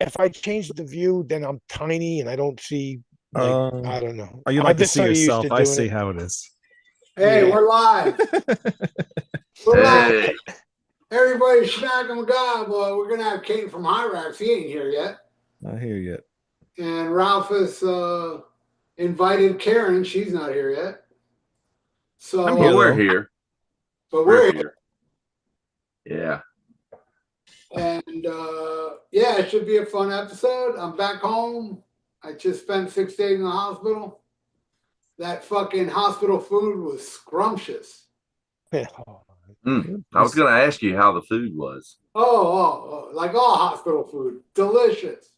if I change the view, then I'm tiny and I don't see, like, I don't know. Oh, you I'm like to just see so used to yourself. I doing see it. how it is. Hey, Yeah. we're live. We're live. Hey, Everybody smack him God, but we're gonna have Katon from Hirax. He ain't here yet. Not here yet. And Ralph has invited Karen. She's not here yet. So I'm but here, we're though. here. but We're we're here. Yeah. here. And yeah, it should be a fun episode. I'm back home. I just spent 6 days in the hospital. That fucking hospital food was scrumptious. I was going to ask you how the food was. Oh, like all hospital food. Delicious.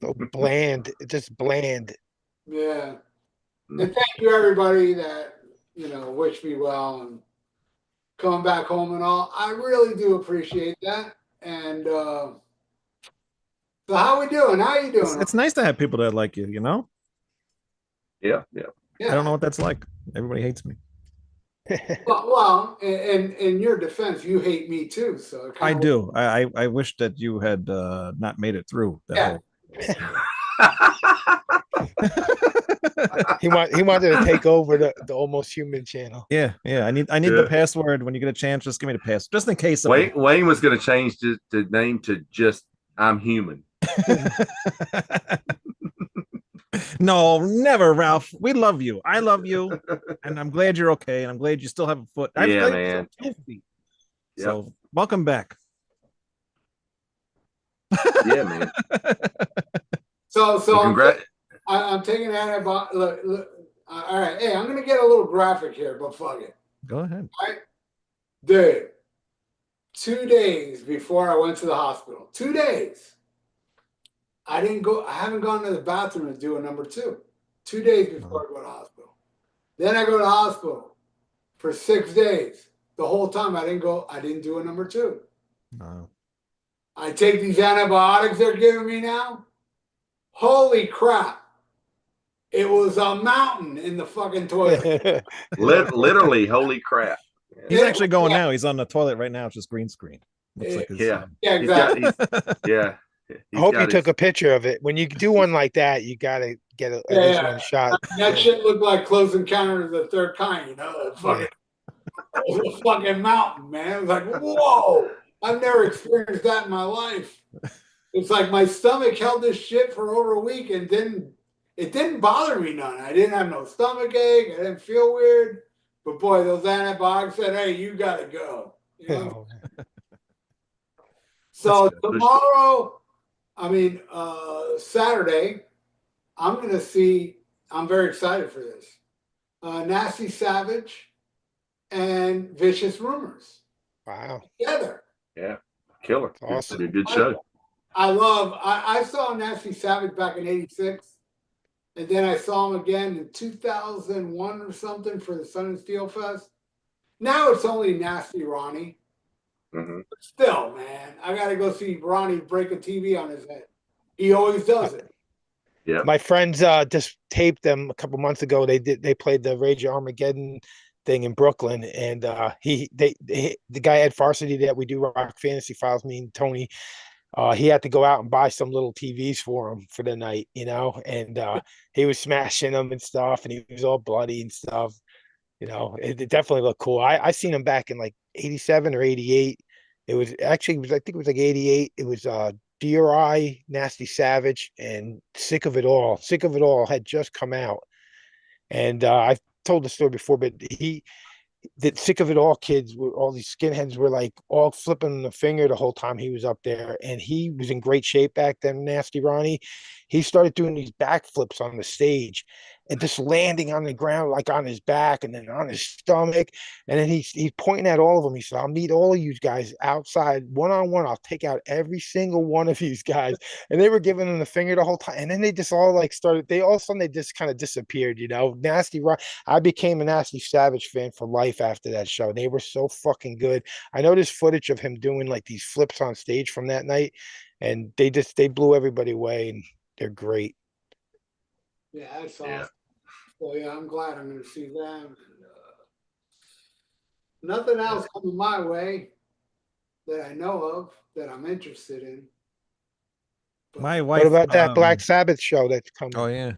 So bland, just bland. Yeah. And thank you everybody that, wish me well and coming back home and all. I really do appreciate that. And so how we doing? How you doing? It's nice to have people that like you, you know? Yeah. I don't know what that's like. Everybody hates me. Well, in your defense, you hate me too. So I do. I wish that you had not made it through that whole. He wanted to take over the Almost Human channel. Yeah. I need the password when you get a chance. Just give me the password, just in case. Wayne was going to change the name to just "I'm Human." No, never, Ralph. We love you. I love you, and I'm glad you're okay. And I'm glad you still have a foot. Yeah, man. So welcome back. Yeah, man. So I'm taking antibiotics. Look, all right. Hey, I'm gonna get a little graphic here, but fuck it. Go ahead. All right, dude. 2 days before I went to the hospital. 2 days. I haven't gone to the bathroom to do a number 2. 2 days before I go to the hospital. Then I go to the hospital for 6 days. The whole time I didn't do a number 2. No. I take these antibiotics they're giving me now. Holy crap. It was a mountain in the fucking toilet. Literally, holy crap. He's actually going now. He's on the toilet right now. It's just green screen. Looks like his, yeah, exactly. I hope you took a picture of it. When you do one like that, you gotta get at least one shot. That shit looked like Close Encounters of the Third Kind, fucking, it was a fucking mountain, man. It was like, whoa, I've never experienced that in my life. It's like my stomach held this shit for over a week and it didn't bother me none. I didn't have no stomach ache. I didn't feel weird. But boy, those antibiotics said, hey, you gotta go. So tomorrow, Saturday, I'm very excited for this. Nasty Savage and Vicious Rumors. Wow. Together. Yeah. Killer. Awesome. It's a good show. I saw Nasty Savage back in '86. And then I saw him again in 2001 or something for the Sun and Steel Fest. Now it's only Nasty Ronnie. Mm-hmm. But still, man, I got to go see Ronnie break a TV on his head. He always does it. Yeah. My friends just taped them a couple months ago. They played the Rage Armageddon thing in Brooklyn, and the guy at Varsity that we do Rock Fantasy Files, me and Tony, he had to go out and buy some little TVs for him for the night, and he was smashing them and stuff, and he was all bloody and stuff. It definitely looked cool. I seen him back in like 87 or 88. I think it was like 88. It was DRI, Nasty Savage, and Sick of It All. Sick of It All had just come out. And I've told the story before, but the Sick of It All kids, all these skinheads were like all flipping the finger the whole time he was up there, and he was in great shape back then. Nasty Ronnie, he started doing these backflips on the stage and just landing on the ground, like on his back and then on his stomach, and then he's pointing at all of them. He said, "I'll meet all of you guys outside one-on-one. I'll take out every single one of these guys." And they were giving him the finger the whole time, and then they just all like started. They all of a sudden they just kind of disappeared. Nasty Ronnie. I became a Nasty Savage fan for life after that show. They were so fucking good. I know there's footage of him doing like these flips on stage from that night, and they blew everybody away, and they're great. Yeah, that's awesome. So yeah, I'm glad I'm going to see them. And, nothing else coming my way that I know of that I'm interested in. My What wife. about that Black Sabbath show that's coming? Oh yeah.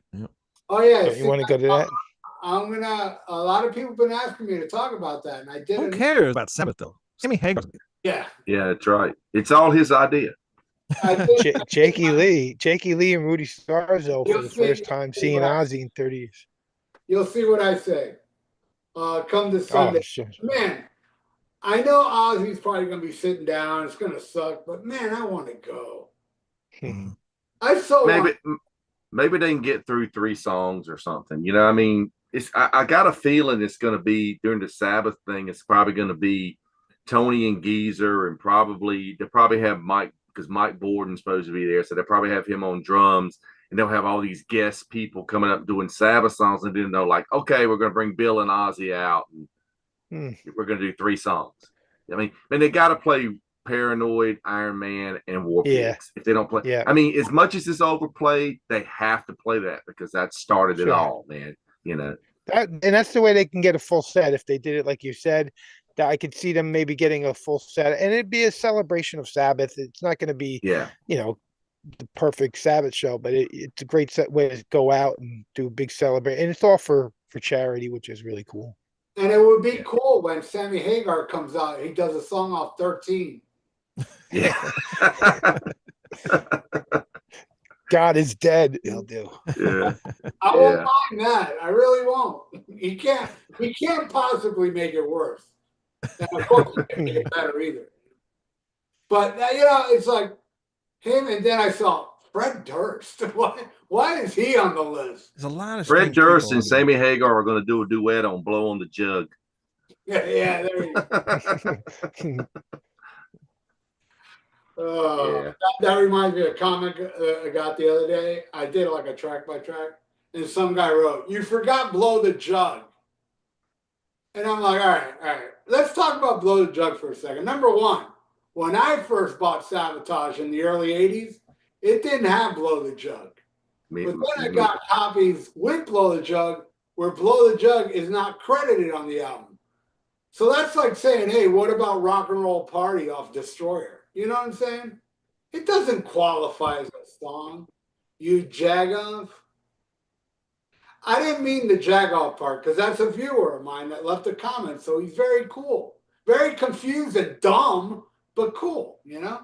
Oh yeah. Don't you want to go to that? A lot of people have been asking me to talk about that, and I didn't. Who cares about Sabbath though? Sammy Hagar. Yeah. Yeah, that's right. It's all his idea. Jakey Lee and Rudy Sarzo for the first time seeing Ozzy in 30 years. You'll see what I say. Come this Sunday. Oh, sure. Man, I know Ozzy's probably going to be sitting down. It's going to suck, but man, I want to go. Maybe they can get through 3 songs or something. You know, I mean, I got a feeling it's going to be during the Sabbath thing. It's probably going to be Tony and Geezer, and they'll probably have Mike, because Mike Borden's supposed to be there, so they'll probably have him on drums, and they'll have all these guest people coming up doing Sabbath songs, and then they're like, okay, we're going to bring Bill and Ozzy out, and we're going to do 3 songs. I mean, they got to play Paranoid, Iron Man, and War Pigs. If they don't play, I mean, as much as it's overplayed, they have to play that because that started it all, man. You know, and that's the way they can get a full set. If they did it like you said, that I could see them maybe getting a full set, and it'd be a celebration of Sabbath. It's not going to be, you know, the perfect Sabbath show, but it's a great way to go out and do a big celebration, and it's all for charity, which is really cool. And it would be cool when Sammy Hagar comes out. He does a song off 13. Yeah. God is dead. He'll do. Yeah. I won't mind that. I really won't. He can't possibly make it worse. And of course, he can't make it better either. But you know, it's like him, and then I saw Fred Durst. Why is he on the list? There's a lot of Fred Durst and Sammy Hagar are going to do a duet on "Blow on the Jug." Yeah, there you go. That reminds me of a comment I got the other day. I did like a track by track, and some guy wrote, "You forgot Blow the Jug." And I'm like, all right. Let's talk about Blow the Jug for a second. Number one, when I first bought Sabotage in the early 80s, it didn't have Blow the Jug. But then I got copies with Blow the Jug where Blow the Jug is not credited on the album. So that's like saying, hey, what about Rock and Roll Party off Destroyer? You know what I'm saying? It doesn't qualify as a song. You jag-off. I didn't mean the jag-off part because that's a viewer of mine that left a comment. So he's very cool. Very confused and dumb, but cool, you know?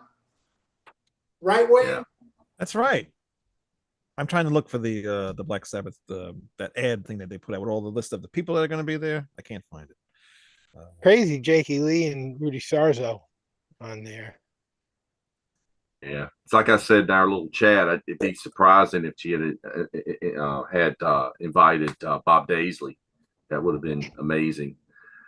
Right, Wayne? Yeah. That's right. I'm trying to look for the Black Sabbath, that ad thing that they put out with all the list of the people that are going to be there. I can't find it. Crazy, Jakey Lee and Rudy Sarzo on there. Yeah, it's like I said in our little chat. It'd be surprising if she had invited Bob Daisley. That would have been amazing.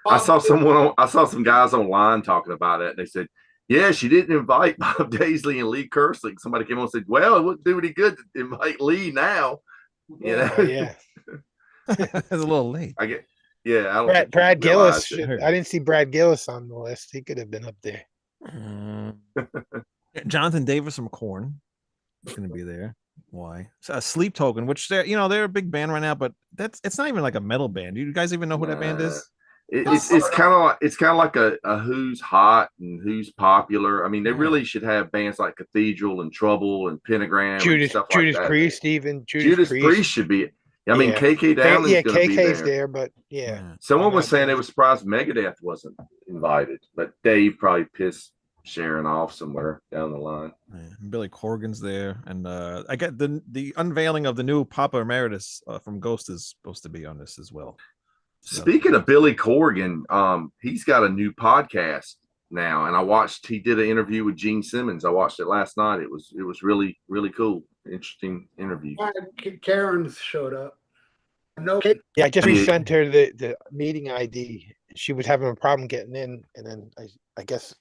I saw some guys online talking about it. They said, "Yeah, she didn't invite Bob Daisley and Lee Kersling." Somebody came on and said, "Well, it wouldn't do any good to invite Lee now." You know? Yeah, it's a little late. I get. Yeah, I don't. Brad Gillis. I didn't see Brad Gillis on the list. He could have been up there. Jonathan Davis from Korn is going to be there. Why? Sleep Token, which they're a big band right now, but it's not even like a metal band. Do you guys even know who that band is? It's kind of like a who's hot and who's popular. I mean, they really should have bands like Cathedral and Trouble and Pentagram and stuff like that. Priest, even Judas Priest should be. I mean, KK Down is going to be there. there, but Someone was saying they were surprised Megadeth wasn't invited, but Dave probably pissed Sharon off somewhere down the line. Billy Corgan's there, and I get the unveiling of the new Papa Emeritus from Ghost is supposed to be on this as well. Speaking of Billy Corgan, he's got a new podcast now, and he did an interview with Gene Simmons. I watched it last night. It was really, really cool. Interesting interview. Karen's showed up. I just resent her the meeting ID. She was having a problem getting in, and then I guess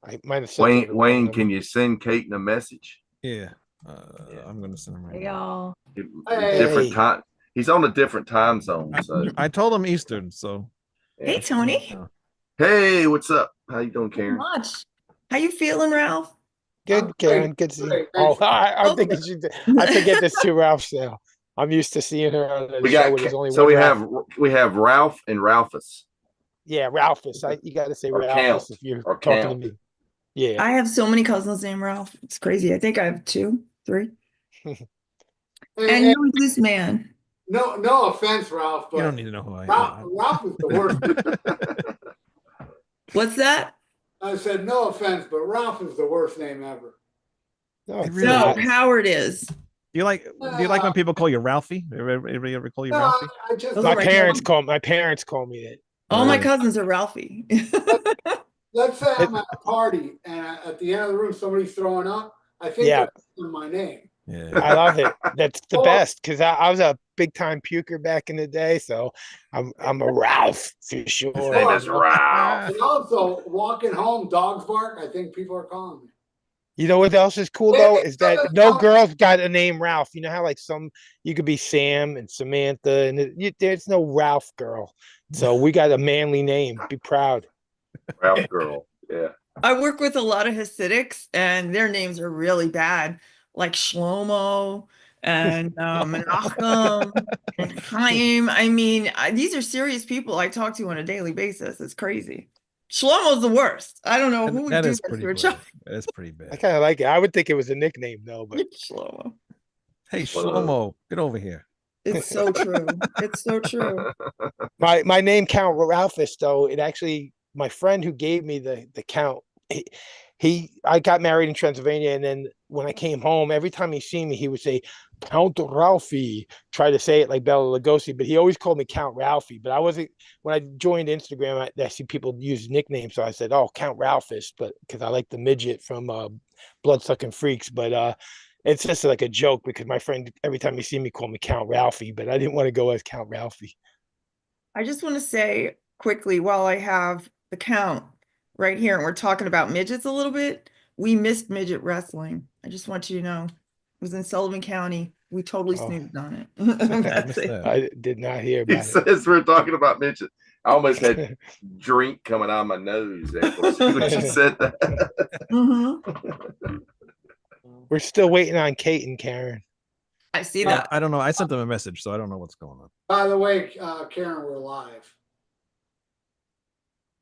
I might have sent Wayne, can you send Katon a message? Yeah. I'm gonna send him right now. Different time. He's on a different time zone. So I told him Eastern. So hey, Tony. Hey, what's up? How you doing, Karen? Not much. How you feeling, Ralph? Good, Karen. Good to see you. Oh, I think I forget there's 2 Ralphs now. I'm used to seeing her on the show. We have Ralph and Ralphus. Yeah, Ralphus. You got to say Ralphus if you're talking to me. Yeah. I have so many cousins named Ralph. It's crazy. I think I have 2. 3. And, And who's this man? no offense, Ralph, You but don't need to know who I am. Ralph is the worst. What's that? I said no offense, but Ralph is the worst name ever. No, it's really No, not. is. Howard is. Do you like when people call you Ralphie? Everybody ever call you No, Ralphie? I just Those My are my parents cousins. call me that. All my Really? cousins are Ralphie. let's say I'm at a party and at the end of the room somebody's throwing up. I think Yeah. they're calling my name. Yeah. I love it. That's the Oh. best because I was a big time puker back in the day, so I'm a Ralph for His sure. name is Ralph. And also, walking home, dogs bark. I think people are calling me. You know what else is cool though is that no girls got a name Ralph. You know how like some you could be Sam and Samantha, and there's no Ralph girl. So we got a manly name. Be proud. Ralph girl. Yeah. I work with a lot of Hasidics, and their names are really bad, like Shlomo and Menachem and Chaim. I mean, these are serious people I talk to on a daily basis. It's crazy. Shlomo's the worst. I don't know who would That do is that pretty to a bad. child. That's pretty bad. I kind of like it. I would think it was a nickname though, but Shlomo. Hey Shlomo, get over here. It's so true. It's so true. my name Count Ralphus though, it actually my friend who gave me the count, I got married in Transylvania, and then when I came home, every time he see me, he would say Count Ralphie, try to say it like Bela Lugosi, but he always called me Count Ralphie. But I wasn't when I joined Instagram, I see people use nicknames, so I said, oh, Count Ralphus, but because I like the midget from Bloodsucking Freaks, but it's just like a joke because my friend every time he see me call me Count Ralphie, but I didn't want to go as Count Ralphie. I just want to say quickly while I have the count right here and we're talking about midgets a little bit, we missed midget wrestling. I just want you to know. It was in Sullivan County. We totally snoozed on it. That's missed it. that. I did not hear He about it. says we're talking about Midget. I almost had drink coming out of my nose there when you said that. Mhm. We're still waiting on Katon, Karen. I see that. I don't know. I sent them a message, so I don't know what's going on. By the way, Karen, we're live.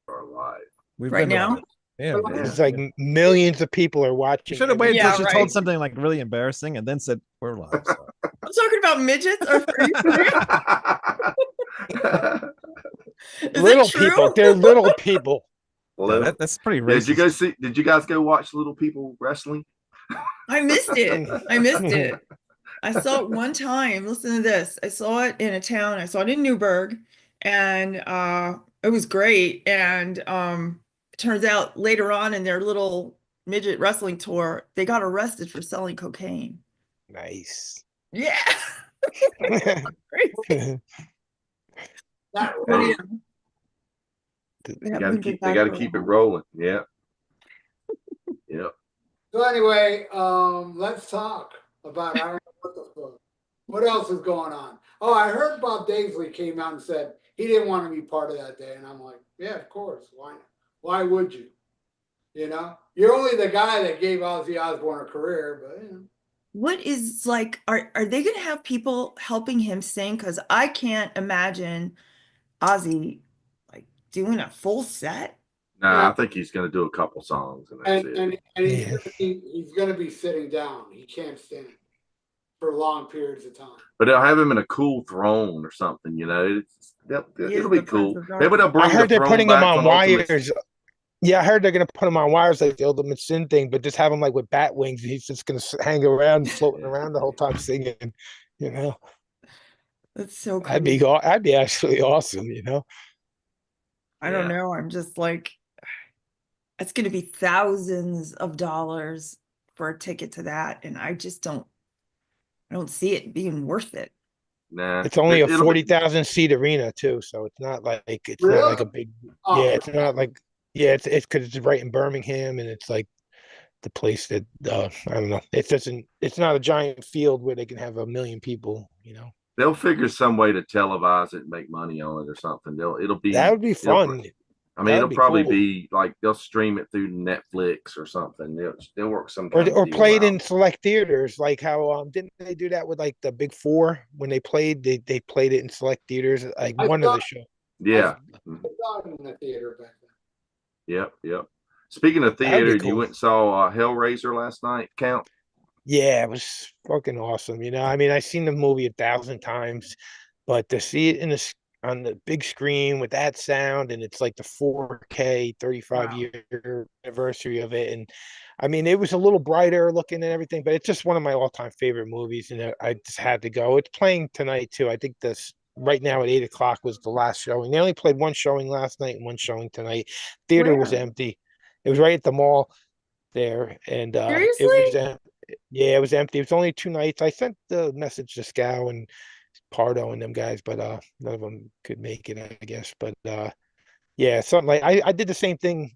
We're live. We've Right been now? live. Yeah, Yeah. It's like millions of people are You watching. should have waited Yeah, till she right. told something like really embarrassing and then said we're live. So. I'm talking about midgets. Are you serious? Is Little it true? people. They're little people. Yeah, that's pretty racist. Did you guys go watch Little People Wrestling? I missed it. I missed it. I saw it one time. Listen to this. I saw it in a town. I saw it in Newburgh, and it was great. And it turns out later on in their little midget wrestling tour, they got arrested for selling cocaine. Nice. Yeah. Crazy. That But right. yeah. They haven't been They back got to for a keep it while. rolling. Yeah. Yep. So anyway, let's talk about I don't know what the fuck. What else is going on? Oh, I heard Bob Daisley came out and said he didn't want to be part of that day, and I'm like, yeah, of course. Why not? Why would you? You know, you're only the guy that gave Ozzy Osbourne a career, but you know. What is like, are they going to have people helping him sing? Because I can't imagine Ozzy like doing a full set. Nah, I think he's going to do a couple songs and that's it. And he's gonna be sitting down. He can't stand for long periods of time. But they'll have him in a cool throne or something, you know. It'll be the Prince cool. of Maybe they'll bring I heard the they're throne putting them back on from Ultimate- wires. Yeah, I heard they're gonna put him on wires like the Ultimate Sin thing, but just have him like with bat wings, and he's just gonna hang around, floating around the whole time singing. You know, That's so cool. that'd be actually awesome. You know, I don't Yeah. know. I'm just like, it's going to be thousands of dollars for a ticket to that, and I don't see it being worth it. Nah, it's only a it'll be- 40,000 seat arena too, so it's not like it's Really? not like a big. Oh, Yeah, it's not like it's because it's right in Birmingham, and it's like the place that I don't know. It's not a giant field where they can have a million people. You know, They'll figure some way to televise it and make money on it or something. It'll be that would be fun. I mean, That'd it'll be probably cool. be like they'll stream it through Netflix or something. They'll work some kind of Or deal played out. in select theaters, like how didn't they do that with like the Big Four when they played? They played it in select theaters, like I one of thought- the shows. Yeah. I saw it in the theater back then. Yep. Speaking of That'd be theater, you cool. went and saw Hellraiser last night, Count? Yeah, it was fucking awesome. I mean, I've seen the movie 1,000 times, but to see it on the big screen with that sound, and it's like the 4K 35 Wow. year anniversary of it. And I mean, it was a little brighter looking and everything, but it's just one of my all-time favorite movies, and I just had to go. It's playing tonight too. I think this right now at 8 o'clock was the last showing. They only played one showing last night and one showing tonight. Theater was Where? empty. It was right at the mall there, and it was Seriously? yeah, it was empty. It was only 2 nights. I sent the message to Scow and Pardo and them guys, but none of them could make it, I guess. But yeah, something like I did the same thing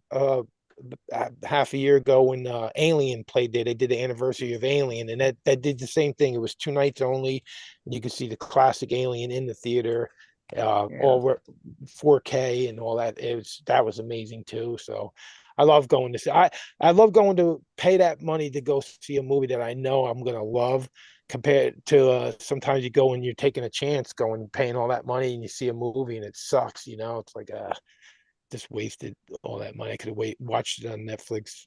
half a year ago when Alien played there. They did the anniversary of Alien, and that did the same thing. It was 2 nights only, and you could see the classic Alien in the theater, Yeah. all 4K and all that. That was amazing too. So I love going to see. I love going to pay that money to go see a movie that I know I'm gonna love. Compared to sometimes you go and you're taking a chance going and paying all that money and you see a movie and it sucks. It's like just wasted all that money. I could have watched it on Netflix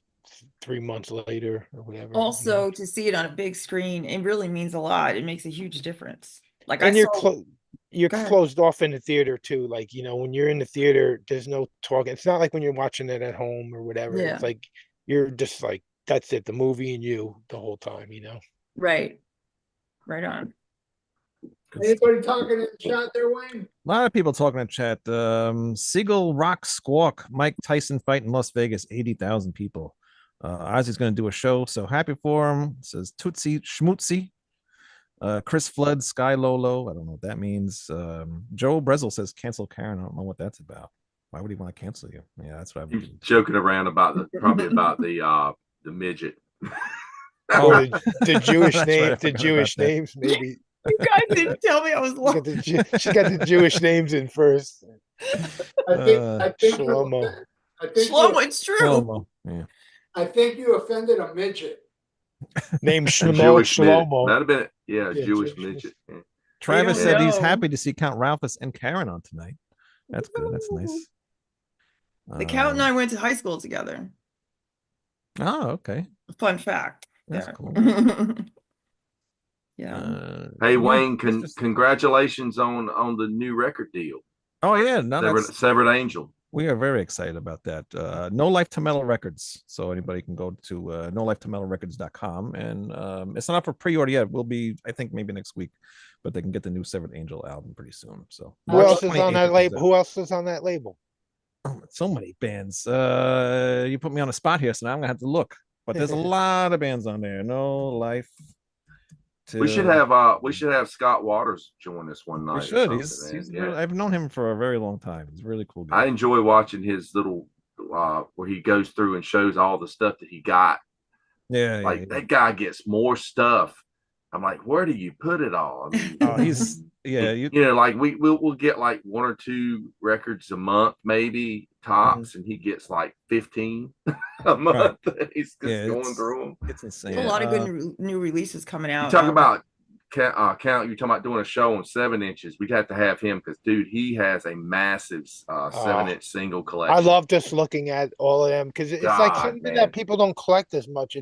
3 months later or whatever. Also, to see it on a big screen, it really means a lot. It makes a huge difference. Like I And saw, you're go ahead. closed off in the theater too. Like, when you're in the theater, there's no talking. It's not like when you're watching it at home or whatever. Yeah, It's like you're just like that's it, the movie and you the whole time. right. Right on. Anybody talking in the chat there, Wayne? A lot of people talking in chat. Siegel Rock Squawk, Mike Tyson fight in Las Vegas, 80,000 people. Ozzy's going to do a show, so happy for him. It says Tootsie Schmutzy. Chris Flood, Sky Lolo. I don't know what that means. Joe Brezel says cancel Karen. I don't know what that's about. Why would he want to cancel you? Yeah, that's what I would He's do. joking around about probably about the midget. Oh, the Jewish That's name, right, I the forgot about Jewish that. names, maybe. You guys didn't tell me I was She got lost. she got the Jewish names in first. I think Shlomo. Shlomo, it's true. Shlomo. Yeah. I think you offended a midget. Name A Shlomo. Jewish midget. Shlomo. That'd have been a Yeah, Jewish Jewish midget. Yeah. Travis don't said he's know. happy to see Count Ralphus and Karen on tonight. That's good. That's nice. The Count and I went to high school together. Oh, okay. Fun fact. That's there. cool. Yeah. Hey yeah, Wayne, it's just- congratulations on the new record deal. Oh yeah, no, that's Severed Angel. we are very excited about that. No Life to Metal Records. So anybody can go to nolifetometalrecords.com and it's not up for pre-order yet. Will be, I think, maybe next week, but they can get the new Severed Angel album pretty soon. So Who March else is on 28th that it label? comes out. Who else is on that label? Oh, so many bands. You put me on a spot here, so now I'm gonna have to look. But there's a lot of bands on there. No Life. We should have Scott Waters join us one night. We or should. something, He's man. Yeah. I've known him for a very long time. He's a really cool guy. I enjoy watching his little where he goes through and shows all the stuff that he got. Yeah, Like that guy gets more stuff. I'm like, where do you put it all? I mean, Oh, he's like we'll get like 1 or 2 records a month, maybe tops, and he gets like 15 a month. Right. He's just going through them. It's insane. A lot of good new releases coming out. You talk about Count. You're talking about doing a show on 7 inches. We'd have to have him because, dude, he has a massive 7-inch single collection. I love just looking at all of them because it's like something that people don't collect as much,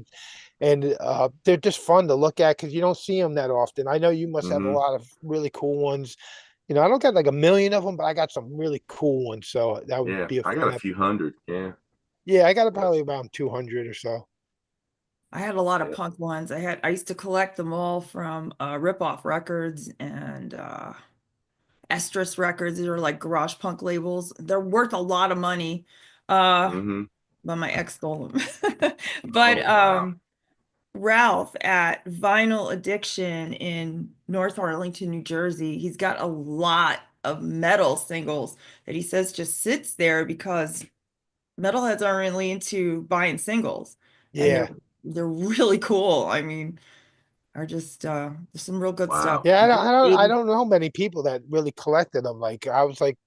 and they're just fun to look at because you don't see them that often. I know you must have a lot of really cool ones. I don't got like a million of them, but I got some really cool ones. So that would be I got a few hundred. Yeah, I got probably around 200 or so. I had a lot of punk ones. I used to collect them all from Rip-Off Records and Estrus Records. These are like garage punk labels. They're worth a lot of money. But my ex stole them. But Ralph at Vinyl Addiction in North Arlington, New Jersey, he's got a lot of metal singles that he says just sits there because metalheads aren't really into buying singles. Yeah. And they're really cool. I mean, are just there's some real good stuff. Yeah, I don't know many people that really collected them. Like I was like,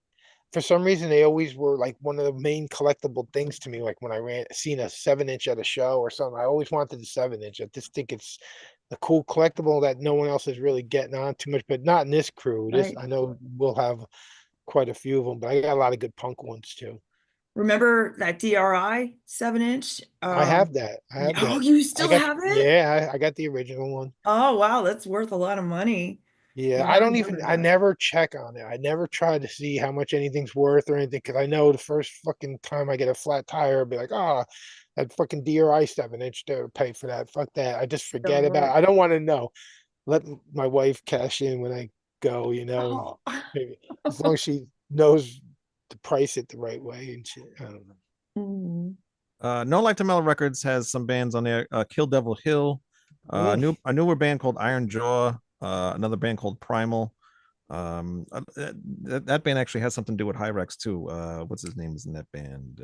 for some reason they always were like one of the main collectible things to me. Like when I seen a 7-inch at a show or something, I always wanted the 7-inch. I just think it's a cool collectible that no one else is really getting on too much, but not in this crew. I know we'll have quite a few of them, but I got a lot of good punk ones too. Remember that DRI 7-inch? I have that. I have Oh, that. you I still got, have it? yeah, I got the original one. Oh, wow, that's worth a lot of money. Yeah, My brother I does. never check on it. I never try to see how much anything's worth or anything because I know the first fucking time I get a flat tire, I'll be like, oh, that fucking DRI 7-inch to pay for that. Fuck that. I just forget about it. right. I don't want to know. Let my wife cash in when I go, you know, Oh. maybe as long as she knows to price it the right way and shit. I don't know. Mm. No Life to Metal Records has some bands on there. Kill Devil Hill, a newer band called Iron Jaw, another band called Primal. That band actually has something to do with Hirax too. What's his name is in that band?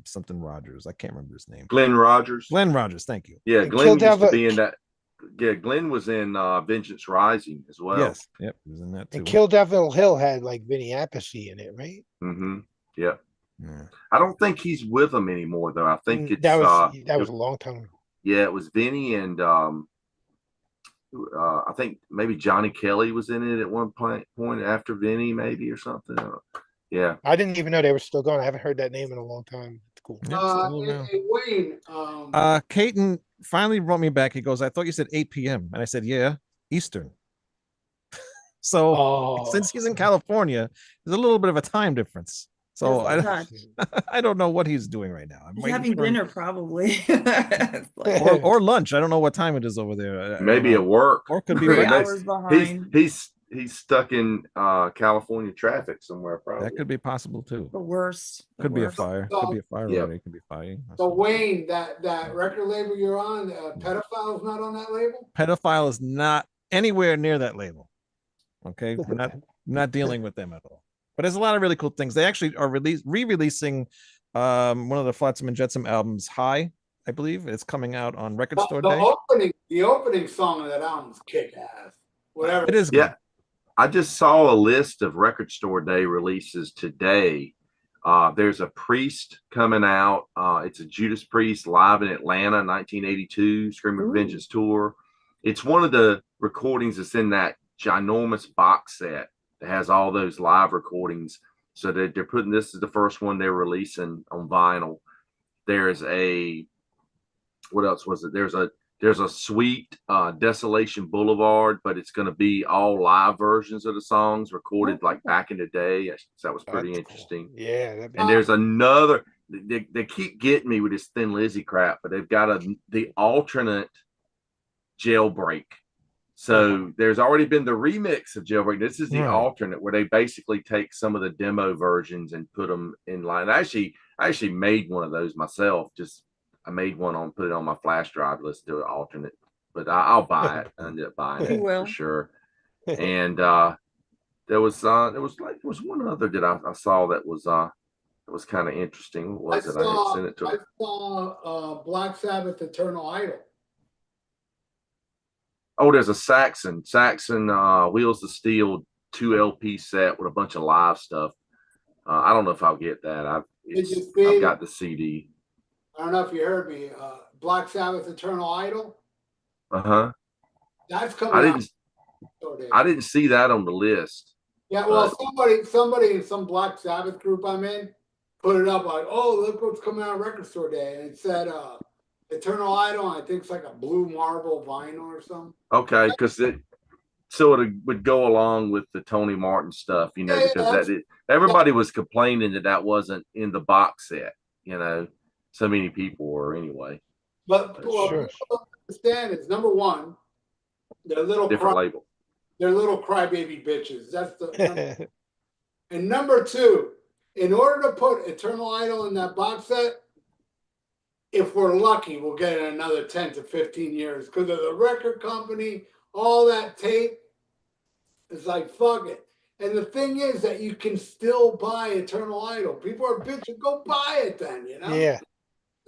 Something Rogers. I can't remember his name. Glenn Rogers. Glenn Rogers. Thank you. Yeah, And Glenn Kill used to Devil be in that. Yeah, Glenn was in Vengeance Rising as well. Yes. Yep. He was in that too. and Kill Devil Hill had like Vinny Appice in it, right? Mm-hmm. Yeah. Yeah. I don't think he's with them anymore though. I think it's that was a long time ago. yeah, it was Vinny and I think maybe Johnny Kelly was in it at one point after Vinny, maybe or something. Yeah. I didn't even know they were still going. I haven't heard that name in a long time. It's cool. Yep, still around. Hey, Wayne, Katon finally wrote me back. He goes, I thought you said 8 p.m. And I said, yeah, Eastern. So Oh, since he's in California, there's a little bit of a time difference. So There's a touch. I don't know what he's doing right now. I'm He's waiting having for him- dinner probably. It's like or lunch. I don't know what time it is over there. I don't Maybe know. at work. Or could be 3 right Maybe- hours behind. He's stuck in California traffic somewhere, probably. That could be possible too. The worst. the Could be a worst. fire. Could be a fire Yeah. already. Could be fire. so Wayne, that record label you're on, Pedophile's not on that label? Pedophile is not anywhere near that label. Okay, we're not dealing with them at all. But there's a lot of really cool things. They actually are re-releasing one of the Flotsam and Jetsam albums, High, I believe. It's coming out on Record Store Day. The opening song of that album's kick ass. Whatever. It is good. Yeah. I just saw a list of Record Store Day releases today. There's a Priest coming out. It's a Judas Priest live in Atlanta, 1982, Screaming Ooh. Vengeance tour. It's one of the recordings that's in that ginormous box set that has all those live recordings. So they're putting, this is the first one they're releasing on vinyl. There's a, what else was it? There's a Sweet Desolation Boulevard, but it's going to be all live versions of the songs recorded like back in the day. So that was pretty That's interesting. cool. Yeah. And there's another, they keep getting me with this Thin Lizzy crap, but they've got the alternate Jailbreak. So there's already been the remix of Jailbreak. This is the alternate where they basically take some of the demo versions and put them in line. I actually made one of those myself. I made one put it on my flash drive. Let's do an alternate, but I'll buy it. I ended up buying it for sure. And there was one other that I saw that was kind of interesting. What was it? I had sent it to. I saw Black Sabbath, Eternal Idol. Oh, there's a Saxon Wheels of Steel 2 LP set with a bunch of live stuff. I don't know if I'll get that. I've got the CD. I don't know if you heard me. Black Sabbath, Eternal Idol. That's coming out. I didn't see that on the list. Yeah, well, somebody in some Black Sabbath group I'm in put it up like, oh, look what's coming out on Record Store Day, and it said Eternal Idol. I think it's like a blue marble vinyl or something. Okay, because it would go along with the Tony Martin stuff, because everybody was complaining that wasn't in the box set. So many people were anyway. But what people don't understand is, number one, they're little different label. They're little crybaby bitches. That's the and number two, in order to put Eternal Idol in that box set, if we're lucky, we'll get it another 10 to 15 years because of the record company, all that tape. It's like, fuck it. And the thing is that you can still buy Eternal Idol. People are bitching, go buy it then, Yeah.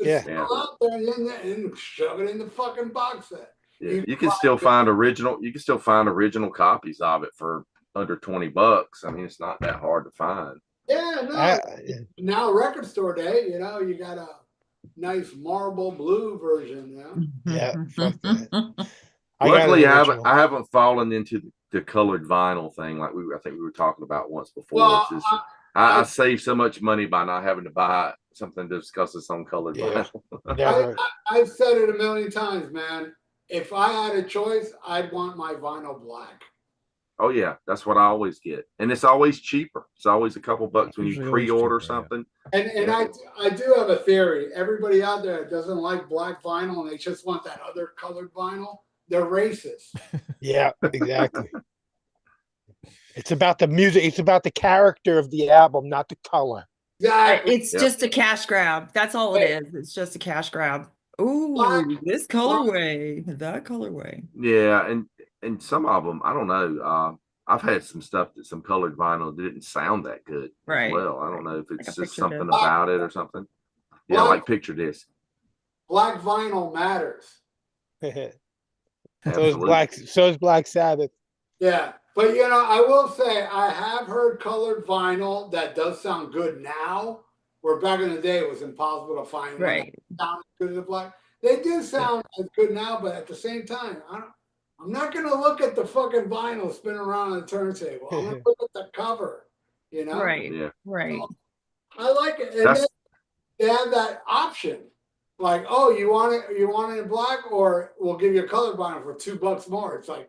It's still out there and shove it in the fucking box set. Yeah. You can still find original copies of it for under $20. I mean, it's not that hard to find. Yeah, no. Now Record Store Day, you got a nice marble blue version. Yeah. Luckily, I haven't fallen into the colored vinyl thing like I think we were talking about once before. Well, I save so much money by not having to buy something to discuss its own colored vinyl. I've said it a million times, man. If I had a choice, I'd want my vinyl black. Oh yeah, that's what I always get, and it's always cheaper. It's always a couple bucks when you pre-order something. And I do have a theory. Everybody out there that doesn't like black vinyl and they just want that other colored vinyl, they're racist. Yeah, exactly. It's about the music. It's about the character of the album, not the color. Exactly. It's just a cash grab. That's all it is. It's just a cash grab. Ooh, this colorway, that colorway. Yeah, and some of them, I don't know. I've had some stuff that some colored vinyl didn't sound that good. Right. Well, I don't know if it's like just something about it or something. Yeah, Black, like picture disc. Black vinyl matters. So is Black Sabbath. Yeah. But, you know, I will say I have heard colored vinyl that does sound good now, where back in the day it was impossible to find one that sounded good as a black. They do sound as good now, but at the same time, I'm not going to look at the fucking vinyl spinning around on the turntable. I'm going to look at the cover, you know? Right. Yeah. Right. So, I like it. And then they have that option. Like, oh, you want it in black, or we'll give you a colored vinyl for $2 more. It's like,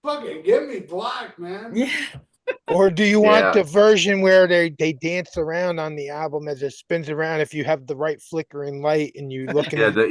fucking give me black, man. Yeah. Or do you want the version where they dance around on the album as it spins around? If you have the right flickering light and you look in the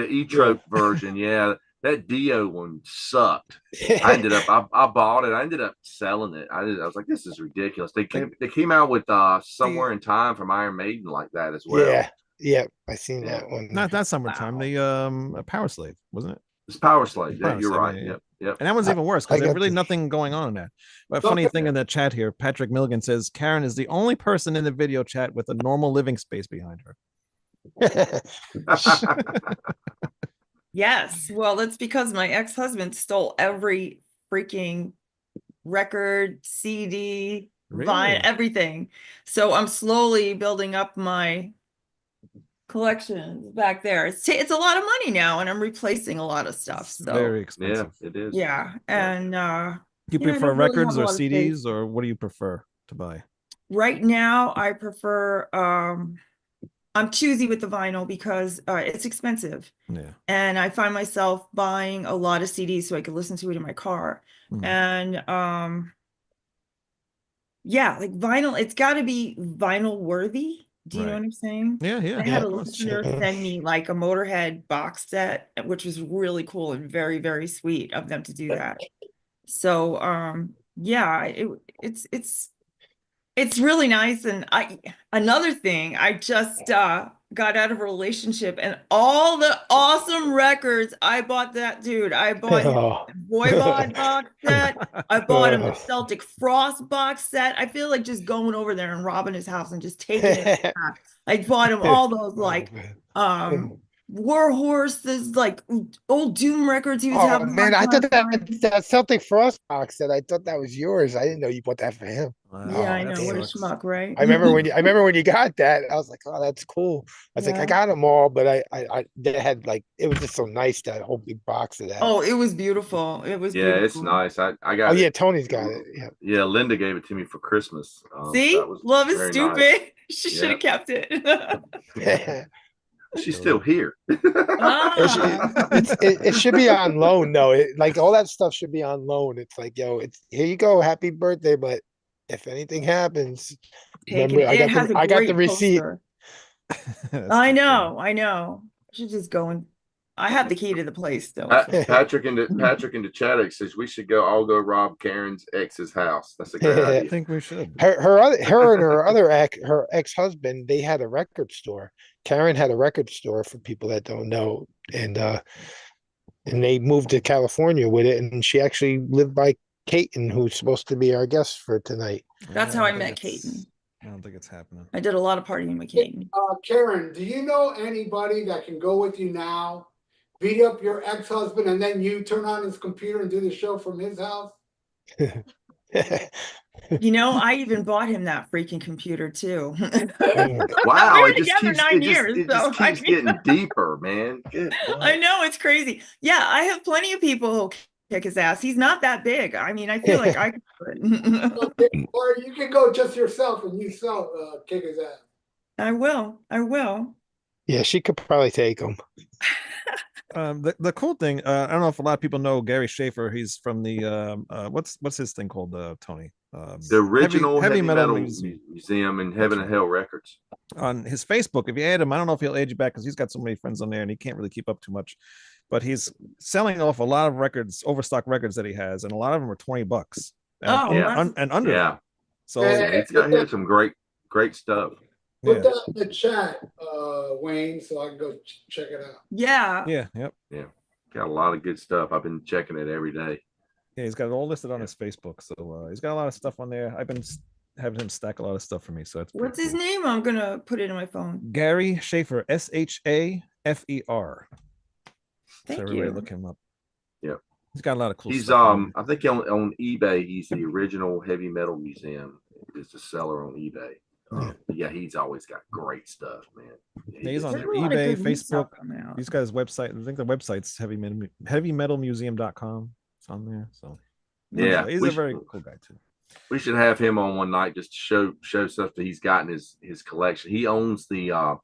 E-Trope version, yeah. That Dio one sucked. I bought it. I ended up selling it. I was like, this is ridiculous. They came out with Somewhere in Time from Iron Maiden like that as well. Yeah, I seen that one. Not that Summertime. The Power Slave, wasn't it? It's Power Slave. Yeah, you're right. Yeah. Yep. And that one's even worse because there's really nothing going on in that. But funny thing in the chat here, Patrick Milligan says Karen is the only person in the video chat with a normal living space behind her. Yes. Well, that's because my ex-husband stole every freaking record, CD, vinyl, everything. So I'm slowly building up my collections back there. It's a lot of money now, and I'm replacing a lot of stuff. So very expensive. Yeah, it is. Yeah. And you prefer records or CDs, or what do you prefer to buy? Right now, I prefer I'm choosy with the vinyl because it's expensive. Yeah. And I find myself buying a lot of CDs so I can listen to it in my car. And yeah, like vinyl, it's got to be vinyl worthy. Do you know what I'm saying? Yeah. I had a listener send me like a Motorhead box set, which was really cool and very, very sweet of them to do that. So yeah, it's really nice. And another thing, I just got out of a relationship, and all the awesome records I bought that dude. I bought him a Voivod box set. I bought him a Celtic Frost box set. I feel like just going over there and robbing his house and just taking it back. I bought him all those like War Horses, like old Doom records he was having. Man, I thought that Celtic Frost box set. I thought that was yours. I didn't know you bought that for him. Yeah, I know. What a schmuck, right? I remember when you got that. I was like, oh, that's cool. I was like, I got them all, but they had like, it was just so nice, that whole big box of that. Oh, it was beautiful. It was beautiful. It's nice. I got. Oh yeah, Tony's got it. Yeah, Linda gave it to me for Christmas. See, love is stupid. Nice. She should have kept it. She's still here. It should be on loan though. Like all that stuff should be on loan. It's like, yo, it's here you go, happy birthday. But if anything happens, remember, I got the receipt. I know. I should just go and I have the key to the place still. Patrick in the chat says we should all go rob Karen's ex's house. That's a great idea. I think we should. Her and her other ex-husband, they had a record store. Karen had a record store, for people that don't know, and they moved to California with it, and she actually lived by Katon, who's supposed to be our guest for tonight. That's how I met Katon. I don't think it's happening. I did a lot of partying with Katon. Karen, do you know anybody that can go with you now, beat up your ex-husband, and then you turn on his computer and do the show from his house? You know, I even bought him that freaking computer too. Wow, it just keeps 9 years. It just keeps getting deeper, man. I know, it's crazy. Yeah, I have plenty of people who kick his ass. He's not that big. I mean, I feel like I could do it. Or you can go just yourself and you kick his ass. I will. Yeah, she could probably take him. The cool thing, I don't know if a lot of people know Gary Schaefer. He's from the what's his thing called, Tony? The original heavy metal museum in Heaven and Hell Records. On his Facebook, if you add him, I don't know if he'll add you back because he's got so many friends on there and he can't really keep up too much. But he's selling off a lot of records, overstock records that he has, and a lot of them are $20 and under. Yeah. So he's got some great stuff. Put that in the chat, Wayne, so I can go check it out. Yeah. Yep. Yeah. Got a lot of good stuff. I've been checking it every day. Yeah, he's got it all listed on his Facebook. So he's got a lot of stuff on there. I've been having him stack a lot of stuff for me. So that's what's his name? I'm gonna put it in my phone. Gary Schaefer, SHAFER. Thank so everybody you. look him up. Yeah. He's got a lot of cool He's stuff. I think on eBay, he's the original heavy metal museum. Is the seller on eBay. Yeah, he's always got great stuff, man. Yeah, he's on There's a lot of eBay, good new stuff Facebook. coming out. He's got his website. I think the website's heavymetalmuseum.com. It's on there. So yeah, he's a very cool guy too. We should have him on one night just to show stuff that he's got in his collection. He owns the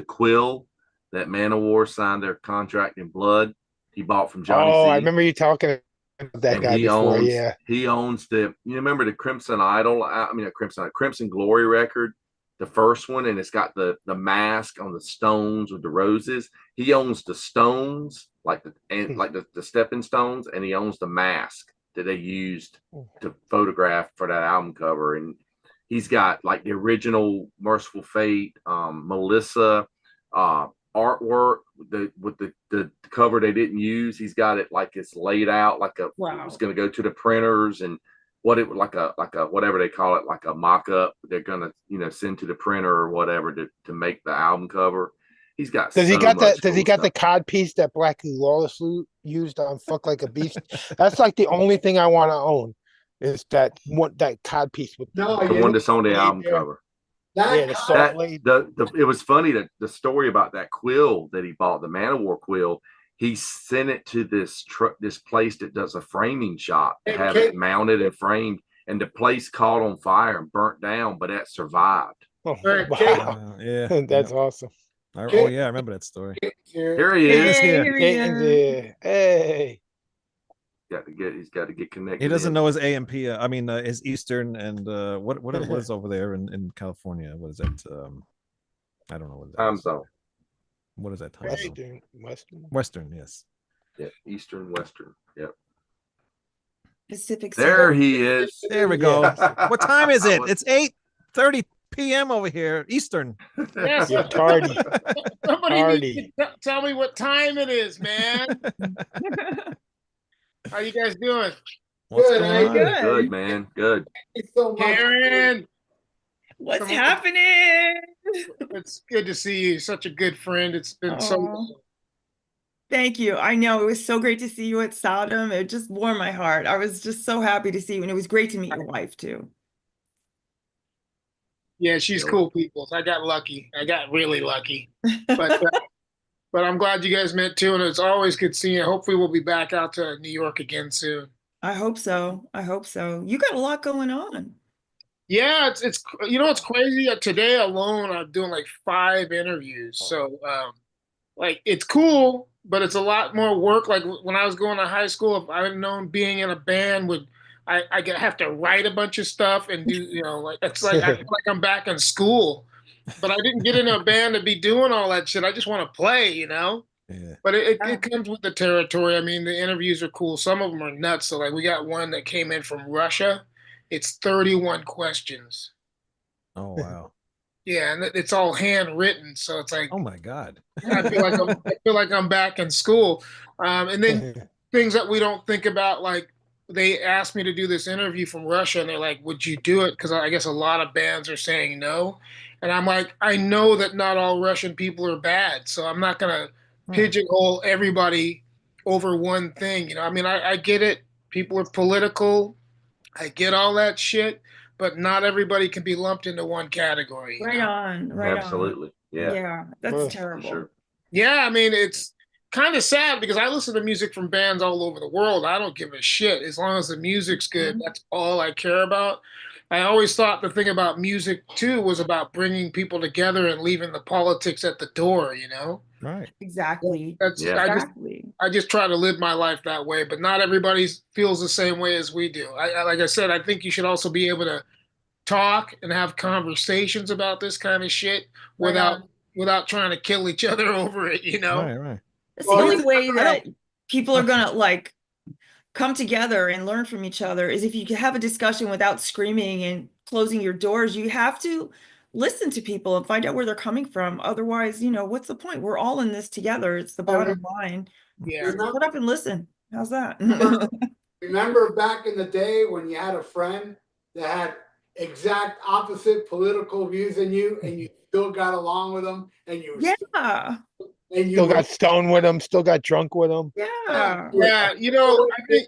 quill that Manowar signed their contract in blood. He bought from Johnny Z. I remember you talking about that guy before. He owns you remember the Crimson Idol? Crimson Glory record, the first one, and it's got the mask on the stones with the roses. He owns the stones, like the stepping stones, and he owns the mask that they used to photograph for that album cover. And he's got like the original Merciful Fate, Melissa artwork with the cover they didn't use. He's got it like it's laid out like it was going to go to the printers, and what it like a whatever they call it, like a mock-up they're going to send to the printer or whatever to make the album cover. He's got Does he got the cod piece that Blackie Lawless used on Fuck Like a Beast? That's like the only thing I want to own is that cod piece with the one that's on the album cover. It was funny that the story about that quill that he bought, the Manowar quill, he sent it to this place that does a framing shop to have it mounted and framed, and the place caught on fire and burnt down, but that survived. Oh, wow. Yeah, that's awesome. I remember that story. Here he is. Hey. He's got to get connected. He doesn't know his AMP. His Eastern and what it was over there in California. What is that? I don't know what time zone. What is that time zone? Western, yes. Yeah, Eastern, Western. Yep. Pacific. There he is. There we go. What time is it? It's 8:30 p.m. over here, Eastern. Yes. You're tardy. Somebody tell me what time it is, man. How you guys doing? What's going on? Good, man. Good. Thanks so much. Karen, What's happening? it's good to see you. Such a good friend. It's been so long. Thank you. I know it was so great to see you at Sodom. It just warmed my heart. I was just so happy to see you, and it was great to meet your wife too. Yeah, she's cool people. I got lucky. I got really lucky. But I'm glad you guys met too, and it's always good seeing you. Hopefully we'll be back out to New York again soon. I hope so. You got a lot going on. Yeah, it's it's crazy. Today alone, I'm doing like 5 interviews. So it's cool, but it's a lot more work. Like when I was going to high school, if I had known being in a band would I have to write a bunch of stuff and do it's like I feel like I'm back in school. But I didn't get into a band to be doing all that shit. I just want to play, Yeah. But it comes with the territory. I mean, the interviews are cool. Some of them are nuts. So like we got one that came in from Russia. It's 31 questions. Oh wow. Yeah, and it's all handwritten. So it's like, oh my God. I feel like I'm back in school. And then things that we don't think about, like they asked me to do this interview from Russia, and they're like, "Would you do it?" Because I guess a lot of bands are saying no. And I'm like, I know that not all Russian people are bad, so I'm not gonna pigeonhole everybody over one thing. I get it. People are political. I get all that shit, but not everybody can be lumped into one category. Right on. Absolutely. Yeah. Yeah, that's terrible. Sure. Yeah, it's kind of sad because I listen to music from bands all over the world. I don't give a shit. As long as the music's good, that's all I care about. I always thought the thing about music too was about bringing people together and leaving the politics at the door, you know? Right. Exactly. That's Yeah. Exactly. I just try to live my life that way, but not everybody feels the same way as we do. Like I said, I think you should also be able to talk and have conversations about this kind of shit Right without on. without trying to kill each other over it, you know? Right, right. That's Well, the only way I that people are gonna like come together and learn from each other is if you can have a discussion without screaming and closing your doors. You have to listen to people and find out where they're coming from. Otherwise, what's the point? We're all in this together. It's the bottom line. Yeah. Just shut up and listen. How's that? Remember back in the day when you had a friend that had exact opposite political views than you, and you still got along with them, and you Yeah. and you Still got stoned with them, still got drunk with them. Yeah. Yeah, you know, I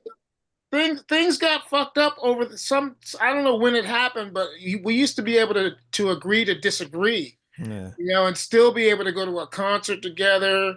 think things got fucked up over some. I don't know when it happened, but we used to be able to agree to disagree, Yeah. you know, and still be able to go to a concert together.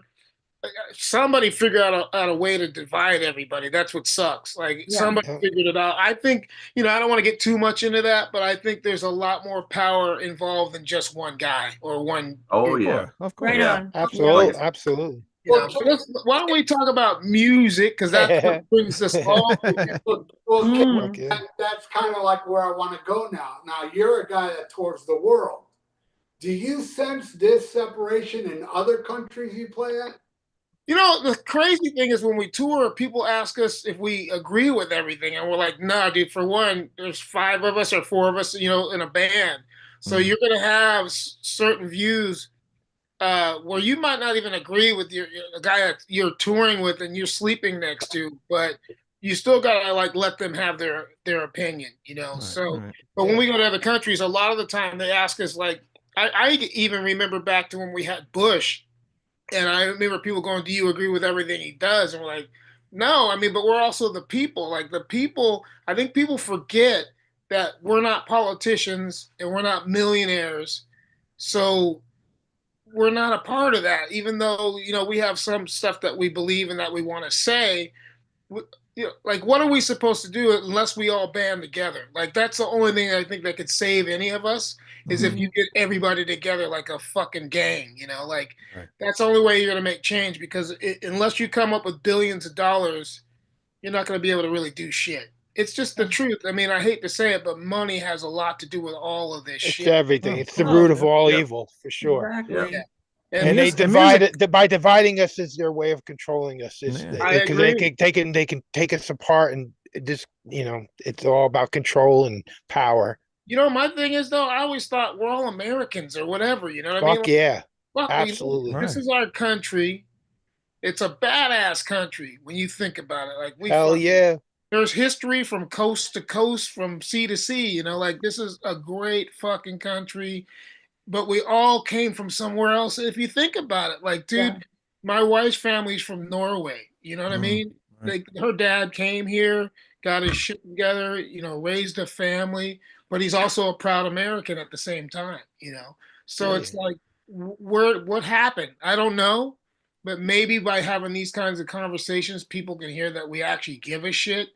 Somebody figured out a way to divide everybody. That's what sucks. Like Yeah. somebody Yeah. figured it out. I think, you know, I don't want to get too much into that, but I think there's a lot more power involved than just one guy or one. Oh group, yeah. Of course. Right Yeah. on. Absolutely, Yeah. absolutely. You know, but why don't we talk about music? Because that's what brings us all together. well, Mm. Okay. that's kind of like where I want to go now. Now you're a guy that tours the world. Do you sense this separation in other countries you play at? You know, the crazy thing is when we tour, people ask us if we agree with everything, and we're like, "No, dude. For one, there's 5 of us or 4 of us, you know, in a band, so Mhm. you're gonna have certain views where you might not even agree with the guy that you're touring with and you're sleeping next to, but you still gotta like let them have their opinion, you know. Right, So, right. but when we go to other countries, a lot of the time they ask us like, I even remember back to when we had Bush. And I remember people going, "Do you agree with everything he does?" And we're like, "No, I mean, but we're also the people. Like the people, I think people forget that we're not politicians and we're not millionaires. So we're not a part of that, even though, you know, we have some stuff that we believe and that we want to say. You know, like, what are we supposed to do unless we all band together? Like, that's the only thing I think that could save any of us is if Mhm. you get everybody together like a fucking gang, you know, like Right. that's the only way you're going to make change because unless you come up with billions of dollars, you're not going to be able to really do shit. It's just the truth. I mean, I hate to say it, but money has a lot to do with all of this It's shit. everything. Oh, It's the oh, root of yeah. all Yeah. evil, for sure. Exactly. Yeah. And they music- divide music- it by dividing us is their way of controlling us. Is Yeah. I because agree. they can take us apart and it just it's all about control and power. You know, my thing is though, I always thought we're all Americans or whatever. You know what I mean? Fuck yeah, Fuck, absolutely. this Right. is our country. It's a badass country when you think about it. Like Hell yeah. there's history from coast to coast, from sea to sea. You know, like this is a great fucking country. But we all came from somewhere else. If you think about it, like, dude, Yeah. my wife's family's from Norway. You know what I mean? Right. Like, her dad came here, got his shit together, you know, raised a family, but he's also a proud American at the same time, you know? So Yeah. it's like, what happened? I don't know. But maybe by having these kinds of conversations, people can hear that we actually give a shit.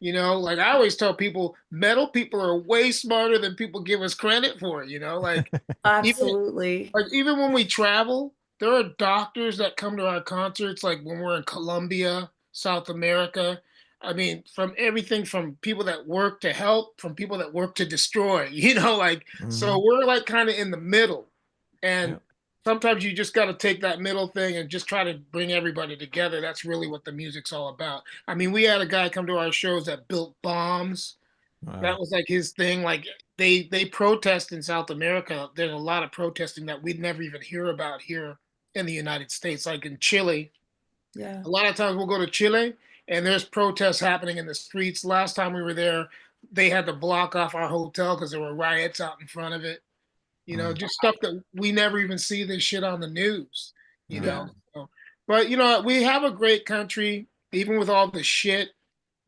You know, like I always tell people, metal people are way smarter than people give us credit for. You know, like Absolutely. even when we travel, there are doctors that come to our concerts, like when we're in Colombia, South America. I mean, from everything from people that work to help, from people that work to destroy, you know, like, so Mhm. we're like kind of in the middle. And Yep. sometimes you just got to take that middle thing and just try to bring everybody together. That's really what the music's all about. I mean, we had a guy come to our shows that built bombs. Wow. That was like his thing. Like they protest in South America. There's a lot of protesting that we'd never even hear about here in the United States. Like in Chile, Yeah. a lot of times we'll go to Chile and there's protests happening in the streets. Last time we were there, they had to block off our hotel because there were riots out in front of it. You know, just stuff that we never even see this shit on the news. You Right. know, so, but you know, we have a great country, even with all the shit.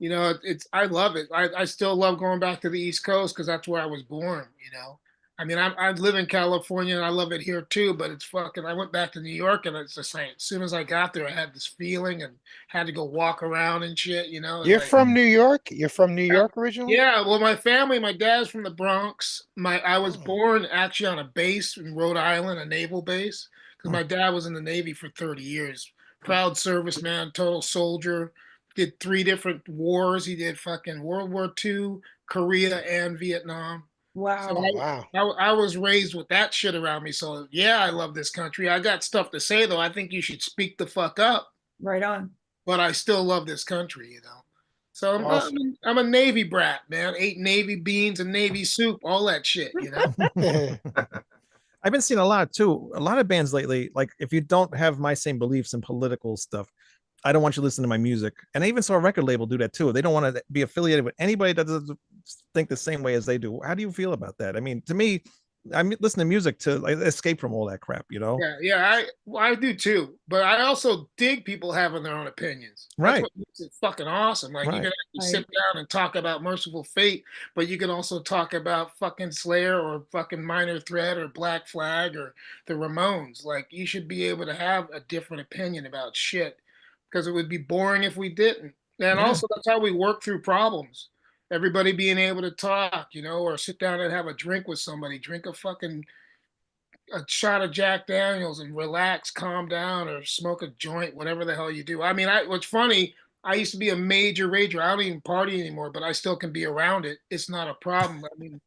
You know, it's I love it. I still love going back to the East Coast because that's where I was born. You know, I mean, I live in California and I love it here too, but it's fucking. I went back to New York and it's the same. As soon as I got there, I had this feeling and had to go walk around and shit. You know, it's You're like, from New York? You're from New York originally? yeah. Well, my family, my dad's from the Bronx. I was Oh. born actually on a base in Rhode Island, a naval base, because Hmm. my dad was in the Navy for 30 years. Proud serviceman, total soldier. Did 3 different wars. He did fucking World War II, Korea, and Vietnam. So Oh, Wow. wow. I was raised with that shit around me. So yeah, I love this country. I got stuff to say though. I think you should speak the fuck up, Right on. but I still love this country, you know. So Awesome. I'm a Navy brat, man. Ate Navy beans and Navy soup, all that shit, you know. I've been seeing a lot too. A lot of bands lately. Like, if you don't have my same beliefs and political stuff, I don't want you to listen to my music. And I even saw a record label do that too. They don't want to be affiliated with anybody that doesn't think the same way as they do. How do you feel about that? I mean, to me, I'm listening to music to like escape from all that crap, you know? I do too. But I also dig people having their own opinions. That's Right. what makes it fucking awesome. Like you Right. can actually Right. sit down and talk about Merciful Fate, but you can also talk about fucking Slayer or fucking Minor Threat or Black Flag or the Ramones. Like you should be able to have a different opinion about shit because it would be boring if we didn't. And Yeah. also that's how we work through problems. Everybody being able to talk, you know, or sit down and have a drink with somebody, drink a shot of Jack Daniels and relax, calm down, or smoke a joint, whatever the hell you do. I mean, what's funny, I used to be a major rager. I don't even party anymore, but I still can be around it. It's not a problem. I mean,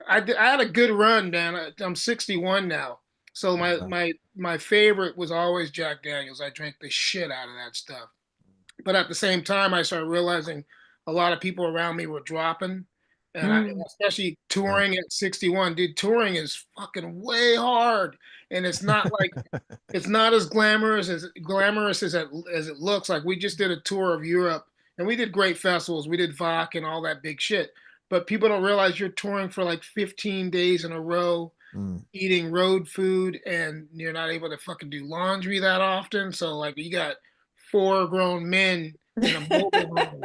I had a good run, man. I'm 61 now. So my favorite was always Jack Daniels. I drank the shit out of that stuff. But at the same time, I started realizing a lot of people around me were dropping. And Mm. especially touring at 61, dude, touring is fucking way hard. And it's not like it's not as glamorous as it looks. Like we just did a tour of Europe and we did great festivals. We did VOC and all that big shit. But people don't realize you're touring for like 15 days in a row, Mm. eating road food, and you're not able to fucking do laundry that often. So like you got 4 grown men in a mobile home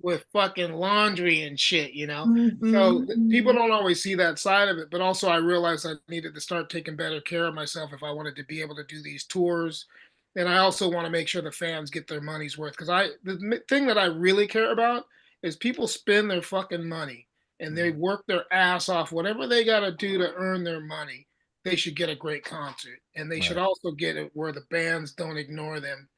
with fucking laundry and shit, you know? So people Mhm. don't always see that side of it, but also I realized I needed to start taking better care of myself if I wanted to be able to do these tours. And I also want to make sure the fans get their money's worth because the thing that I really care about is people spend their fucking money and they work their ass off, whatever they got to do to earn their money. They should get a great concert, and they should Right. also get it where the bands don't ignore them,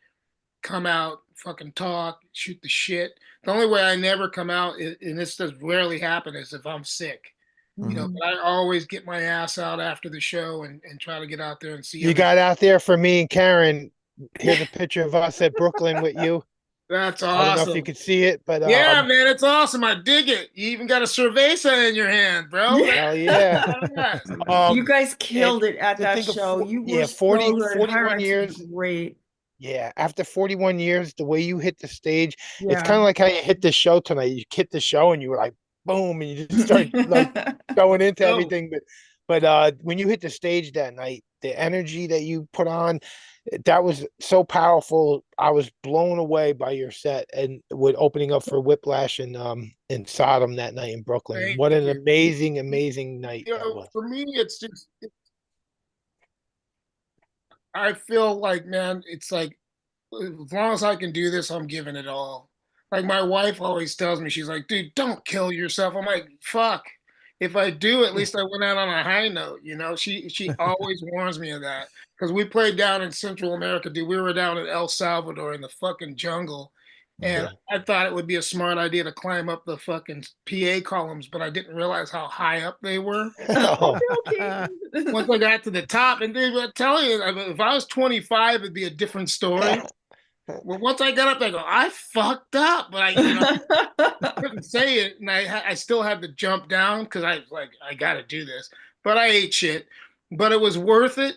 come out, fucking talk, shoot the shit. The only way I never come out, and this does rarely happen, is if I'm sick. You know, Mhm. Mhm. but I always get my ass out after the show and try to get out there and see You everybody. got out there for me and Karen. Here's a picture of us at Brooklyn with you. That's I don't know if you awesome. could see it, but Yeah, man, it's awesome. I dig it. You even got a cerveza in your hand, bro. Yeah. hell yeah. You guys And killed it at to that think of show. You were yeah, so 40, good. 41 Hirax was years. great. Yeah, after 41 years, the way you hit the stage, it's kind Yeah. of like how you hit the show tonight. You hit the show and you were like, boom, and you just start like going into Yo, everything. But when you hit the stage that night, the energy that you put on, that was so powerful. I was blown away by your set and with opening up for Whiplash and in Sodom that night in Brooklyn. thank What an you. amazing, amazing night You that know, was. for me, it's just I feel like, man, it's like as long as I can do this, I'm giving it all. Like my wife always tells me, she's like, dude, don't kill yourself. I'm like, fuck. If I do, at least I went out on a high note. You know, she always warns me of that. Because we played down in Central America, dude. We were down in El Salvador in the fucking jungle. And Mhm. I thought it would be a smart idea to climb up the fucking PA columns, but I didn't realize how high up they were. Oh, Okay. Once I got to the top, and dude, I'm telling you, if I was 25, it'd be a different story. Well, once I got up, I go, I fucked up, but couldn't say it, and I still had to jump down because I was like, I got to do this. But I ate shit, but it was worth it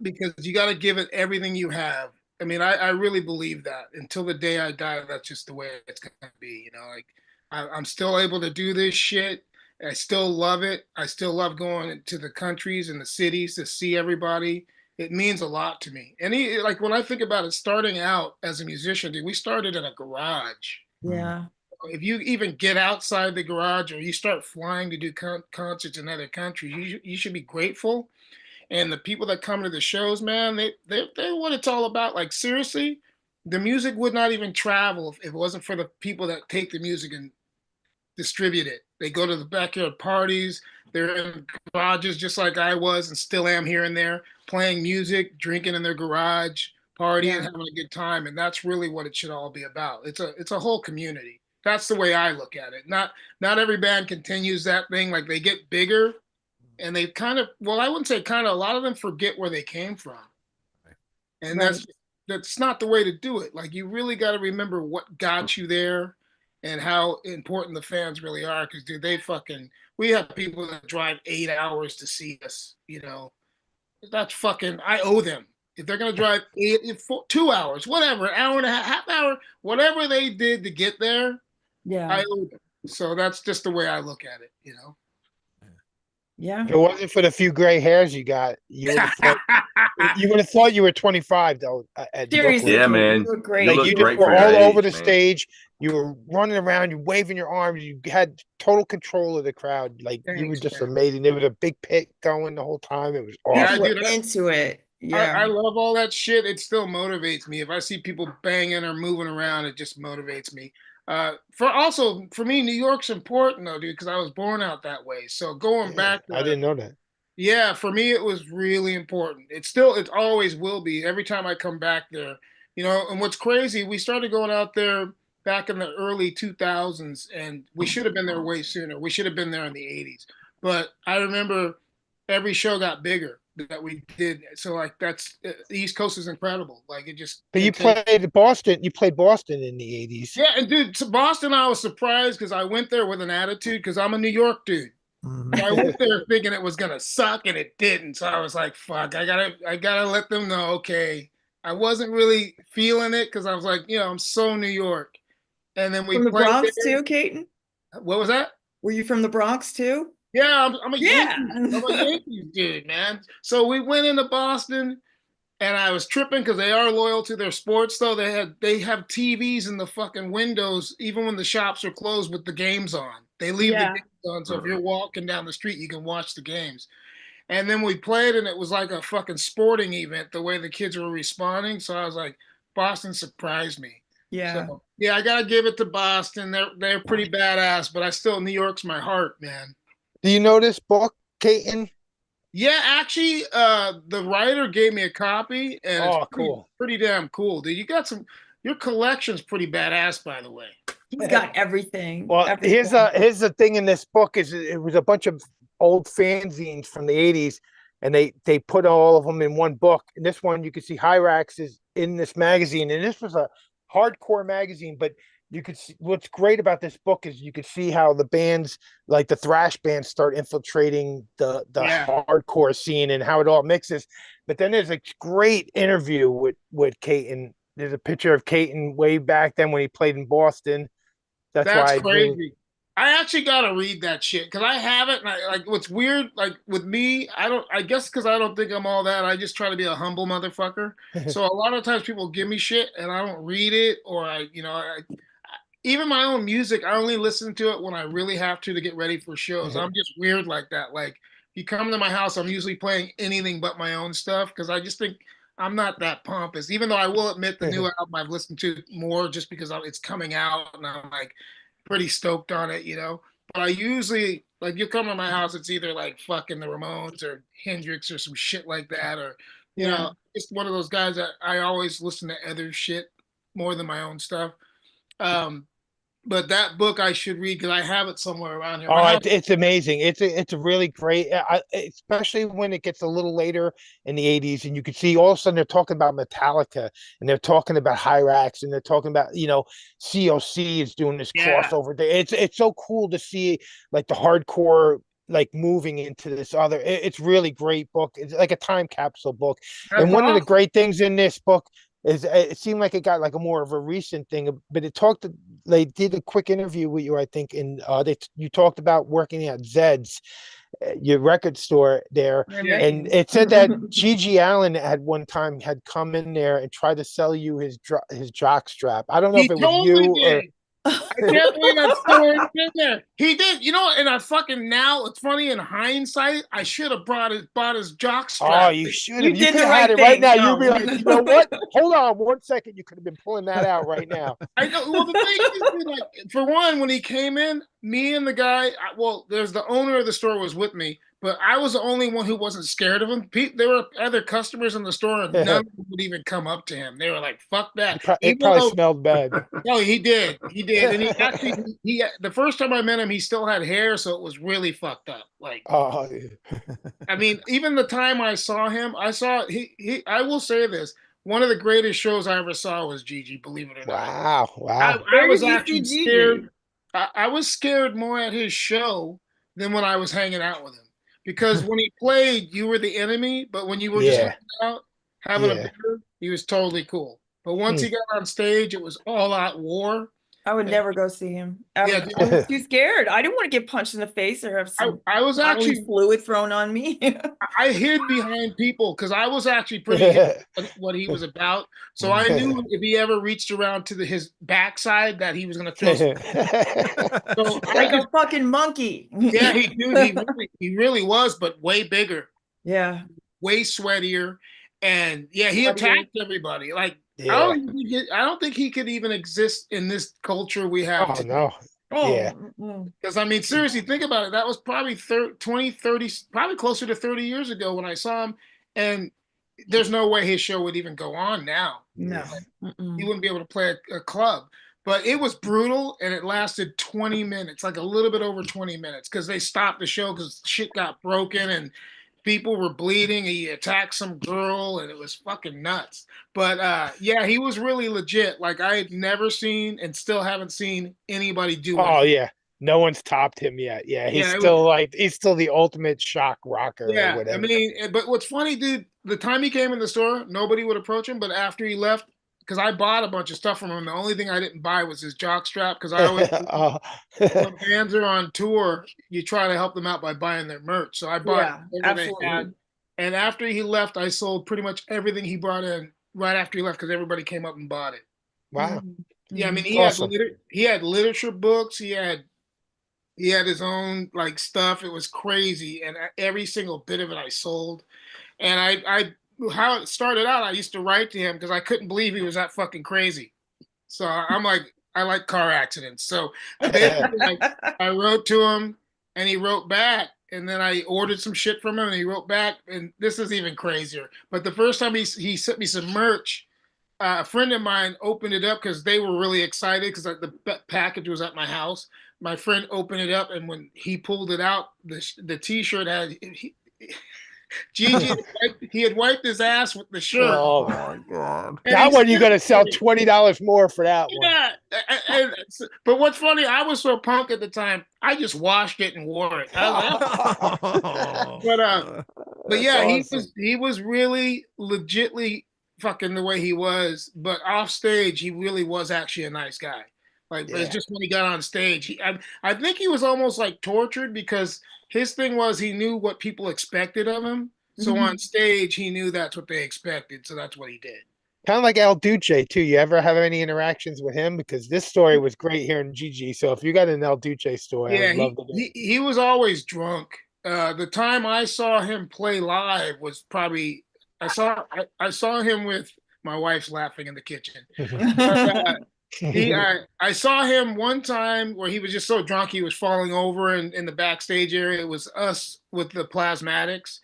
because you got to give it everything you have. I mean, I really believe that until the day I die, that's just the way it's gonna be. You know, like I'm still able to do this shit. I still love it. I still love going to the countries and the cities to see everybody. It means a lot to me. And like when I think about it, starting out as a musician, dude, we started in a garage. Yeah. if you even get outside the garage or you start flying to do concerts in other countries, you should be grateful. And the people that come to the shows, man, they're what it's all about. Like seriously, the music would not even travel if it wasn't for the people that take the music and distribute it. They go to the backyard parties. They're in garages just like I was and still am here and there, playing music, drinking in their garage, partying, having a good time. And that's really what it should all be about. It's a whole community. That's the way I look at it. Not every band continues that thing. Like they get bigger and they kind of, well, I wouldn't say kind of, a lot of them forget where they came from. And that's not the way to do it. Like you really got to remember what got you there and how important the fans really are. Because dude, we have people that drive 8 hours to see us. You know, that's fucking. I owe them. If they're gonna drive 2 hours, whatever, an hour and a half hour, whatever they did to get there, I owe them. So that's just the way I look at it. You know. Yeah. If it wasn't for the few gray hairs you got, you would have thought you were 25 though. Seriously, yeah, man. You look great. Like look you great were for all your over age, the man. stage. You were running around, you waving your arms. You had total control of the crowd. Like you were Thanks, just man. amazing. There was a big pit going the whole time. It was awesome. People were into it. Yeah. I love all that shit. It still motivates me. If I see people banging or moving around, it just motivates me. For me, New York's important though, dude, because I was born out that way. So going back, I didn't know that. Yeah, for me it was really important. It always will be. Every time I come back there, you know. And what's crazy, we started going out there back in the early 2000s, and we should have been there way sooner. We should have been there in the 80s. But I remember every show got bigger that we did. So like that's the East Coast is incredible. Like it just. But you played Boston. You played Boston in the 80s. Yeah, and dude, to Boston, I was surprised because I went there with an attitude because I'm a New York dude. So I went there thinking it was gonna suck, and it didn't. So I was like, "Fuck! I gotta let them know." Okay, I wasn't really feeling it because I was like, you know, I'm so New York. And then we from the played Bronx there. too, Katon? What was that? Were you from the Bronx too? Yeah, I'm a Yankees. I'm a Yankees dude, man. So we went into Boston, and I was tripping because they are loyal to their sports. Though they have TVs in the fucking windows, even when the shops are closed with the games on. They leave the games on, so if you're walking down the street, you can watch the games. And then we played, and it was like a fucking sporting event, the way the kids were responding. So I was like, Boston surprised me. Yeah. So, yeah, I gotta give it to Boston. They're pretty badass, but New York's my heart, man. Do you know this book, Katon? Yeah, actually, the writer gave me a copy, and it's pretty damn cool, dude. Your collection's pretty badass, by the way. He's got everything. Well, everything. here's the thing in this book is it was a bunch of old fanzines from the 80s, and they put all of them in one book. And this one you can see Hirax is in this magazine, and this was a hardcore magazine, but you could see what's great about this book is you could see how the bands, like the thrash bands, start infiltrating the hardcore scene and how it all mixes. But then there's a great interview with Katon. There's a picture of Katon way back then when he played in Boston. That's crazy. I actually gotta read that shit because I haven't. And like, what's weird, like with me, I guess because I don't think I'm all that. I just try to be a humble motherfucker. So a lot of times people give me shit and I don't read it, or even my own music, I only listen to it when I really have to get ready for shows. I'm just weird like that. Like you come to my house, I'm usually playing anything but my own stuff because I just think I'm not that pompous. Even though I will admit the new album I've listened to more just because it's coming out and I'm like pretty stoked on it, you know. But I usually like you come to my house, it's either like fucking the Ramones or Hendrix or some shit like that, or you know, just one of those guys that I always listen to other shit more than my own stuff. But that book I should read because I have it somewhere around here. Oh, it's amazing. It's a really great, especially when it gets a little later in the 80s, and you can see all of a sudden they're talking about Metallica and they're talking about Hirax and they're talking about, you know, COC is doing this crossover. It's so cool to see like the hardcore like moving into this other. It's really great book. It's like a time capsule book. And one of the great things in this book is it seemed like it got like a more of a recent thing, but they did a quick interview with you, I think, and you talked about working at Zed's, your record store there, and it said that Gigi Allen at one time had come in there and tried to sell you his jock strap. I don't know if it was you or I can't believe that still ain't in there. He did, you know, and I fucking now it's funny in hindsight. I should have bought his jock strap. Oh, you should You have. You did could the have had right it right thing. now. No. You'd be like, you know what? Hold on 1 second. You could have been pulling that out right now. I know. Well, the thing is, like, for one, when he came in, me and the guy, there's the owner of the store was with me, but I was the only one who wasn't scared of him. There were other customers in the store, and none of them would even come up to him. They were like, "Fuck that." It probably smelled bad. No, he did, and he actually, the first time I met him, he still had hair, so it was really fucked up. Like, Oh, I mean, even the time I saw him, I will say this. One of the greatest shows I ever saw was Gigi, believe it or not. wow. I was did you actually see Gigi? scared. I was scared more at his show than when I was hanging out with him. Because when he played, you were the enemy, but when you were just hanging out, having a beer, he was totally cool. But once he got on stage, it was all out war. I would never go see him. I Yeah, was too scared. I didn't want to get punched in the face or have some I was bodily actually fluid thrown on me. I hid behind people because I was actually pretty hit what he was about. So I knew if he ever reached around to his backside that he was going to throw. So like a fucking monkey. Yeah, he really was, but way bigger. Yeah, way sweatier, and yeah, he attacked everybody. Like Yeah. I don't think he could even exist in this culture we have. Oh, no. Oh, Yeah. Because I mean, seriously, think about it. That was probably 20, 30, probably closer to 30 years ago when I saw him, and there's no way his show would even go on now. no. He wouldn't be able to play a club. But it was brutal, and it lasted 20 minutes, like a little bit over 20 minutes, because they stopped the show because shit got broken and people were bleeding. He attacked some girl, and it was fucking nuts. But yeah, he was really legit. Like I had never seen and still haven't seen anybody do it. Oh, yeah. No one's topped him yet. Yeah, he's still the ultimate shock rocker. Yeah, or whatever. I mean, but what's funny, dude, the time he came in the store, nobody would approach him. But after he left, because I bought a bunch of stuff from him, the only thing I didn't buy was his jock strap. Because I always, when bands are on tour, you try to help them out by buying their merch. So I bought everything they had. And after he left, I sold pretty much everything he brought in right after he left because everybody came up and bought it. Wow. Yeah, I mean, he had literature books. He had his own like stuff. It was crazy, and every single bit of it I sold. And I how it started out, I used to write to him because I couldn't believe he was that fucking crazy. So I'm like, I like car accidents. So basically, I wrote to him, and he wrote back. And then I ordered some shit from him, and he wrote back. And this is even crazier. But the first time he sent me some merch, a friend of mine opened it up because they were really excited because the package was at my house. My friend opened it up, and when he pulled it out, the T-shirt had Gigi. He had wiped his ass with the shirt. Oh my god! That one you're gonna sell $20 more for that one. Yeah, but what's funny, I was so punk at the time. I just washed it and wore it. But yeah, awesome. he was really legitly fucking the way he was, but off stage he really was actually a nice guy. Like, but it's just when he got on stage, I think he was almost like tortured because his thing was he knew what people expected of him. So on stage, he knew that's what they expected. So that's what he did. Kind of like El Duce too. You ever have any interactions with him? Because this story was great here in Gigi. So if you got an El Duce story, I'd love to do. He was always drunk. The time I saw him play live was probably I saw him with my wife's laughing in the kitchen. But, I saw him one time where he was just so drunk he was falling over in the backstage area. It was us with the Plasmatics.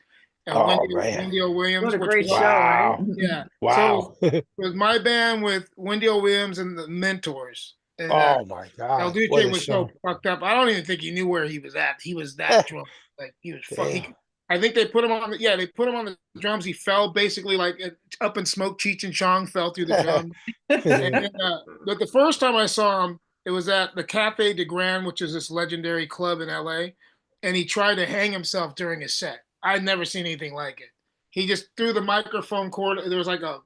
Wendy O. Williams. What a great show, right? Yeah. Wow. So it was my band with Wendy O. Williams and the Mentors. And, oh my god. El Duce was so fucked up. I don't even think he knew where he was at. He was that drunk. Like he was fucking. I think they put him on they put him on the drums. He fell basically like Up in Smoke. Cheech and Chong fell through the drums. But the first time I saw him, it was at the Cafe de Grand, which is this legendary club in LA. And he tried to hang himself during his set. I'd never seen anything like it. He just threw the microphone cord. There was like a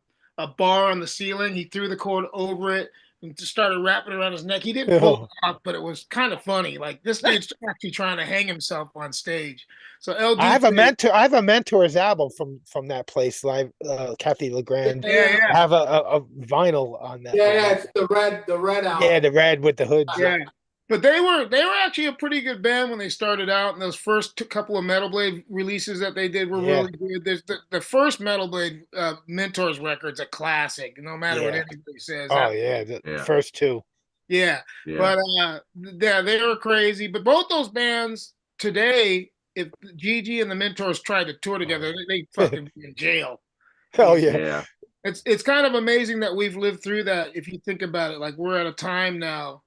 bar on the ceiling. He threw the cord over it, and just started wrapping around his neck. He didn't pull it off, but it was kind of funny. Like this dude's actually trying to hang himself on stage. So LD, I have a mentor's album from that place, live. Kathy Legrand. Yeah. I have a vinyl on that. Yeah, it's the red album. Yeah, the red with the hood. Yeah. But they were actually a pretty good band when they started out, and those first couple of Metal Blade releases that they did were really good. There's the first Metal Blade Mentors record's a classic, no matter what anybody says. Oh the first two. Yeah. But they were crazy. But both those bands today, if Gigi and the Mentors tried to tour together, they fucking be in jail. Oh yeah. It's kind of amazing that we've lived through that. If you think about it, like we're at a time now.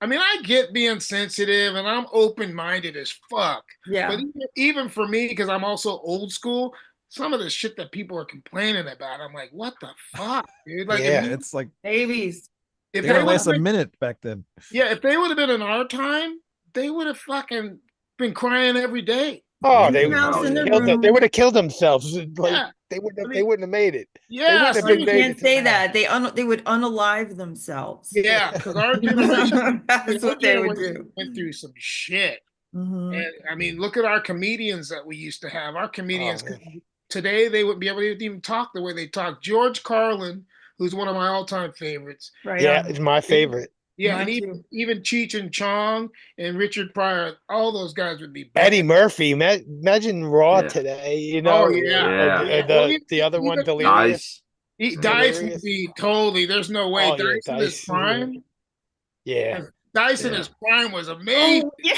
I mean, I get being sensitive and I'm open-minded as fuck. Yeah. But even for me, because I'm also old school, some of the shit that people are complaining about, I'm like, what the fuck, dude? Like, it's like babies. If they last a minute back then. Yeah, if they would have been in our time, they would have fucking been crying every day. Oh, they would have killed themselves. Like they wouldn't have made it. Yeah, you can't say that. They would unalive themselves. Yeah, because our generation, that's what they would do. Went through some shit. And I mean, look at our comedians that we used to have. Our comedians today, they wouldn't be able to even talk the way they talk. George Carlin, who's one of my all-time favorites. Right. Yeah, it's my favorite. Yeah, and even Cheech and Chong and Richard Pryor, all those guys would be bad. Eddie Murphy, imagine Raw today, you know. Oh, yeah. The other one, Delirious. Dice would be totally, there's no way. Dice in his prime. Yeah. Dice in his prime was amazing. Oh, yeah.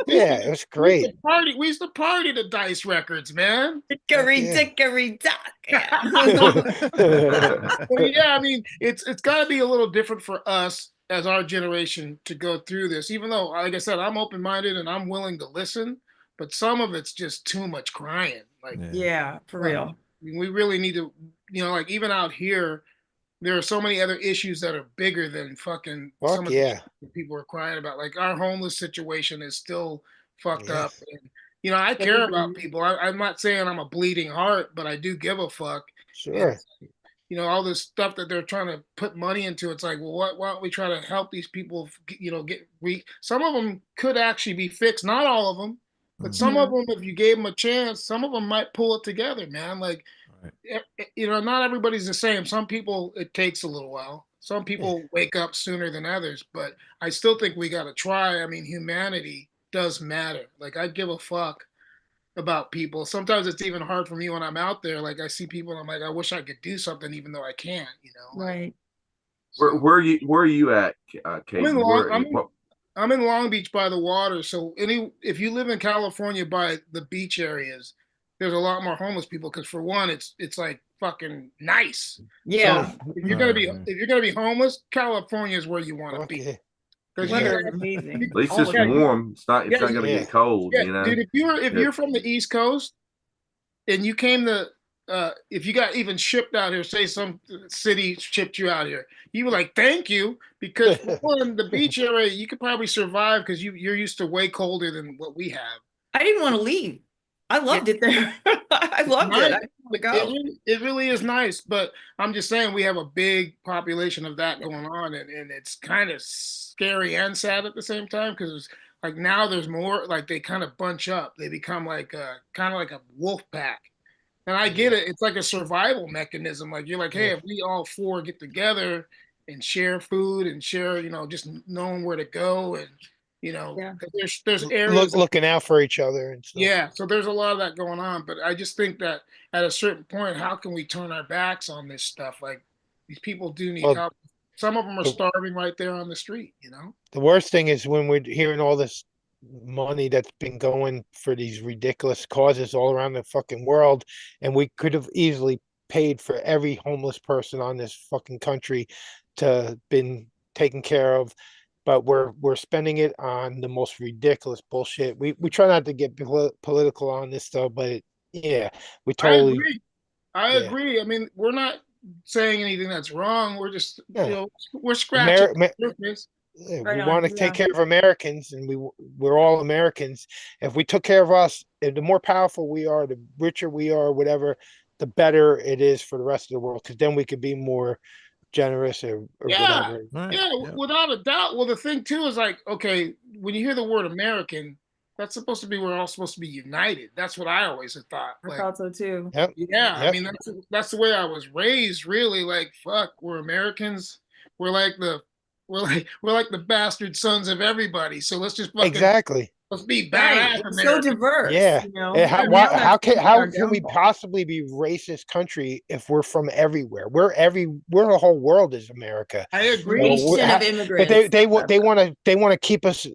Yeah, it was great. We used to party to Dice records, man. Dickory dock. Yeah. Well, yeah, I mean, it's got to be a little different for us as our generation to go through this, even though, like I said, I'm open-minded and I'm willing to listen, but some of it's just too much crying. Like, yeah, for real. We really need to, like even out here, there are so many other issues that are bigger than fucking some of the shit that people are crying about. Like our homeless situation is still fucked up. And, I care about people. I'm not saying I'm a bleeding heart, but I do give a fuck. Sure. And, all this stuff that they're trying to put money into, it's like, well, why don't we try to help these people, some of them could actually be fixed, not all of them, but some of them, if you gave them a chance, some of them might pull it together, man. Like, not everybody's the same. Some people, it takes a little while. Some people wake up sooner than others, but I still think we got to try. I mean, humanity does matter. Like, I give a fuck about people. Sometimes it's even hard for me when I'm out there. Like I see people and I'm like, I wish I could do something even though I can't, Right. Where are you at, Kate? I'm in Long Beach by the water. So if you live in California by the beach areas, there's a lot more homeless people because for one, it's like fucking nice. Yeah. So if you're gonna be homeless, California is where you want to be. Amazing. At least it's warm. It's not gonna get cold, Dude, if you're from the East Coast and you came to if you got even shipped out here, say some city shipped you out here, you were like, thank you, because in the beach area, you could probably survive because you're used to way colder than what we have. I didn't want to leave. I loved it there. I loved it. I want to go. It really is nice, but I'm just saying we have a big population of that going on, and it's kind of scary and sad at the same time because like now there's more, like they kind of bunch up. They become like kind of like a wolf pack. And I get it. It's like a survival mechanism. Like you're like, hey, if we all four get together and share food and share, just knowing where to go and there's areas looking out for each other and stuff. Yeah, so there's a lot of that going on. But I just think that at a certain point, how can we turn our backs on this stuff? Like these people do need help. Some of them are starving right there on the street. The worst thing is when we're hearing all this money that's been going for these ridiculous causes all around the fucking world, and we could have easily paid for every homeless person on this fucking country to been taken care of, but we're spending it on the most ridiculous bullshit. We try not to get political on this stuff, but we totally. I agree. I mean, we're not saying anything that's wrong. We're just we're scratching the surface. We want to take care of Americans, and we're all Americans. If we took care of us, and the more powerful we are, the richer we are, whatever, the better it is for the rest of the world. Because then we could be more generous or Yeah. whatever. Right. Yeah, Yep. without a doubt. Well, the thing too is like, okay, when you hear the word American, that's supposed to be we're all supposed to be united. That's what I always have thought. I Like, thought so too. Yep. yeah, I Yep. mean that's the way I was raised. Really, like, fuck, we're Americans. We're like the we're like the bastard sons of everybody. So let's just fucking Exactly. let's be Right. badass We're so Americans. diverse. Yeah. You know, And and now that's really how our can we downfall. possibly be racist country if we're from everywhere? We're the whole world is America. I agree. Nation of But immigrants. they want to keep us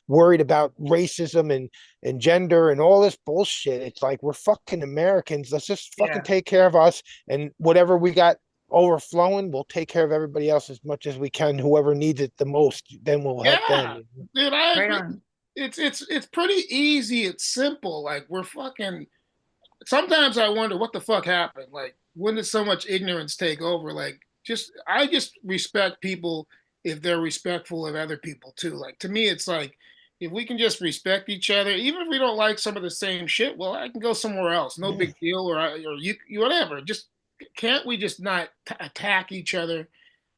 worried about racism and gender and all this bullshit. It's like we're fucking Americans. Let's just fucking Yeah. take care of us, and whatever we got overflowing, we'll take care of everybody else as much as we can. Whoever needs it the most, then we'll help Yeah, them. dude, I Right agree. on. It's pretty easy. It's simple. Like we're fucking. Sometimes I wonder what the fuck happened. Like when did so much ignorance take over? Like I just respect people if they're respectful of other people too. Like to me, it's like if we can just respect each other, even if we don't like some of the same shit, well, I can go somewhere else. No big deal. Or you whatever. Just can't we just not attack each other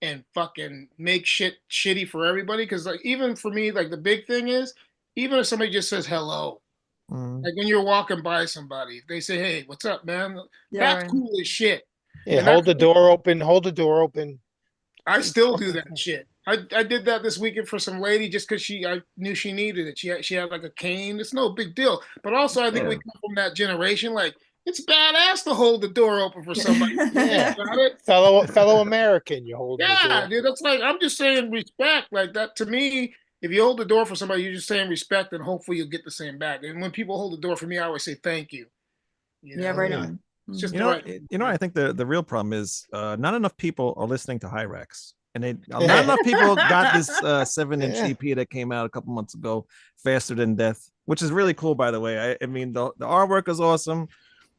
and fucking make shit shitty for everybody? Because like even for me, like the big thing is even if somebody just says hello, like when you're walking by somebody, if they say, "Hey, what's up, man?" Yeah, That's right. cool as shit. Yeah, And hold the door open. Hold the door open. I still do that shit. I did that this weekend for some lady just because I knew she needed it. She had like a cane. It's no big deal. But also, I think we come from that generation. Like it's badass to hold the door open for somebody. Yeah, Got it? fellow American, you hold the Yeah, door. dude. That's like I'm just saying respect. Like that to me. If you hold the door for somebody, you're just saying respect, and hopefully you'll get the same back. And when people hold the door for me, I always say thank you. You Yeah, know? right Yeah. on. It's just You the know, right. I think the real problem is not enough people are listening to Hirax, and not enough people got this 7-inch Yeah. EP that came out a couple months ago, Faster Than Death, which is really cool, by the way. I mean, the artwork is awesome.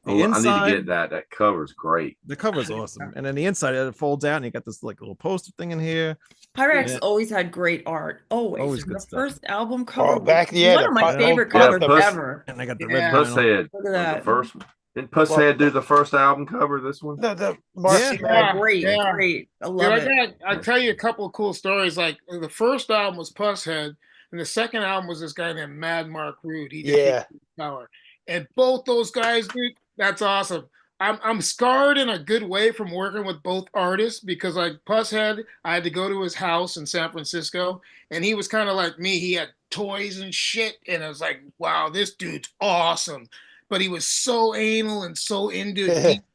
The I need inside, to get that. That cover's great. the cover's awesome, and then the inside it folds out, and you got this like little poster thing in here. Hirax Yeah. always had great art. Always. Always And good the stuff. first album cover Oh, back was yeah, one the of my pu- favorite yeah, covers Puss- ever. And I got the Yeah. red Pusshead vinyl. Look at was the that. first one. Didn't Pusshead do the first album cover? This one. The Mark Yeah. Yeah, Great, yeah. great. I Dude, love it. I tell you a couple of cool stories. Like the first album was Pusshead, and the second album was this guy named Mad Mark Rude. He did Yeah. Power, and both those guys, dude, that's awesome. I'm scarred in a good way from working with both artists because like Pusshead, I had to go to his house in San Francisco, and he was kind of like me. He had toys and shit, and I was like, wow, this dude's awesome. But he was so anal and so into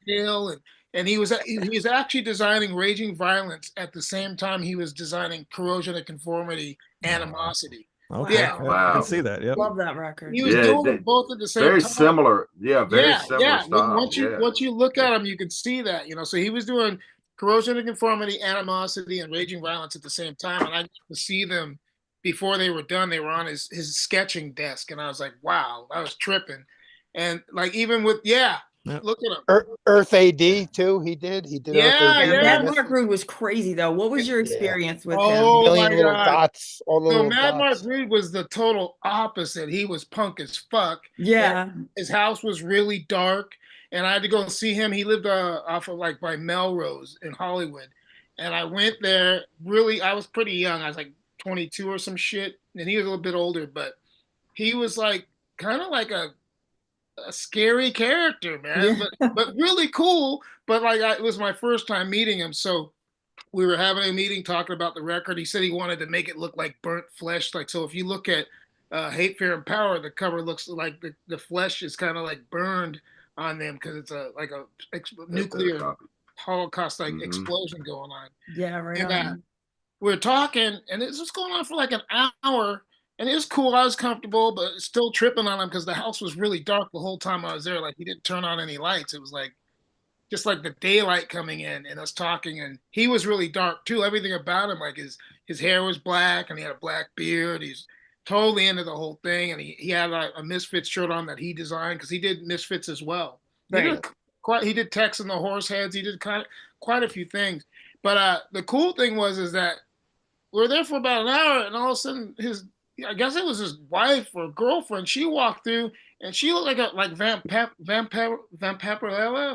detail and he was actually designing Raging Violence at the same time he was designing Corrosion of Conformity, Animosity. Okay, Yeah. I Wow. can see that. Yep. Love that record. He was doing them both at the same Very time. similar. Yeah, very Yeah, similar yeah. style. Once you look at him, you can see that, you know. So he was doing Corrosion of Conformity, Animosity, and Raging Violence at the same time, and I got to see them before they were done. They were on his sketching desk, and I was like, wow, I was tripping. And like even with look at him. Earth AD too. He did Earth Yeah, AD. Yeah, yeah. Mad Mark Rude was crazy though. What was your experience with him? Oh Million my little God. dots, all the So little Mad Mark dots. Rude was the total opposite. He was punk as fuck. Yeah. And his house was really dark, and I had to go see him. He lived off of like by Melrose in Hollywood, and I went there. Really, I was pretty young. I was like 22 or some shit, and he was a little bit older, but he was like kind of like a scary character, man, Yeah. but really cool. But like it was my first time meeting him, so we were having a meeting talking about the record. He said he wanted to make it look like burnt flesh. Like, so if you look at Hate, Fear, and Power, the cover looks like the flesh is kind of like burned on them because it's a nuclear Holocaust like explosion going on. Yeah, right And on. we're talking, and it's just going on for like an hour. And it was cool. I was comfortable, but still tripping on him because the house was really dark the whole time I was there. Like he didn't turn on any lights. It was like just like the daylight coming in and us talking. And he was really dark too. Everything about him, like his hair was black and he had a black beard. He's totally into the whole thing. And he had a Misfits shirt on that he designed because he did Misfits as well. Right. He did Tex and the Horseheads. He did quite a few things. But the cool thing is that we were there for about an hour, and all of a sudden I guess it was his wife or girlfriend. She walked through, and she looked like vampirella.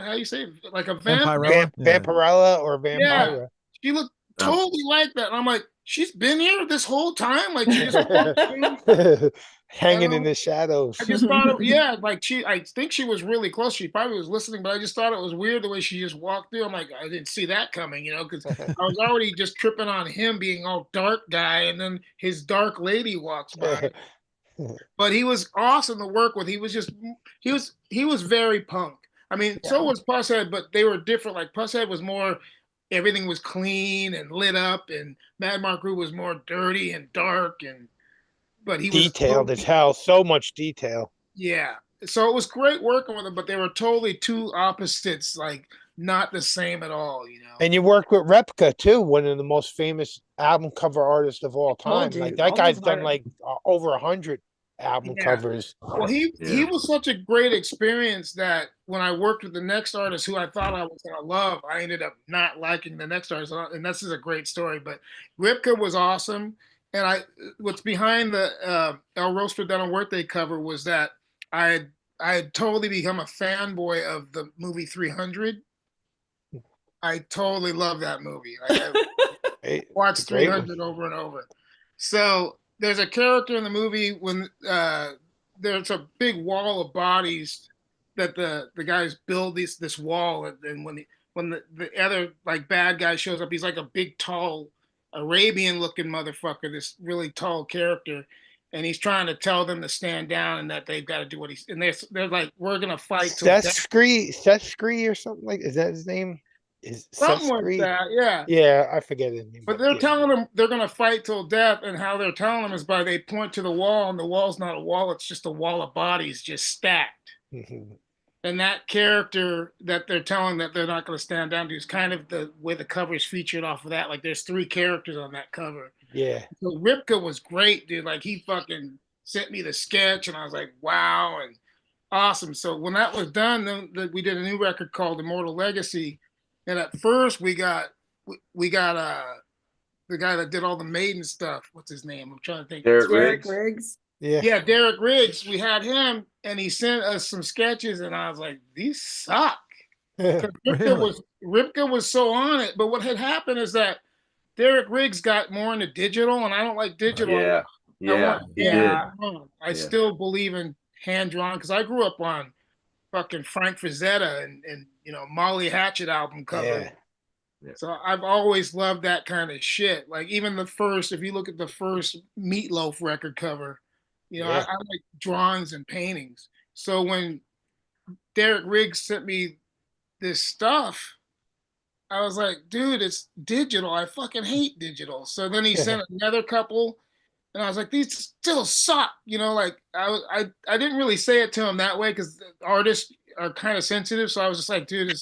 How you say it? Like a Vampirella. Vampirella or Vampira. She looked totally like that. And I'm like, she's been here this whole time. Like she just walked through. Hanging in the shadows. I just thought, like I think she was really close. She probably was listening, but I just thought it was weird the way she just walked through. I'm like, I didn't see that coming, because I was already just tripping on him being all dark guy, and then his dark lady walks by. But he was awesome to work with. He was very punk. I mean, so was Pusshead, but they were different. Like Pusshead was more, everything was clean and lit up, and Mad Mark Group was more dirty and dark, but he was detailed as hell. So much detail. Yeah. So it was great working with them, but they were totally two opposites, like not the same at all, And you worked with Repka too, one of the most famous album cover artists of all time. Like that guy's done like over 100 album covers. Well, he was such a great experience that when I worked with the next artist who I thought I was gonna love, I ended up not liking the next artist, and this is a great story. But Ripka was awesome, and what's behind the El Rostro Dental Workday cover was that I had totally become a fanboy of the movie 300. I totally love that movie. I watched 300 over and over. So there's a character in the movie when there's a big wall of bodies that the guys build this wall, and when the other like bad guy shows up, he's like a big tall Arabian looking motherfucker, this really tall character, and he's trying to tell them to stand down and that they've got to do what he's, and they're like, we're gonna fight till death. Seth or something like, is that his name? Is something like that, yeah, I forget his name, but they're telling them they're gonna fight till death, and how they're telling them is by they point to the wall, and the wall's not a wall, it's just a wall of bodies just stacked. And that character that they're telling that they're not going to stand down to is kind of the way the cover is featured off of that. Like there's 3 characters on that cover. Yeah. So Ripka was great, dude. Like he fucking sent me the sketch, and I was like, wow, and awesome. So when that was done, then we did a new record called Immortal Legacy. And at first we got the guy that did all the Maiden stuff. What's his name? I'm trying to think. Derek Riggs. Yeah, Derek Riggs. We had him, and he sent us some sketches, and I was like, these suck. Ripka was so on it, but what had happened is that Derek Riggs got more into digital, and I don't like digital. I still believe in hand drawn because I grew up on fucking Frank Frazetta and Molly Hatchet album cover. Yeah. So I've always loved that kind of shit. Like even if you look at the first Meatloaf record cover. I like drawings and paintings. So when Derek Riggs sent me this stuff, I was like, dude, it's digital. I fucking hate digital. So then he sent another couple, and I was like, these still suck. Like I didn't really say it to him that way because artists are kind of sensitive. So I was just like, dude,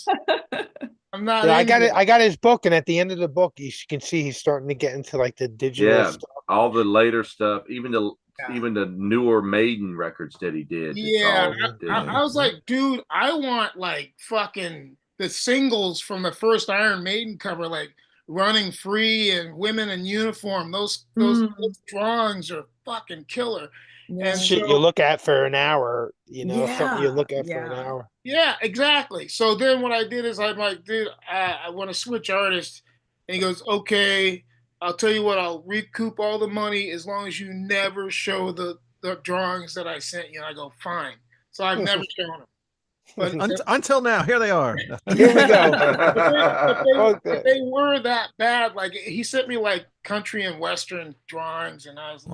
I'm not. Yeah, I got his book, and at the end of the book, you can see he's starting to get into like the digital stuff. All the later stuff, even the newer Maiden records that he did. Yeah, I was like, dude, I want like fucking the singles from the first Iron Maiden cover, like Running Free and Women in Uniform. Those drawings are fucking killer. Yeah. And shit you look at for an hour, something you look at for an hour. Yeah, exactly. So then what I did is I'm like, dude, I want to switch artists. And he goes, okay, I'll tell you what, I'll recoup all the money as long as you never show the drawings that I sent you. And I go, fine. So I've never shown them. But until now, here they are. Here we go. But they were that bad. Like he sent me like country and western drawings, and I was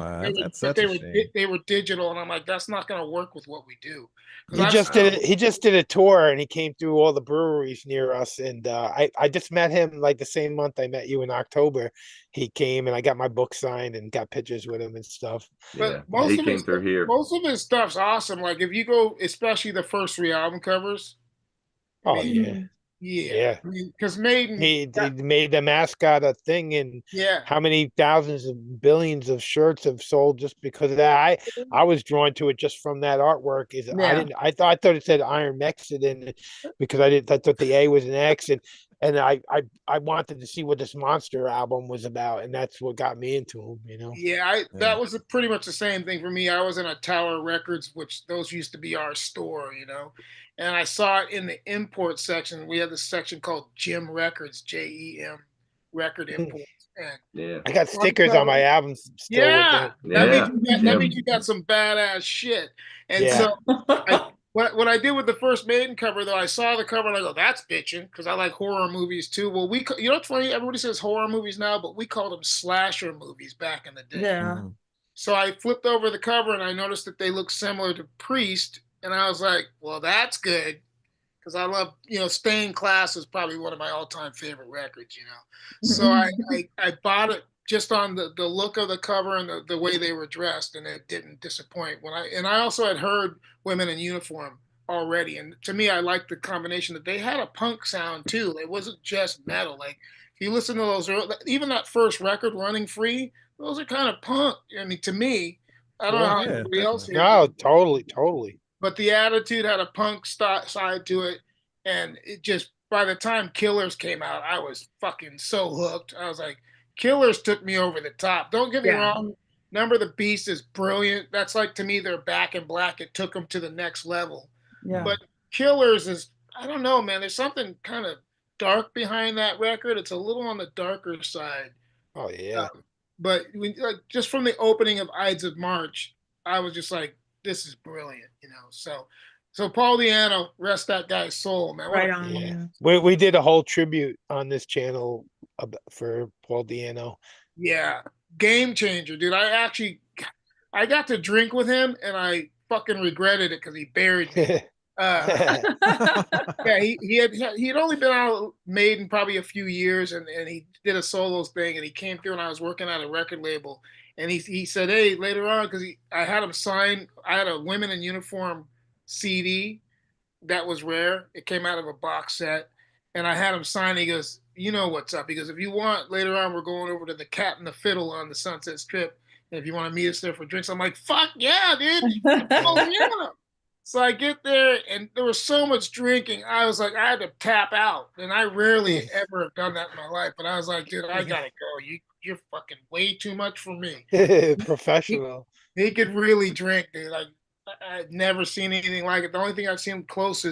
they were digital, and I'm like, that's not going to work with what we do. He just did a tour, and he came through all the breweries near us, and I just met him like the same month I met you in October. He came, and I got my book signed and got pictures with him and stuff. But he came through here. Most of his stuff's awesome. Like if you go, especially the first 3 album covers. Yeah. Because Maiden, he made the mascot a thing, and how many thousands of billions of shirts have sold just because of that. I was drawn to it just from that artwork. I thought it said Iron Mexican because I thought the A was an X, and I wanted to see what this Monster album was about, and that's what got me into him. Yeah, that was pretty much the same thing for me. I was in a Tower Records, which those used to be our store, and I saw it in the import section. We had this section called Gem Records, JEM, record imports. And Yeah. I got stickers on my albums still with yeah, it. that means you got some badass shit. And Yeah. so what I did with the first Maiden cover, though, I saw the cover and I go, that's bitching, because I like horror movies too. Well, you know what's funny? Everybody says horror movies now, but we called them slasher movies back in the day. Yeah. So I flipped over the cover and I noticed that they look similar to Priest, and I was like, well, that's good, because I love, Stained Class is probably one of my all-time favorite records, So I bought it just on the look of the cover and the way they were dressed, and it didn't disappoint. I also had heard Women in Uniform already, and to me, I liked the combination that they had a punk sound too. It wasn't just metal. Like if you listen to those, even that first record, Running Free, those are kind of punk. I mean, to me, I don't know how everybody else hears No, it. totally. But the Attitude had a punk side to it, and it just, by the time Killers came out, I was fucking so hooked. I was like, Killers took me over the top. Don't get me wrong. Number of the Beast is brilliant. That's like, to me, they're Back in Black. It took them to the next level. Yeah. But Killers is, I don't know, man. There's something kind of dark behind that record. It's a little on the darker side. Oh yeah. But just from the opening of Ides of March, I was just like, this is brilliant, So Paul Di'Anno, rest that guy's soul, man. Right on. Yeah. We did a whole tribute on this channel for Paul Di'Anno. Yeah, game changer, dude. I got to drink with him, and I fucking regretted it because he buried me. Yeah, he had only been out Maiden probably a few years, and he did a solos thing, and he came through, and I was working at a record label, and he said, hey, later on, because I had him sign, I had a Women in Uniform CD that was rare. It came out of a box set, and I had him sign. He goes, you know what's up? He goes, if you want, later on, we're going over to the Cat and the Fiddle on the Sunset Strip, and if you want to meet us there for drinks, I'm like, fuck yeah, dude. Oh, yeah. So I get there, and there was so much drinking. I was like, I had to tap out, and I rarely ever have done that in my life. But I was like, dude, I gotta go. You're fucking way too much for me. Professional. He could really drink, dude. I'd never seen anything like it. The only thing I've seen close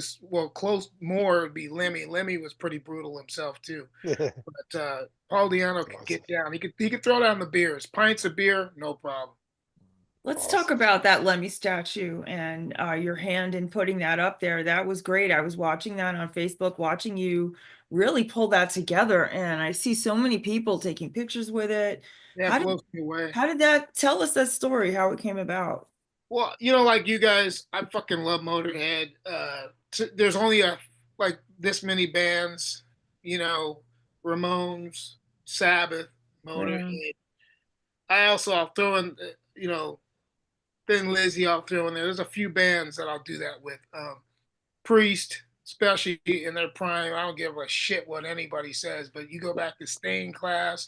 more would be Lemmy. Lemmy was pretty brutal himself too. But Paul Di'Anno could get down. He could throw down the beers, pints of beer, no problem. Let's talk about that Lemmy statue and your hand in putting that up there. That was great. I was watching that on Facebook, watching you really pull that together, and I see so many people taking pictures with it. Yeah, blows me away. How did that, tell us that story, how it came about? Well, like you guys, I fucking love Motorhead. There's only like this many bands, Ramones, Sabbath, Motorhead. I'll throw in, Thin Lizzy, I'll throw in there. There's a few bands that I'll do that with. Priest, especially in their prime, I don't give a shit what anybody says, but you go back to Stained Class,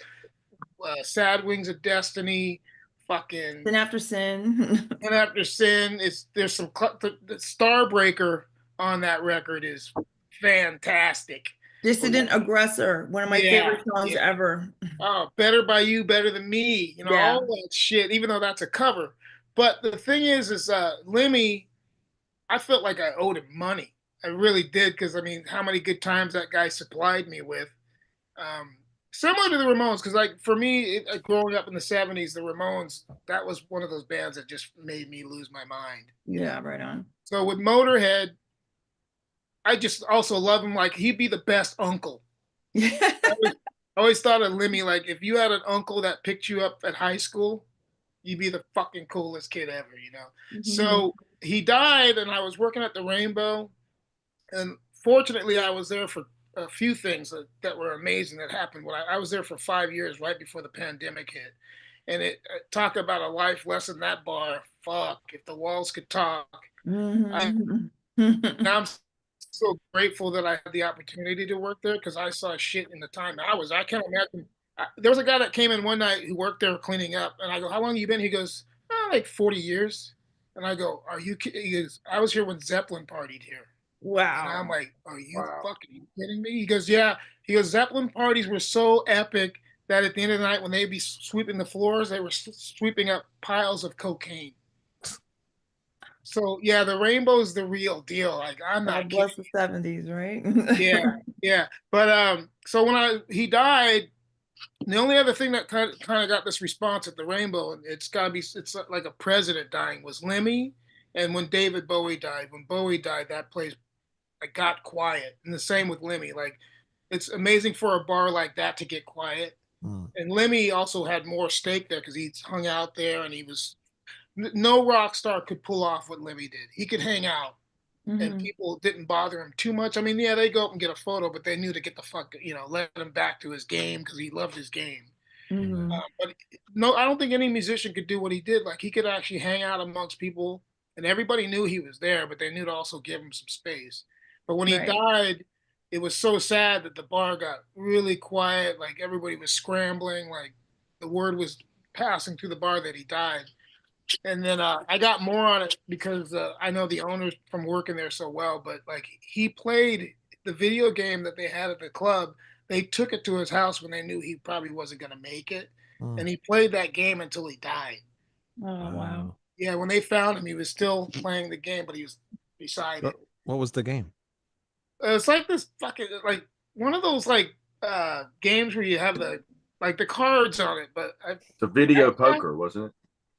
Sad Wings of Destiny, fucking Sin After Sin. Sin After Sin. There's some the Starbreaker on that record is fantastic. Dissident Aggressor, one of my favorite songs ever. Oh, Better by You, Better Than Me, all that shit, even though that's a cover. But the thing is Lemmy, I felt like I owed him money. I really did, because, how many good times that guy supplied me with. Similar to the Ramones, because, for me, growing up in the 70s, the Ramones, that was one of those bands that just made me lose my mind. Yeah, right on. So with Motorhead, I just also love him. Like, he'd be the best uncle. I always thought of Lemmy, like, if you had an uncle that picked you up at high school, you'd be the fucking coolest kid ever, Mm-hmm. So he died, and I was working at the Rainbow, and fortunately I was there for a few things that were amazing that happened. When I was there for 5 years, right before the pandemic hit, and it talked about a life lesson. That bar, fuck, if the walls could talk. Mm-hmm. I'm so grateful that I had the opportunity to work there, because I saw shit in the time I can't imagine. There was a guy that came in one night who worked there cleaning up, and I go, how long have you been? He goes, like 40 years. And I go, are you kidding? He goes, I was here when Zeppelin partied here. Wow. And I'm like, are you fucking kidding me? He goes, yeah. He goes, Zeppelin parties were so epic that at the end of the night, when they'd be sweeping the floors, they were sweeping up piles of cocaine. So yeah, the Rainbow's the real deal. Like, I'm not kidding. The 70s, right? Yeah. But so when he died, The only other thing that kind of got this response at the Rainbow, and it's like a president dying, was Lemmy. And when David Bowie died, that place like got quiet. And the same with Lemmy. Like, it's amazing for a bar like that to get quiet. And Lemmy also had more stake there because he hung out there, and no rock star could pull off what Lemmy did. He could hang out, and people didn't bother him too much. I mean, yeah, they go up and get a photo, but they knew to get the fuck, let him back to his game because he loved his game. But no, I don't think any musician could do what he did. Like, he could actually hang out amongst people, and everybody knew he was there, but they knew to also give him some space. But when he died, it was so sad that the bar got really quiet. Like, everybody was scrambling. Like, the word was passing through the bar that he died. And then I got more on it because I know the owners from working there so well. But like, he played the video game that they had at the club. They took it to his house when they knew he probably wasn't going to make it, and he played that game until he died. Oh wow! Yeah, when they found him, he was still playing the game, but he was beside it. What was the game? It's like this fucking like one of those like games where you have the cards on it, but it's a video poker, wasn't it?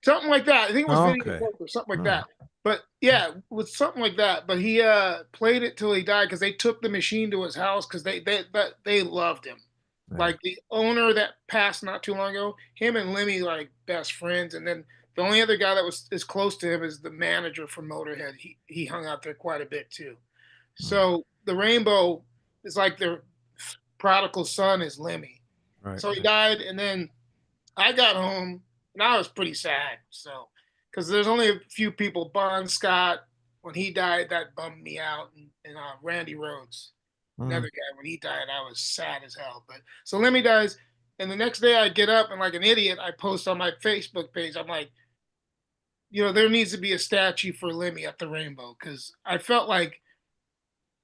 Something like that. I think it was video poker, something like that. But yeah, with something like that. But he played it till he died because they took the machine to his house because they loved him. Right. Like, the owner that passed not too long ago, him and Lemmy like best friends, and then the only other guy that was as close to him is the manager from Motorhead. He hung out there quite a bit too. So the Rainbow is like their prodigal son is Lemmy. Right. So he died, and then I got home and I was pretty sad. So, because there's only a few people. Bon Scott, when he died, that bummed me out, and Randy Rhoads, another guy, when he died, I was sad as hell. But so Lemmy dies, and the next day I get up and like an idiot, I post on my Facebook page. I'm like, there needs to be a statue for Lemmy at the Rainbow, because I felt like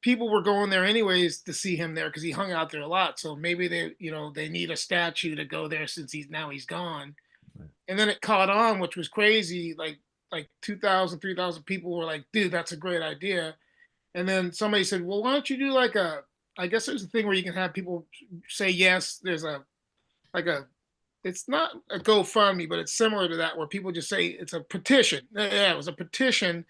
people were going there anyways to see him there because he hung out there a lot. So maybe they need a statue to go there since he's gone. Right. And then it caught on, which was crazy. Like 2,000, 3,000 people were like, dude, that's a great idea. And then somebody said, well, why don't you do I guess there's a thing where you can have people say yes. There's it's not a GoFundMe, but it's similar to that, where people just say it's a petition. Yeah, it was a petition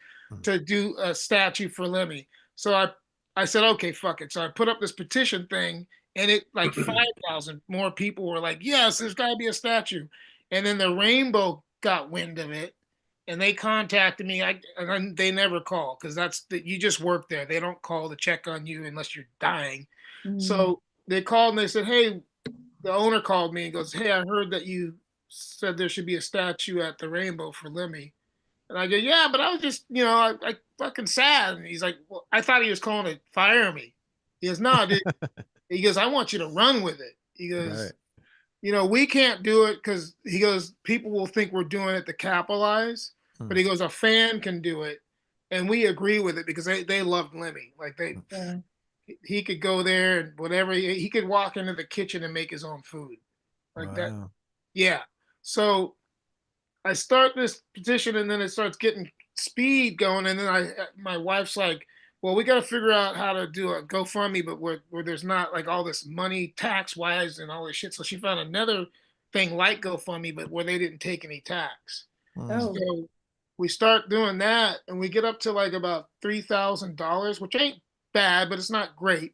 to do a statue for Lemmy. So I said, okay, fuck it. So I put up this petition thing, and it like 5,000 more people were like, yes, there's got to be a statue. And then the Rainbow got wind of it, and they contacted me. And they never call, because you just work there. They don't call to check on you unless you're dying. So they called and they said, hey, the owner called me and goes, hey, I heard that you said there should be a statue at the Rainbow for Lemmy. And I go, yeah, but I was just, I fucking sad. And he's like, well, I thought he was calling to fire me. He goes, no, dude. He goes, I want you to run with it. He goes, we can't do it because, he goes, people will think we're doing it to capitalize. But he goes, a fan can do it. And we agree with it because they loved Lemmy. Like, he could go there and whatever. He could walk into the kitchen and make his own food. Like that. Yeah. So I start this petition, and then it starts getting speed going, and then my wife's like, well, we got to figure out how to do a GoFundMe, but where there's not like all this money tax wise and all this shit. So she found another thing like GoFundMe, but where they didn't take any tax. So we start doing that, and we get up to like about $3,000, which ain't bad, but it's not great.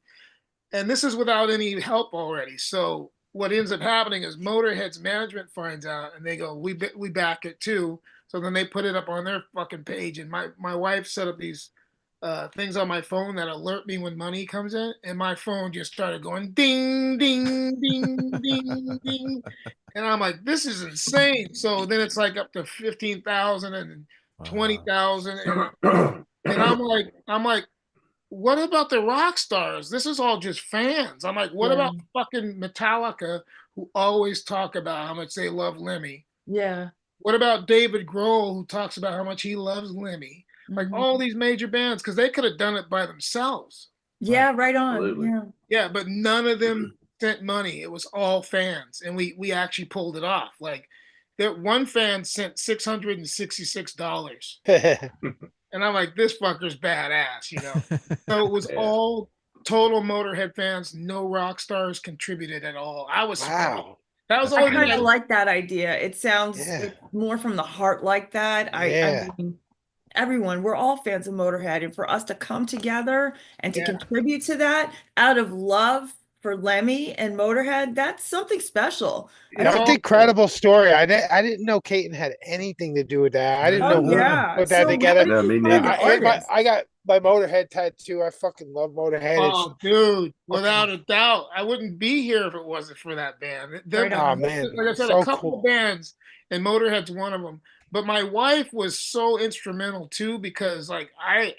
And this is without any help already. So what ends up happening is Motorhead's management finds out, and they go, we back it too. So then they put it up on their fucking page, and my wife set up these things on my phone that alert me when money comes in, and my phone just started going ding, ding, ding, ding, ding. And I'm like, this is insane. So then it's like up to 15,000 and 20,000. And I'm like, what about the rock stars? This is all just fans. I'm like, what about fucking Metallica, who always talk about how much they love Lemmy? Yeah. What about David Grohl, who talks about how much he loves Lemmy? Like all these major bands, because they could have done it by themselves. Yeah, right on. Absolutely. Yeah, but none of them sent money. It was all fans, and we actually pulled it off. Like, one fan sent $666. And I'm like, this fucker's badass, So it was all total Motorhead fans. No rock stars contributed at all. I was surprised. That was the I only thing kind of like that idea. It sounds Yeah. it's more from the heart like that. Yeah. I mean, everyone, we're all fans of Motorhead, and for us to come together and to Yeah. contribute to that out of love for Lemmy and Motorhead, that's something special. I That's don't. an all incredible story. I didn't know Katon had anything to do with that. I didn't Oh know who yeah. put that So how together. did No, you me find the neither. artist? I got my Motorhead tattoo. I fucking love Motorhead. It's Oh, dude, without a doubt, I wouldn't be here if it wasn't for that band. Right oh on. man, Like I said, a so couple of cool. bands, and Motorhead's one of them. But my wife was so instrumental too, because like I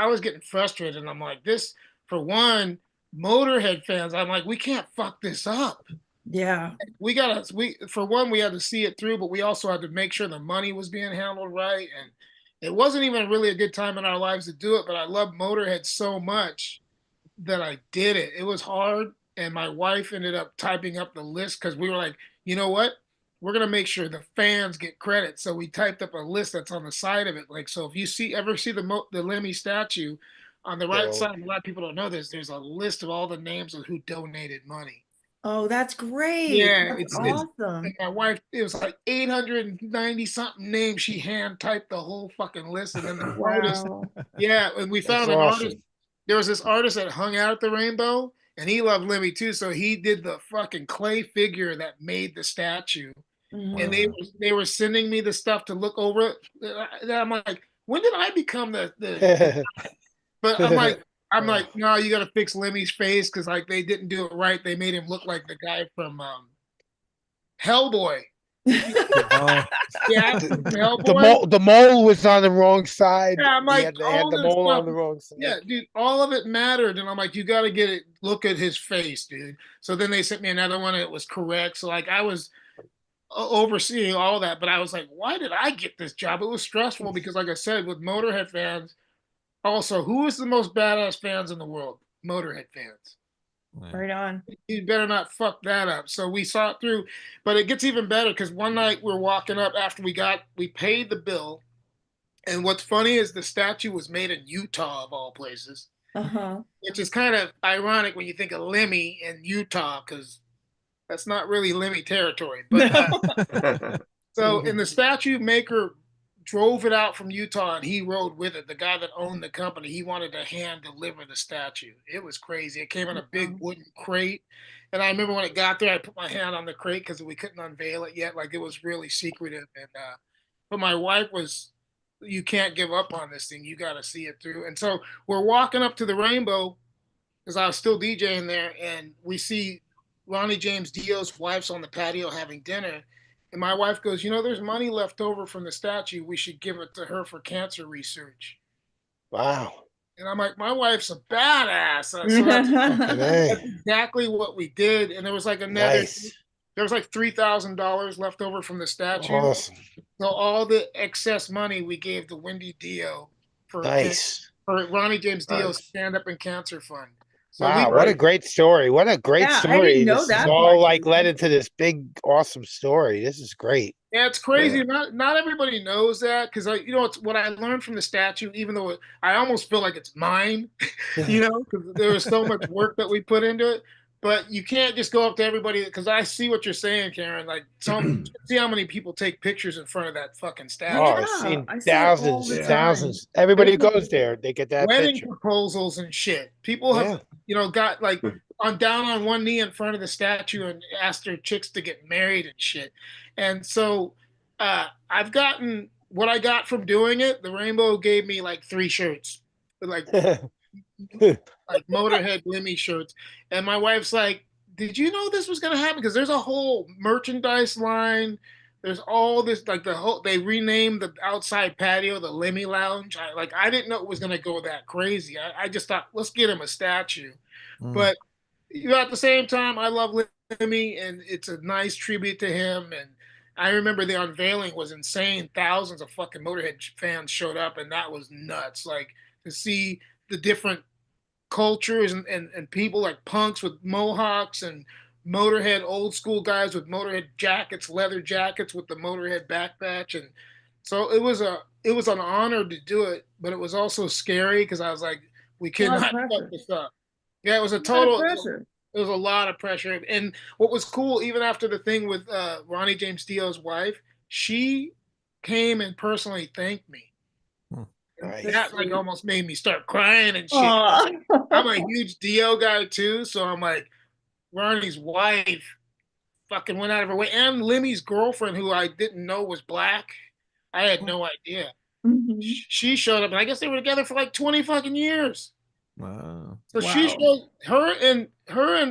was getting frustrated, and I'm like, this for one, Motorhead fans. I'm like, we can't fuck this up. Yeah. We for one, we had to see it through, but we also had to make sure the money was being handled right, and it wasn't even really a good time in our lives to do it. But I love Motorhead so much that I did it. It was hard, and my wife ended up typing up the list because we were like, you know what? We're gonna make sure the fans get credit. So we typed up a list that's on the side of it. Like, so if you ever see the Lemmy statue on the right So side, a lot of people don't know this. There's a list of all the names of who donated money. Oh, that's great. Yeah, That's it's awesome. and my wife. It was like 890 something names. She hand typed the whole fucking list, and then the artist. Wow. Yeah, and we that's found an artist. awesome. There was this artist that hung out at the Rainbow, and he loved Lemmy too. So he did the fucking clay figure that made the statue, and Mhm. they were sending me the stuff to look over it. And I'm like, when did I become the but I'm like, no, you got to fix Lemmy's face because like they didn't do it right. They made him look like the guy from Hellboy. Oh, Yeah, the, Hellboy. the mole was on the wrong side. Yeah, I'm like, They had all the this mole stuff. on the wrong Yeah, side. dude, all of it mattered. And I'm like, you got to get it, look at his face, dude. So then they sent me another one and it was correct. So like I was overseeing all that, but I was like, why did I get this job? It was stressful because, like I said, with Motorhead fans, also, who is the most badass fans in the world? Motorhead fans. Right on. You better not fuck that up. So we saw it through, but it gets even better because one night we're walking up after we paid the bill. And what's funny is the statue was made in Utah, of all places, Uh-huh. which is kind of ironic when you think of Lemmy in Utah, because that's not really Lemmy territory. But so, and the statue maker drove it out from Utah and he rode with it. The guy that owned the company, he wanted to hand deliver the statue. It was crazy. It came in a big wooden crate. And I remember when it got there, I put my hand on the crate because we couldn't unveil it yet. Like it was really secretive. And but my wife was, you can't give up on this thing. You got to see it through. And so we're walking up to the Rainbow because I was still DJing there, and we see Ronnie James Dio's wife's on the patio having dinner. And my wife goes, there's money left over from the statue. We should give it to her for cancer research. Wow. And I'm like, my wife's a badass. So that's exactly what we did. And there was like Nice. there was like $3,000 left over from the statue. Awesome. So all the excess money we gave to Wendy Dio for Nice. for Ronnie James Dio's Nice. Stand Up and Cancer Fund. So Wow, what a great story. What a great Yeah, I story. didn't know This that is all part. like led into this big, awesome story. This is great. Yeah, it's crazy. Yeah. Not everybody knows that because it's what I learned from the statue. Even though I almost feel like it's mine, because there was so much work that we put into it. But you can't just go up to everybody because I see what you're saying, Karen. Like, see how many people take pictures in front of that fucking statue. Oh, Yeah, I've seen I see it all thousands, the Yeah. thousands. time. Everybody who goes there, they get that Wedding picture. proposals and shit. People have, got like down on one knee in front of the statue and asked their chicks to get married and shit. And so I've gotten what I got from doing it. The Rainbow gave me like 3 shirts, like like Motorhead Lemmy shirts. And my wife's like, did you know this was going to happen? Because there's a whole merchandise line. There's all this, like they renamed the outside patio the Lemmy Lounge. I didn't know it was going to go that crazy. I just thought, let's get him a statue. But at the same time, I love Lemmy, and it's a nice tribute to him. And I remember the unveiling was insane. Thousands of fucking Motorhead fans showed up, and that was nuts. Like to see the different cultures and people like punks with mohawks and Motorhead old school guys with Motorhead jackets, leather jackets with the Motorhead back patch. And so it was an honor to do it, but it was also scary because I was like, we cannot fuck this up. Yeah, it was a total Pressure. There was a lot of pressure. And what was cool, even after the thing with Ronnie James Dio's wife, she came and personally thanked me. Nice. That like almost made me start crying and shit. Aw. I'm a huge Dio guy too, so I'm like, Ronnie's wife fucking went out of her way, and Lemmy's girlfriend, who I didn't know was black, I had no idea. Mhm. She showed up, and I guess they were together for like 20 fucking years. Wow. So she showed her and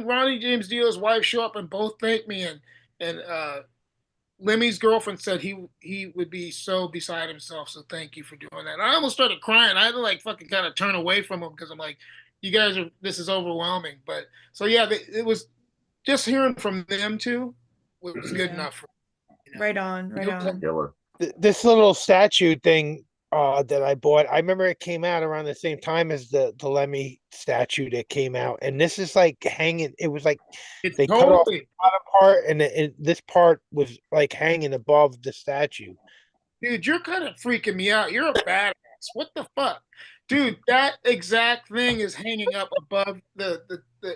Ronnie James Dio's wife show up and both thanked me, and Lemmy's girlfriend said he would be so beside himself. So thank you for doing that. And I almost started crying. I had to like fucking kind of turn away from him because I'm like, you guys are, this is overwhelming. But so yeah, it was just hearing from them too was good enough. For, Right on, right on. Killer. This little statue thing that I bought, I remember it came out around the same time as the Lemmy statue that came out, and this is like hanging. It was like It's they cut off totally, the bottom part, and this part was like hanging above the statue. dude, you're kind of freaking me out. You're a badass. What the fuck? Dude, that exact thing is hanging up above the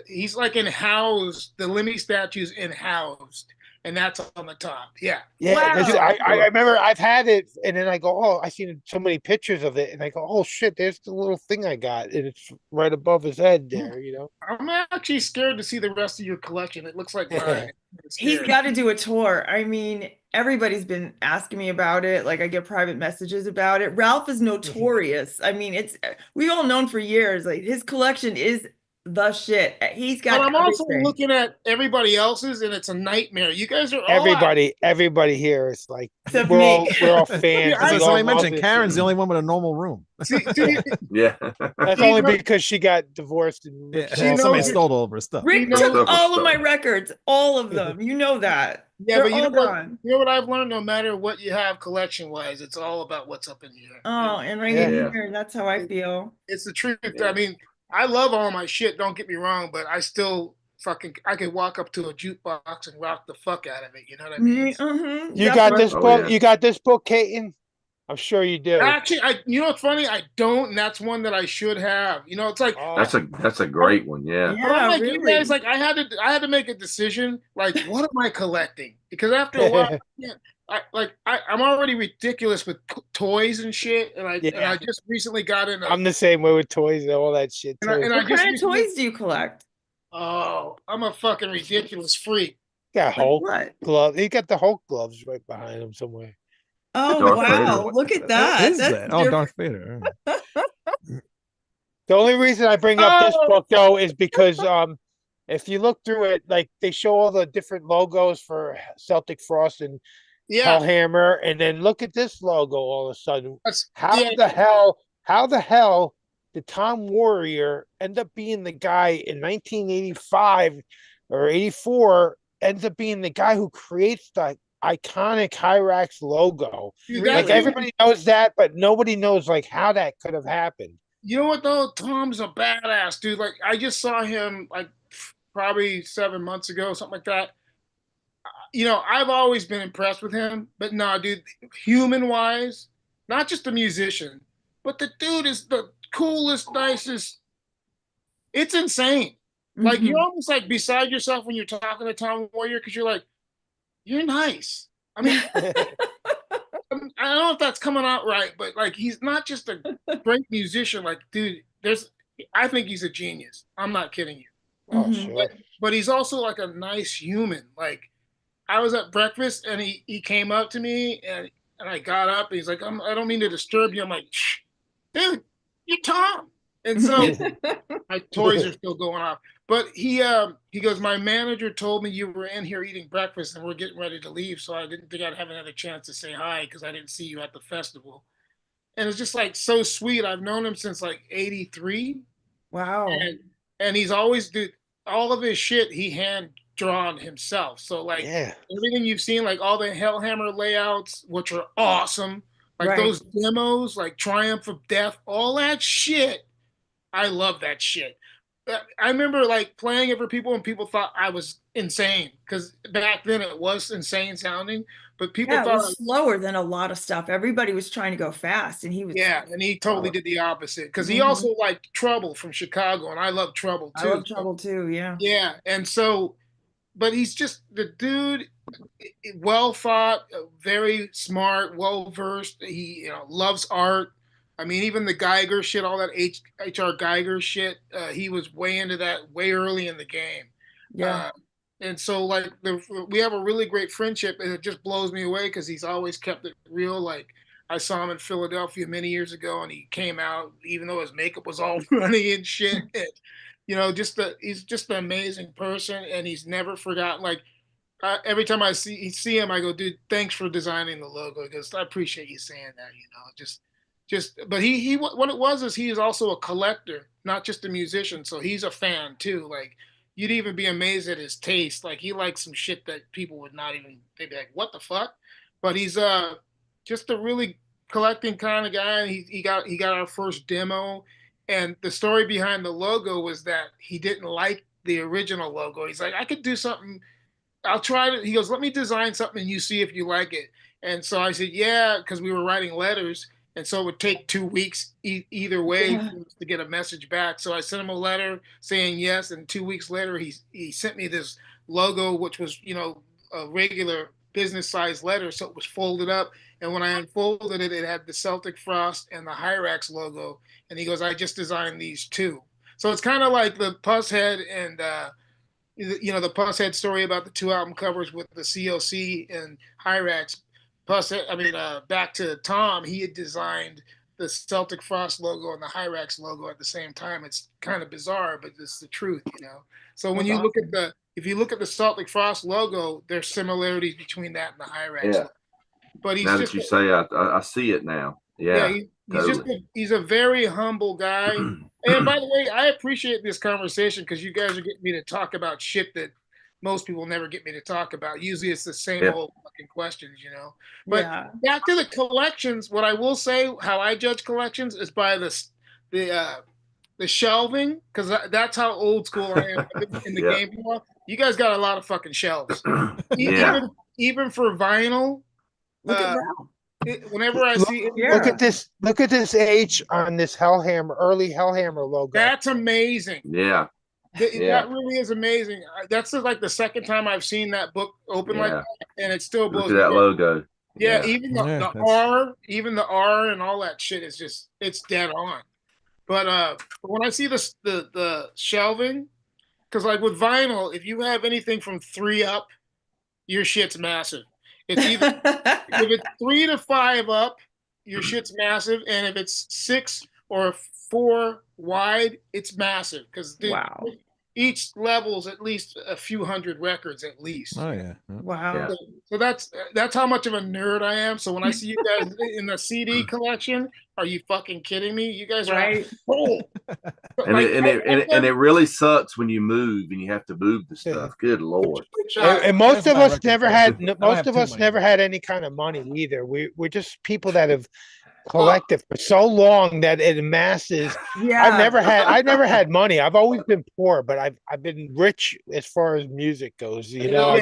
he's like in-housed, the Lemmy statue's in-housed, and that's on the top. Yeah. Yeah, Wow. I remember I've had it, and then I go, oh, I seen so many pictures of it, and I go, oh shit, there's the little thing I got, and it's right above his head there, you know. I'm actually scared to see the rest of your collection. It looks like mine. He's got to do a tour. I mean, everybody's been asking me about it. Like, I get private messages about it. Ralph is notorious. I mean, we've all known for years. Like, his collection is the shit. He's got But I'm also everything. looking at everybody else's, and it's a nightmare. You guys are all Everybody here is like, Except we're me. all fans. I So We somebody all love mentioned it. Karen's the only one with a normal room. See, Yeah. That's only because she got divorced and Yeah, She knows somebody it. stole all of her stuff. Rick knows took that was all of my stuff. records, all of them. You know that. yeah, They're but you know all what? gone. You know what I've learned? No matter what you have collection-wise, it's all about what's up in here. Oh, and right Yeah. in here, that's how I feel. It's the truth. Yeah. I mean, I love all my shit. Don't get me wrong, but I still I could walk up to a jukebox and rock the fuck out of it. You know what I mean? Mhm, You got definitely. this Oh, book? yeah. You got this book, Katon? I'm sure you do. Actually, you know what's funny? I don't, and that's one that I should have. You know, it's like Oh, That's a great one. Yeah. but I'm Yeah, like you really. guys, like I had to make a decision. Like, what am I collecting? Because after a while, I'm already ridiculous with toys and shit, and I Yeah. just recently got into. I'm the same way with toys and all that shit too. And I What just kind of recently- toys do you collect? Oh, I'm a fucking ridiculous freak. Got Like Hulk what? gloves. He got the Hulk gloves right behind him somewhere. Oh, Darth wow. Vader. Look at What that. is That's that? Oh, different. Darth Vader. The only reason I bring up this Oh. book though is because if you look through it, like they show all the different logos for Celtic Frost and Yeah, Hellhammer, and then look at this logo all of a sudden. that's How yeah, the hell did Tom Warrior end up being the guy in 1985 or 84 ends up being the guy who creates the iconic Hirax logo? dude, Like that's- everybody knows that, but nobody knows like how that could have happened. You know what though? Tom's a badass, dude. Like I just saw him like probably 7 months ago, something like that. You know, I've always been impressed with him, but no, dude, human wise, not just a musician, but the dude is the coolest, nicest. It's insane. Like Mhm. you're almost like beside yourself when you're talking to Tom Warrior because you're like, you're nice. I mean, I don't know if that's coming out right, but like he's not just a great musician. Like, dude, I think he's a genius. I'm not kidding you. Oh, Mhm. sure. But he's also like a nice human. Like I was at breakfast and he came up to me and I got up and he's like, I don't mean to disturb you. I'm like, shh, dude, you're Tom. And so my toys are still going off. But he goes, my manager told me you were in here eating breakfast and we're getting ready to leave. So I didn't think I'd have another chance to say hi because I didn't see you at the festival. And it's just like so sweet. I've known him since like 83. Wow. And he's always all of his shit he hand drawn himself. So like Yeah. everything you've seen, like all the Hellhammer layouts, which are awesome, like Right. those demos, like Triumph of Death, all that shit. I love that shit. I remember like playing it for people and people thought I was insane because back then it was insane sounding, but people Yeah, it thought, was slower than a lot of stuff. Everybody was trying to go fast, and he was. yeah, and he totally did the opposite because he Mhm. also liked Trouble from Chicago, and I love Trouble I too. love Trouble too. Yeah. Yeah, and so, but he's just the dude, well thought, very smart, well versed. He loves art. I mean, even the Geiger shit, all that H.R. Geiger shit, he was way into that way early in the game. Yeah. And so, like, we have a really great friendship, and it just blows me away because he's always kept it real. Like, I saw him in Philadelphia many years ago, and he came out even though his makeup was all runny and shit. And, he's just an amazing person, and he's never forgotten. Like, every time I see him, I go, dude, thanks for designing the logo. Because I appreciate you saying that. But he what it was is he is also a collector, not just a musician. So he's a fan too. Like, you'd even be amazed at his taste. Like, he likes some shit that people would not even. They'd be like, what the fuck? But he's just a really collecting kind of guy. He got our first demo, and the story behind the logo was that he didn't like the original logo. He's like, I could do something. I'll try to. He goes, let me design something and you see if you like it. And so I said, yeah, because we were writing letters. And so it would take 2 weeks either way to get a message back. So I sent him a letter saying yes. And 2 weeks later, he sent me this logo, which was, a regular business size letter. So it was folded up. And when I unfolded it, it had the Celtic Frost and the Hirax logo. And he goes, I just designed these two. So it's kind of like the Pusshead and, the Pusshead story about the 2 album covers with the COC and Hirax. Back to Tom, he had designed the Celtic Frost logo and the Hirax logo at the same time. It's kind of bizarre, but it's the truth, So when you look at if you look at the Celtic Frost logo, there's similarities between that and the Hirax logo. But he's now that you say, I see it now. Yeah, he's a very humble guy. And by the way, I appreciate this conversation because you guys are getting me to talk about shit that most people never get me to talk about. Usually it's the same old fucking questions, But back to the collections, what I will say, how I judge collections is by the shelving, because that's how old school I am in the game. You guys got a lot of fucking shelves. Even for vinyl. Look at that. Whenever I see it, look at this H on this early Hellhammer logo. That's amazing. Yeah. That really is amazing. That's like the second time I've seen that book open like that, and it still blows me away. Look at that logo. Yeah, even the R and all that shit is just, it's dead on. But when I see the shelving, because like with vinyl, if you have anything from 3 up, your shit's massive. It's either if it's 3 to 5 up, your shit's massive, and if it's 6 or 4 wide, it's massive. Because each level's at least a few hundred records at least. Oh yeah. Wow. So that's how much of a nerd I am. So when I see you guys in the CD collection, are you fucking kidding me? You guys are cool. And it really sucks when you move and you have to move the stuff. Good Lord. And most of us never had any kind of money either. We're just people that have collected for so long that it amasses. Yeah. I never had money. I've always been poor, but I've been rich as far as music goes. No,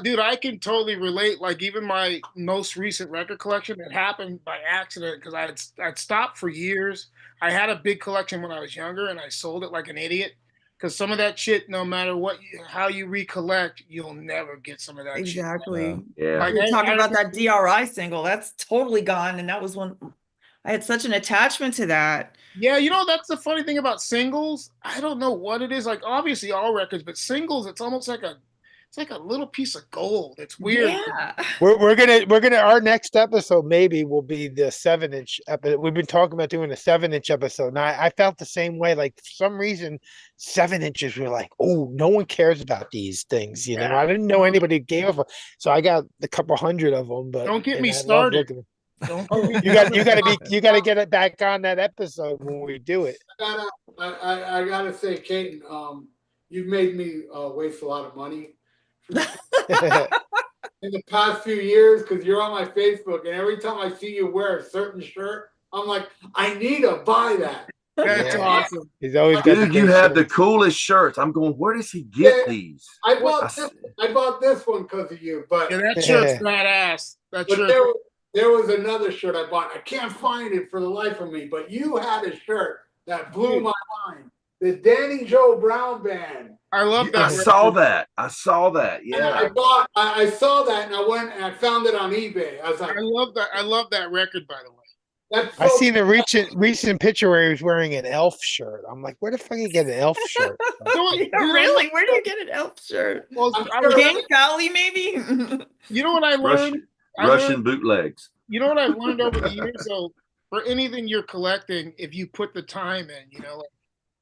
dude, I can totally relate. Like even my most recent record collection, it happened by accident because I'd stopped for years. I had a big collection when I was younger, and I sold it like an idiot. Because some of that shit, no matter how you recollect, you'll never get some of that exactly. shit. Yeah. Like, You're talking about that DRI single. That's totally gone. And that was one, I had such an attachment to that. Yeah, that's the funny thing about singles. I don't know what it is. Like, obviously all records, but singles, it's almost like it's like a little piece of gold. It's weird. Yeah. We're gonna our next episode maybe will be the 7-inch episode. We've been talking about doing a 7-inch episode. And I felt the same way. Like for some reason, 7 inches were like, oh, no one cares about these things. I didn't know anybody gave a, so I got a couple hundred of them. But don't get me started. You gotta get it back on that episode when we do it. I gotta say, Katon, you've made me waste a lot of money in the past few years because you're on my Facebook, and every time I see you wear a certain shirt, I'm like, I need to buy that. That's Yeah. awesome. He's always got Dude, the you best have the shirts. coolest shirts. I'm going, where does he get these? I I bought s- this one because of you, but Yeah, that shirt's badass. That but shirt. there was another shirt I bought. I can't find it for the life of me, but you had a shirt that blew my mind. The Danny Joe Brown Band. I love that. I saw that. I saw that. And I Yeah. thought I saw that and I went and I found it on eBay. I was like, I love that. I love that record, by the way. that's I so seen a recent picture where he was wearing an elf shirt. I'm like, where the fuck you get an elf shirt? Yeah, really? Where do you get an elf shirt? Well, King Valley, maybe? you know what I learned? Russian bootlegs. You know what I've learned over the years? So for anything you're collecting, if you put the time in,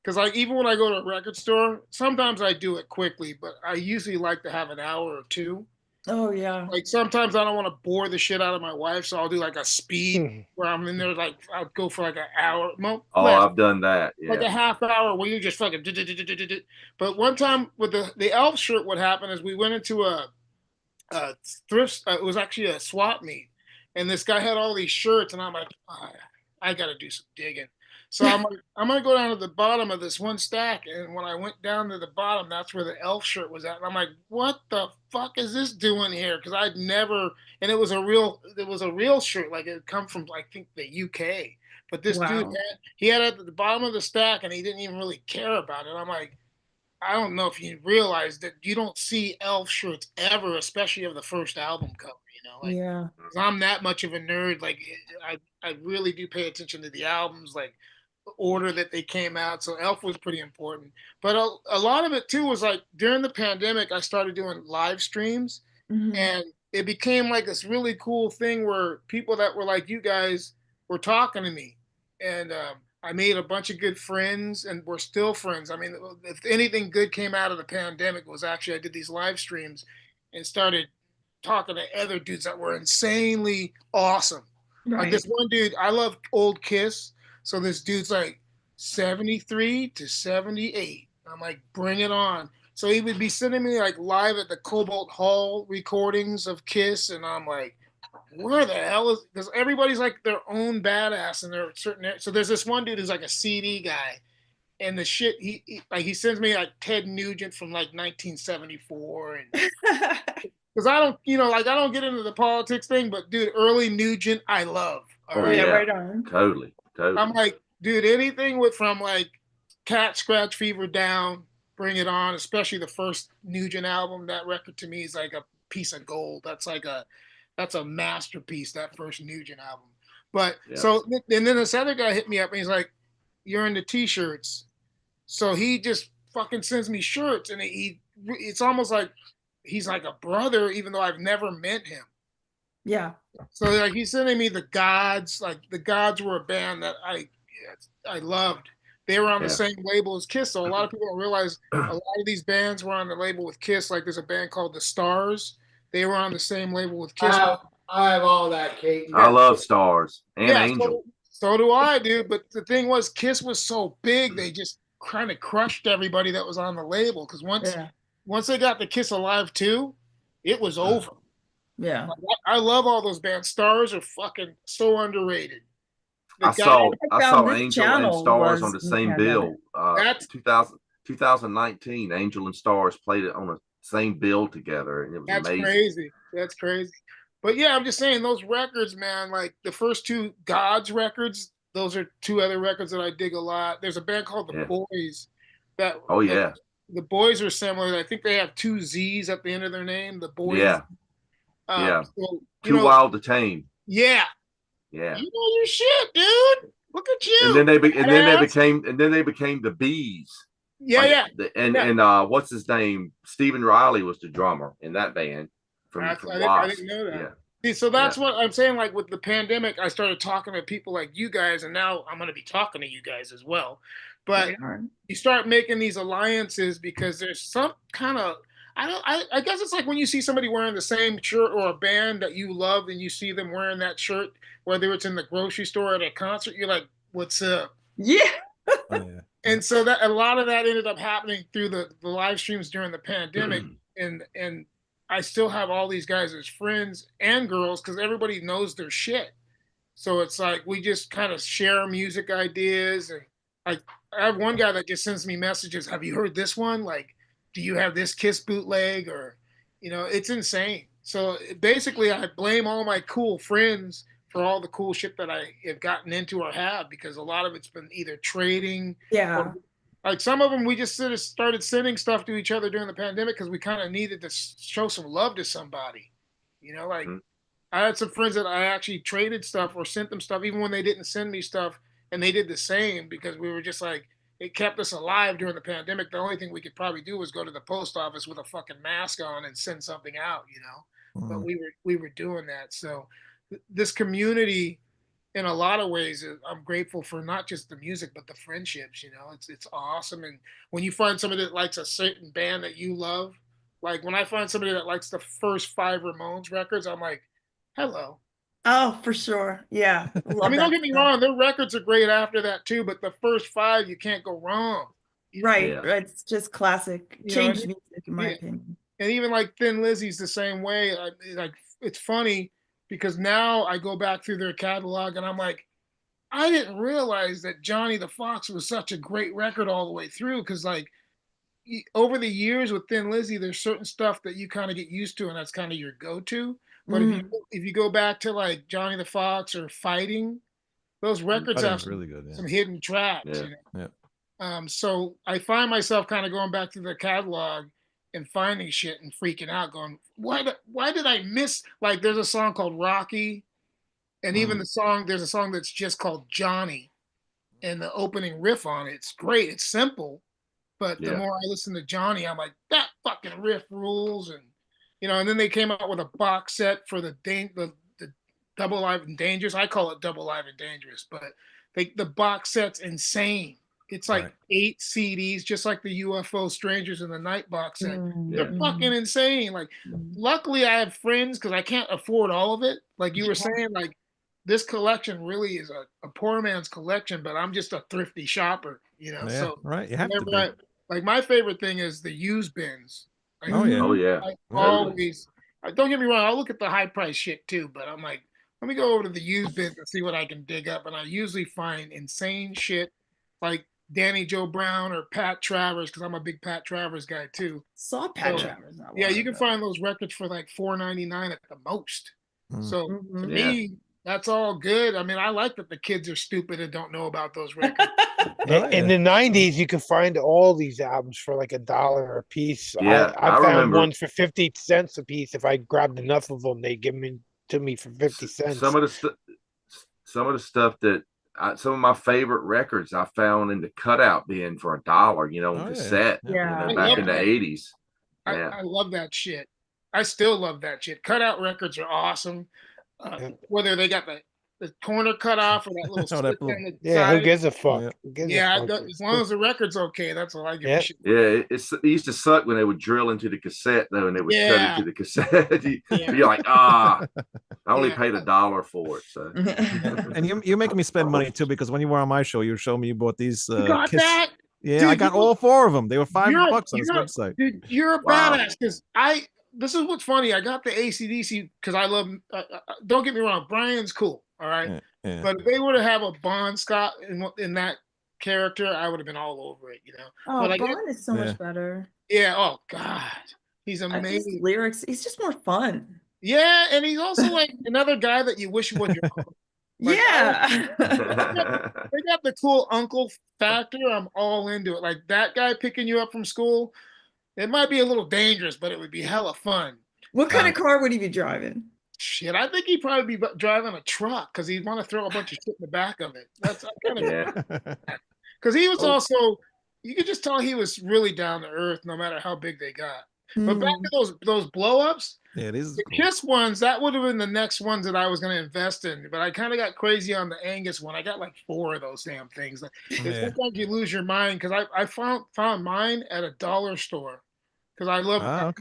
because like even when I go to a record store, sometimes I do it quickly, but I usually like to have an hour or two. Oh yeah. Like sometimes I don't want to bore the shit out of my wife, so I'll do like a speed where I'm in there. Like I'll go for like an hour. Oh, I've done that. Like a Yeah. half hour where you just fucking. But one time with the elf shirt, what happened is we went into a thrift. It was actually a swap meet, and this guy had all these shirts, and I'm like, I got to do some digging. So I'm like, I'm gonna go down to the bottom of this one stack, and when I went down to the bottom, that's where the elf shirt was at. And I'm like, what the fuck is this doing here? Because I'd never, and it was a real shirt, like it had come from I think the UK. But this dude he had it at the bottom of the stack, and he didn't even really care about it. I'm like, I don't know if you realize that you don't see elf shirts ever, especially of the first album cover. Yeah. 'Cause I'm that much of a nerd. Like I really do pay attention to the albums, like the order that they came out. So elf was pretty important. But a lot of it too was like during the pandemic, I started doing live streams, and it became like this really cool thing where people that were like you guys were talking to me, and I made a bunch of good friends, and we're still friends. I mean, if anything good came out of the pandemic, it was actually I did these live streams and started talking to other dudes that were insanely awesome. Right. Like this one dude, I love old Kiss. So this dude's like 73 to 78. I'm like, bring it on. So he would be sending me like live at the Cobalt Hall recordings of Kiss, and I'm like, where the hell is? Because everybody's like their own badass, and they're certain. So there's this one dude who's like a CD guy, and the shit he sends me like Ted Nugent from like 1974, and because I don't I don't get into the politics thing, but dude, early Nugent I love. Oh right? yeah. Right on. Totally. I'm like, dude, anything from like Cat Scratch Fever down, bring it on. Especially the first Nugent album. That record to me is like a piece of gold. That's a masterpiece. That first Nugent album. But so and then this other guy hit me up and he's like, "You're into t-shirts," so he just fucking sends me shirts, and it's almost like he's like a brother, even though I've never met him. Yeah. So like he's sending me the Gods. Like the Gods were a band that I loved. They were on the same label as Kiss. So a lot of people don't realize a lot of these bands were on the label with Kiss. Like there's a band called the Stars. They were on the same label with Kiss. I have all that, Katon. I love Stars and Angel. So do I, dude. But the thing was, Kiss was so big, they just kind of crushed everybody that was on the label. Because once they got the Kiss Alive 2, it was over. Yeah. Like, I love all those bands. Stars are fucking so underrated. I saw Angel and Stars on the same bill. 2019, Angel and Stars played it on the same bill together, and it was amazing. That's crazy. But yeah, I'm just saying those records, man. Like the first two Gods records, those are two other records that I dig a lot. There's a band called The Boys. The Boys are similar. I think they have two Z's at the end of their name. The Boys. Yeah. So, Too Wild to Tame. Yeah. Yeah. You know your shit, dude. Look at you. And then they became the Bees. Yeah, And what's his name? Stephen Riley was the drummer in that band from I Wasp. didn't know that. Yeah. See, so that's what I'm saying. Like with the pandemic, I started talking to people like you guys, and now I'm going to be talking to you guys as well. But you start making these alliances because there's some kind of I guess it's like when you see somebody wearing the same shirt or a band that you love and you see them wearing that shirt, whether it's in the grocery store or at a concert, you're like, what's up? Yeah. And so that a lot of that ended up happening through the live streams during the pandemic. And I still have all these guys as friends and girls because everybody knows their shit. So it's like we just kind of share music ideas. And I have one guy that just sends me messages. Have you heard this one? Like, do you have this Kiss bootleg? Or, it's insane. So basically, I blame all my cool friends for all the cool shit that I have gotten into or have, because a lot of it's been either trading. Yeah. Or, like some of them, we just sort of started sending stuff to each other during the pandemic because we kind of needed to show some love to somebody. Like I had some friends that I actually traded stuff or sent them stuff, even when they didn't send me stuff, and they did the same because we were just like, it kept us alive during the pandemic. The only thing we could probably do was go to the post office with a fucking mask on and send something out, But we were doing that. So this community, in a lot of ways, I'm grateful for not just the music but the friendships. It's awesome. And when you find somebody that likes a certain band that you love, like when I find somebody that likes the first 5 Ramones records, I'm like, hello. Oh, for sure. Yeah. I mean, don't get me wrong, their records are great after that too, but the first 5 you can't go wrong. Right. Yeah. It's just classic. Change music, in my opinion. And even like Thin Lizzy's the same way. Like it's funny because now I go back through their catalog and I'm like, I didn't realize that Johnny the Fox was such a great record all the way through. Because like over the years with Thin Lizzy, there's certain stuff that you kind of get used to, and that's kind of your go-to. But if you go back to like Johnny the Fox or Fighting, those records have really good, some hidden tracks. So I find myself kind of going back to the catalog and finding shit and freaking out, going, why did I miss? Like, there's a song called Rocky, and even there's a song that's just called Johnny, and the opening riff on it's great. It's simple, but the more I listen to Johnny, I'm like, that fucking riff rules. And and then they came out with a box set for the Double Live and Dangerous. I call it Double Live and Dangerous, but the box set's insane. It's like 8 CDs, just like the UFO Strangers in the Night box set. They're fucking insane. Like, luckily I have friends because I can't afford all of it. Like you were saying, like this collection really is a poor man's collection, but I'm just a thrifty shopper, So right, you have to be. Like my favorite thing is the used bins. Like, Oh yeah. I always, don't get me wrong, I'll look at the high price shit too, but I'm like, let me go over to the used bins and see what I can dig up. And I usually find insane shit like Danny Joe Brown or Pat Travers, because I'm a big Pat Travers guy too. Saw Pat Travers. Yeah, you can find those records for like $4.99 at the most. So to me, that's all good. I mean, I like that the kids are stupid and don't know about those records. In the 90s, you could find all these albums for like $1 a piece. Yeah, I found remember ones for 50 cents a piece. If I grabbed enough of them, they give them to me for 50 cents. Some of the stuff that some of my favorite records I found in the cutout bin for $1, on cassette. Back in the 80s. I love that shit. I still love that shit. Cutout records are awesome. Whether they got the corner cut off or that little split down the side. Who gives a fuck? As long as the record's okay, that's all I give a shit. Yeah, it used to suck when they would drill into the cassette though, and they would cut into the cassette. You're like, I only paid $1 for it. So, and you're making me spend money too, because when you were on my show, you showed me you bought these. You got that? Yeah, dude, I got all 4 of them. They were $5 on this website. Dude, you're a badass because this is what's funny. I got the AC/DC because I love. Don't get me wrong, Brian's cool. All right, but if they were to have a Bon Scott in that character, I would have been all over it. Oh, but Bon is so much better. Yeah. Oh God, he's amazing. Lyrics. He's just more fun. Yeah, and he's also like another guy that you wish was your uncle. Like, they got the cool uncle factor. I'm all into it. Like that guy picking you up from school. It might be a little dangerous, but it would be hella fun. What kind of car would he be driving? Shit, I think he'd probably be driving a truck because he'd want to throw a bunch of shit in the back of it. That's kind of because he was also, you could just tell he was really down to earth no matter how big they got. But back to those blow-ups, the Kiss ones, that would have been the next ones that I was going to invest in. But I kind of got crazy on the Angus one. I got like 4 of those damn things. Sometimes you lose your mind because I found mine at a dollar store. Because I love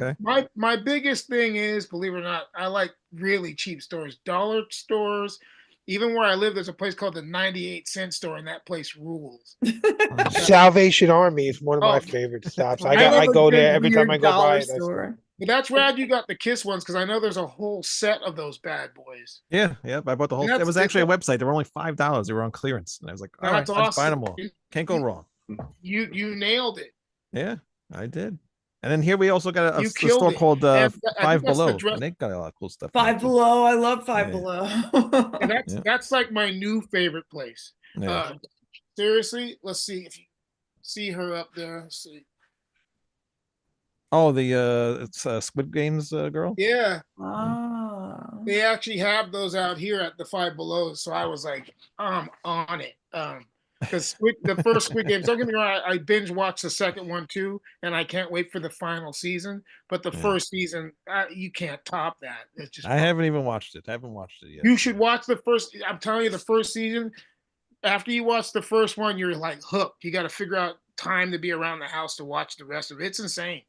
my biggest thing is, believe it or not, I like really cheap stores. Dollar stores, even where I live, there's a place called the 98-cent store, and that place rules. Salvation Army is one of my favorite stops. I go there every time I go by it. But that's rad you got the Kiss ones because I know there's a whole set of those bad boys. Yeah, I bought the whole. It was actually a website. They were only $5. They were on clearance, and I was like, all right, That's let's buy awesome. them all. Can't go wrong. You nailed it. Yeah, I did. And then here we also got a You store killed it. called And I think Five that's the Below, dress- and they got a lot of cool stuff. Five Below. I love Five Yeah. Below. And that's like my new favorite place. Yeah. Seriously, let's see if you see her up there. Let's see. Oh, it's Squid Games girl. Yeah, Ah. they actually have those out here at the Five Below. So I was like, I'm on it. Because the first Squid Games, don't get me wrong, I binge watched the second one too, and I can't wait for the final season. But the first season, you can't top that. It's just I haven't even watched it. I haven't watched it yet. You should watch the first. I'm telling you, the first season. After you watch the first one, you're like hooked. You got to figure out time to be around the house to watch the rest of it. It's insane.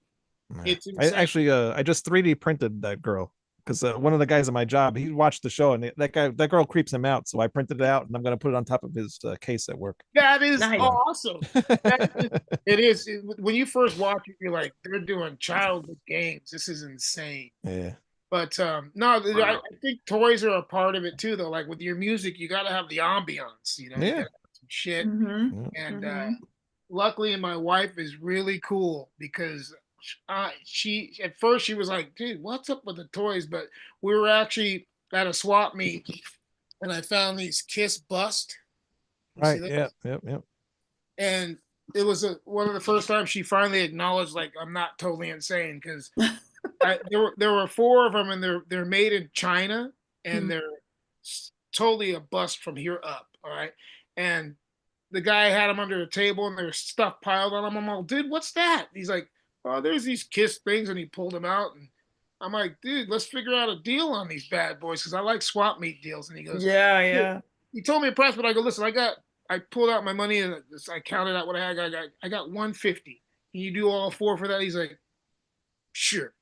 It's insane. I just 3D printed that girl because one of the guys at my job, he watched the show, and that girl creeps him out. So I printed it out, and I'm gonna put it on top of his case at work. That is Nice. awesome. It is. When you first watch it, you're like, they're doing childhood games. This is insane. Yeah. But no, I think toys are a part of it too, though. Like with your music, you got to have the ambiance. You know, you gotta have some shit. Mm-hmm. And luckily, my wife is really cool because she at first she was like, dude, what's up with the toys? But we were actually at a swap meet and I found these Kiss bust. Right. Yeah. Yep. And it was one of the first times she finally acknowledged, like, I'm not totally insane because there were 4 of them and they're made in China and they're totally a bust from here up. All right. And the guy had them under a table and there's stuff piled on them. I'm like, dude, what's that? He's like, oh, there's these Kiss things, and he pulled them out, and I'm like, dude, let's figure out a deal on these bad boys because I like swap meet deals. And he goes, Yeah. He told me a price, but I go, listen, I pulled out my money and I counted out what I had. I got $150. Can you do all 4 for that? He's like, sure.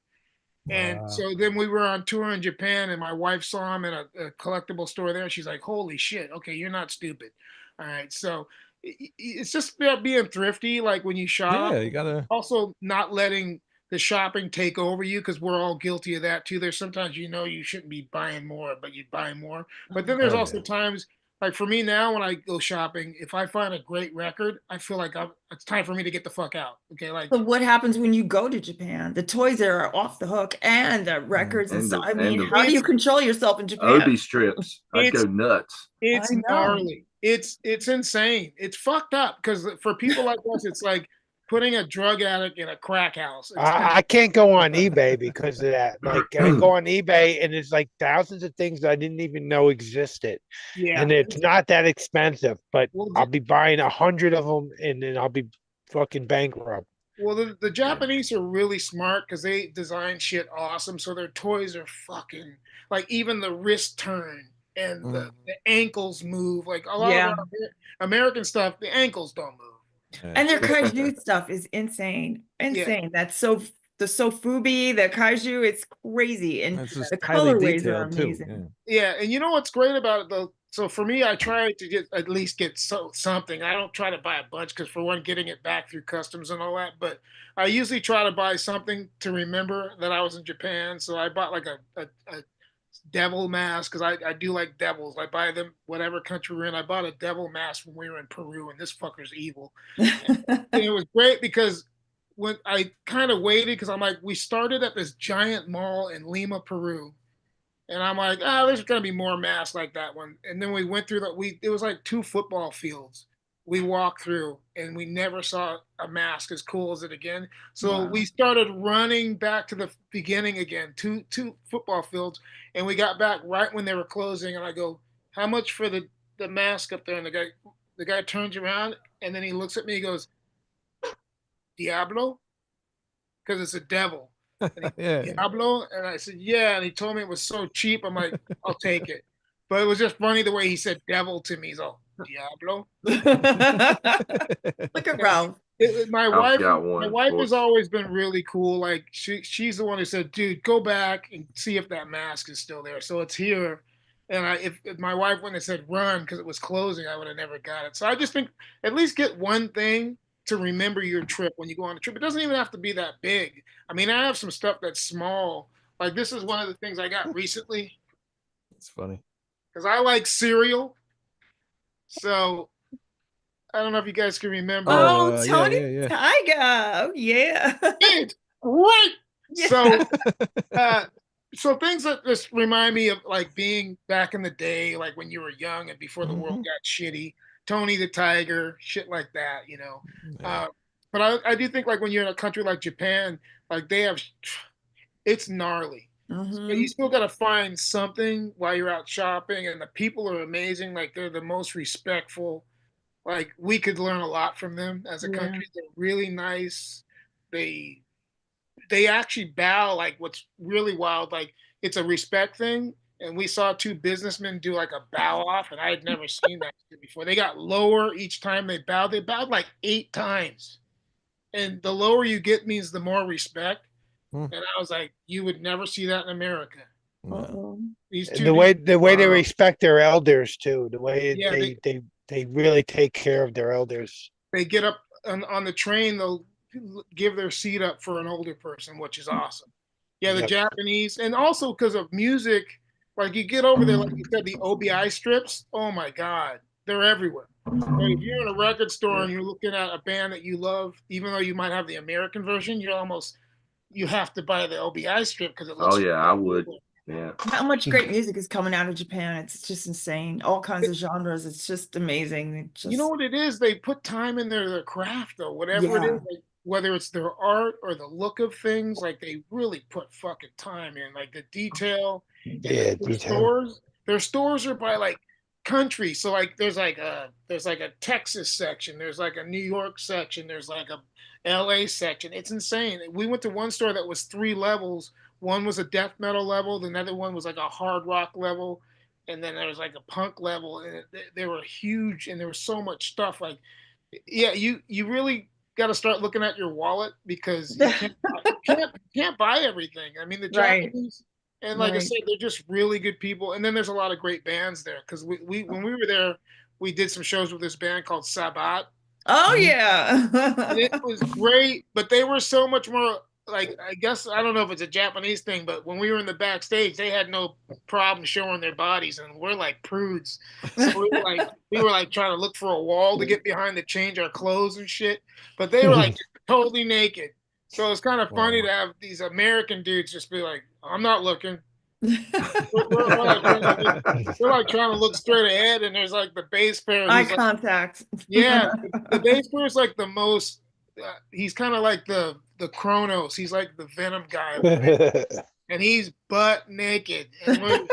And so then we were on tour in Japan, and my wife saw him in a collectible store there. And she's like, holy shit, okay, you're not stupid. All right, so it's just about being thrifty, like when you shop. Yeah, you gotta also not letting the shopping take over you because we're all guilty of that too. There's sometimes you shouldn't be buying more, but you buy more. But then there's also times, like for me now, when I go shopping, if I find a great record, I feel like it's time for me to get the fuck out. Okay, like. So what happens when you go to Japan? The toys are off the hook, and the records and stuff. I mean, how do you control yourself in Japan? Obi strips. I'd go nuts. It's gnarly. It's insane. It's fucked up because for people like us, it's like putting a drug addict in a crack house. I can't go on eBay because of that. Like I go on eBay and there's like thousands of things I didn't even know existed. Yeah. And it's not that expensive, but I'll be buying 100 of them and then I'll be fucking bankrupt. Well, the Japanese are really smart because they design shit awesome. So their toys are fucking like even the wrist turn and the ankles move. Like a lot of American stuff, the ankles don't move. And their kaiju stuff is insane. Yeah. That's the sofubi, the kaiju, it's crazy. And the colorways are amazing. Too. Yeah, and you know what's great about it though? So for me, I try to at least get something. I don't try to buy a bunch because for one, getting it back through customs and all that. But I usually try to buy something to remember that I was in Japan. So I bought like a devil mask because I do like devils. I buy them whatever country we're in. I bought a devil mask when we were in Peru, and this fucker's evil. And it was great because when I kind of waited because I'm like, we started at this giant mall in Lima, Peru. And I'm like, there's going to be more masks like that one. And then we went through it was like 2 football fields we walked through and we never saw a mask as cool as it again. So we started running back to the beginning again, two football fields. And we got back right when they were closing. And I go, how much for the mask up there? And the guy turns around and then he looks at me, he goes, Diablo? Because it's a devil. Diablo? And I said, yeah. And he told me it was so cheap. I'm like, I'll take it. But it was just funny the way he said devil to me. He's all, Diablo? Look at Ralph. My wife has always been really cool. Like she's the one who said, dude, go back and see if that mask is still there. So it's here. And if my wife wouldn't have said run because it was closing, I would have never got it. So I just think at least get one thing. to remember your trip when you go on a trip. It doesn't even have to be that big. I mean, I have some stuff that's small. Like this is one of the things I got recently. It's funny. Because I like cereal. So I don't know if you guys can remember. Oh, yeah, Tony yeah. Tiger. Oh, yeah. It's great. Yeah. So things that just remind me of like being back in the day, like when you were young and before the world got shitty. Tony the Tiger, shit like that, you know. Yeah. But I do think like when you're in a country like Japan, like it's gnarly. But you still got to find something while you're out shopping, and the people are amazing. Like they're the most respectful. Like we could learn a lot from them as a country. They're really nice. They actually bow. Like what's really wild, like it's a respect thing. And we saw two businessmen do like a bow off, and I had never seen that before. They got lower each time they bowed. They bowed like 8 times. And the lower you get means the more respect. And I was like, you would never see that in America. No. These two The way they respect their elders too. The way they really take care of their elders. They get up on the train, they'll give their seat up for an older person, which is awesome. Yeah, the Japanese, and also because of music, like you get over there, like you said, the OBI strips. Oh my God, they're everywhere. So if you're in a record store and you're looking at a band that you love, even though you might have the American version, you have to buy the OBI strip because it looks. Oh yeah, I would. Yeah. How much great music is coming out of Japan? It's just insane. All kinds of genres. It's just amazing. You know what it is? They put time in their craft, though. Whatever it is, like, whether it's their art or the look of things, like they really put fucking time in, like the detail. Yeah, Their stores are by like country. So like there's like a Texas section, there's like a New York section, there's like a LA section. It's insane. We went to one store that was 3 levels. One was a death metal level, the other one was like a hard rock level, and then there was like a punk level, and they were huge, and there was so much stuff. Like, yeah, you really got to start looking at your wallet because you can't buy everything. I mean, the Japanese, and like I said, they're just really good people. And then there's a lot of great bands there because we when we were there, we did some shows with this band called Sabbath. Oh yeah, and it was great, but they were so much more. Like, I guess, I don't know if it's a Japanese thing, but when we were in the backstage, they had no problem showing their bodies, and we're like prudes. So we were like trying to look for a wall to get behind to change our clothes and shit. But they were like totally naked. So it's kind of funny to have these American dudes just be like, I'm not looking. we're like trying to look straight ahead, and there's like the bass player. Eye contact. Yeah, the bass player is like the most. He's kind of like the Kronos. He's like the Venom guy, and he's butt naked. And,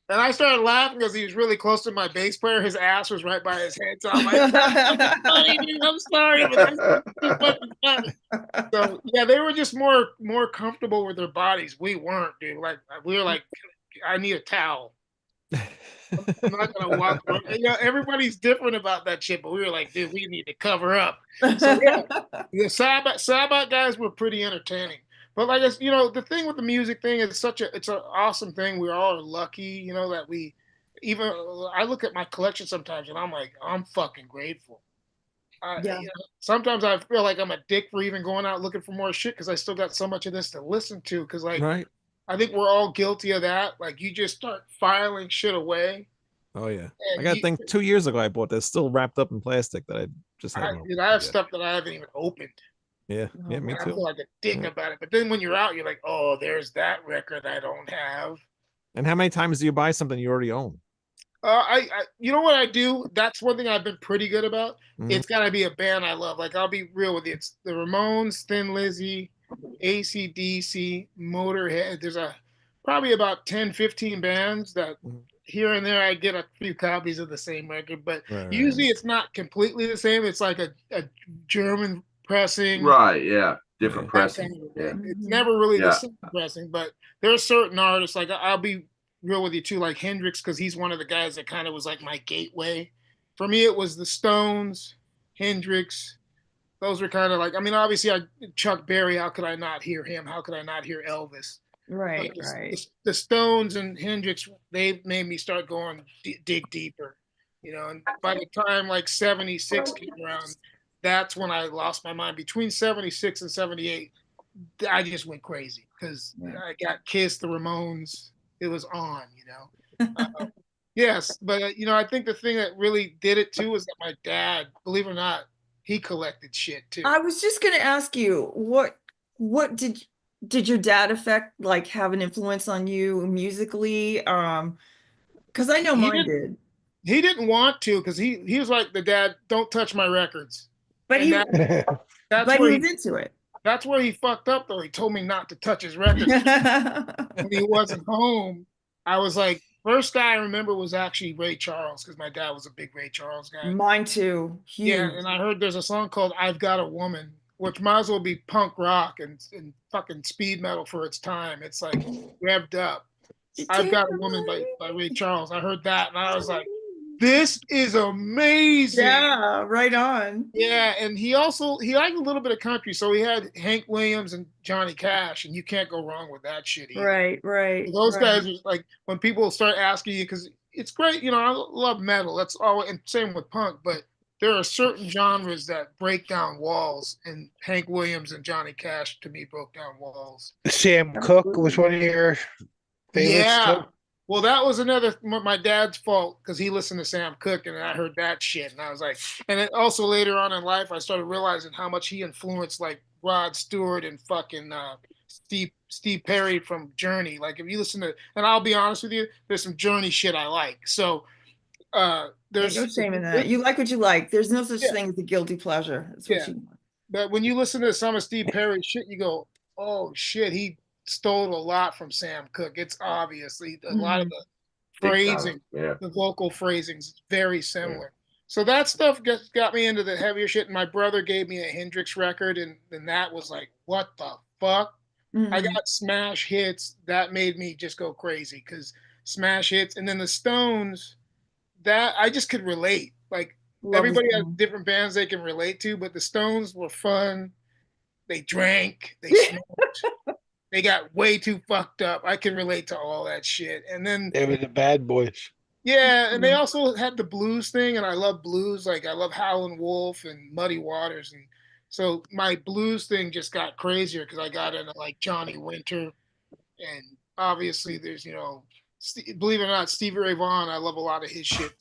and I started laughing because he was really close to my bass player. His ass was right by his head, so I'm like, I'm sorry, but that's fucking funny. So yeah, they were just more comfortable with their bodies. We weren't, dude. Like we were like, I need a towel. I'm not gonna walk around. You know, everybody's different about that shit, but we were like, dude, we need to cover up. So yeah, the Sabbath guys were pretty entertaining. But like, you know, the thing with the music thing is it's an awesome thing. We all are lucky, you know, that I look at my collection sometimes and I'm like, I'm fucking grateful. You know, sometimes I feel like I'm a dick for even going out looking for more shit because I still got so much of this to listen to. Because like, I think we're all guilty of that. Like you just start filing shit away. Oh yeah, I got a thing 2 years ago I bought that's still wrapped up in plastic that I just had. I have stuff that I haven't even opened. Yeah, yeah, me too. I feel like a dick about it. But then when you're out, you're like, oh, there's that record I don't have. And how many times do you buy something you already own? I you know what I do? That's one thing I've been pretty good about. It's got to be a band I love. Like I'll be real with you. It's the Ramones, Thin Lizzy, AC/DC, Motorhead. There's probably about 10, 15 bands that here and there I get a few copies of the same record, but usually it's not completely the same. It's like a German pressing. Right, yeah. Different pressing. Yeah. It's never really the same pressing, but there are certain artists, like I'll be real with you too, like Hendrix, because he's one of the guys that kind of was like my gateway. For me, it was the Stones, Hendrix. Those were kind of like, I mean, obviously Chuck Berry, how could I not hear him? How could I not hear Elvis? Right. The Stones and Hendrix, they made me start going dig deeper, you know. And by the time like '76 came around, that's when I lost my mind. Between 76 and 78, I just went crazy because I got Kiss, the Ramones. It was on, you know. Yes, but I think the thing that really did it too was that my dad, believe it or not, he collected shit too. I was just gonna ask you, what did your dad affect, like have an influence on you musically? Because I know He mine didn't. did. He didn't want to because he was like the dad, don't touch my records, But and he that's but where he he was into it. that's where he fucked up though. He told me not to touch his records when he wasn't home. I was like, first guy I remember was actually Ray Charles because my dad was a big Ray Charles guy. Mine too. Yeah, Huge. and I heard there's a song called "I've Got a Woman," which might as well be punk rock and fucking speed metal for its time. It's like revved up. "I've Got a Woman" by Ray Charles. I heard that and I was like, this is amazing. Yeah, right on. Yeah, and he liked a little bit of country, so he had Hank Williams and Johnny Cash, and you can't go wrong with that shit either. Right. Those guys are like when people start asking you because it's great, I love metal. That's all, and same with punk, but there are certain genres that break down walls, and Hank Williams and Johnny Cash to me broke down walls. Sam Cooke was one of your favorites Yeah. too? Well, that was my dad's fault because he listened to Sam Cooke and I heard that shit. And I was like, and then also later on in life, I started realizing how much he influenced like Rod Stewart and fucking Steve Perry from Journey. Like if you listen to, and I'll be honest with you, there's some Journey shit I like. So there's no shame in that. You like what you like. There's no such Yeah. thing as a guilty pleasure. It's what Yeah. you want. But when you listen to some of Steve Perry's shit, you go, oh shit, he stole a lot from Sam Cooke. It's obviously a lot of the phrasing, the vocal phrasing is very similar. Yeah. So that stuff got me into the heavier shit. And my brother gave me a Hendrix record, and that was like, what the fuck? I got Smash Hits. That made me just go crazy because Smash Hits, and then the Stones. That I just could relate. Like everybody has different bands they can relate to, but the Stones were fun. They drank. They smoked. They got way too fucked up. I can relate to all that shit. And then they were the bad boys. Yeah, and they also had the blues thing, and I love blues. Like I love Howlin' Wolf and Muddy Waters, and so my blues thing just got crazier because I got into like Johnny Winter, and obviously there's believe it or not, Stevie Ray Vaughan. I love a lot of his shit.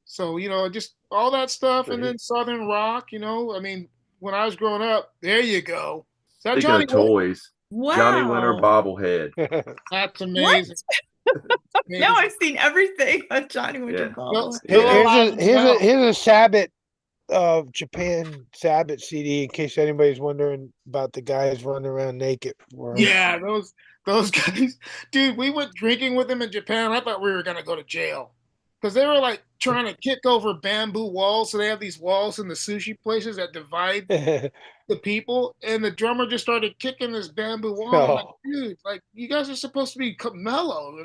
So just all that stuff, and then Southern rock. I mean, when I was growing up, there you go. Speaking Johnny of toys. Wow. Johnny Winter bobblehead. That's amazing. Now I've seen everything on Johnny Winter bobblehead. Here's a Sabbath Japan Sabbath CD in case anybody's wondering about the guys running around naked. Yeah, those guys, dude. We went drinking with them in Japan. I thought we were gonna go to jail because they were like trying to kick over bamboo walls. So they have these walls in the sushi places that divide the people, and the drummer just started kicking this bamboo wall. I'm like, dude, like you guys are supposed to be mellow,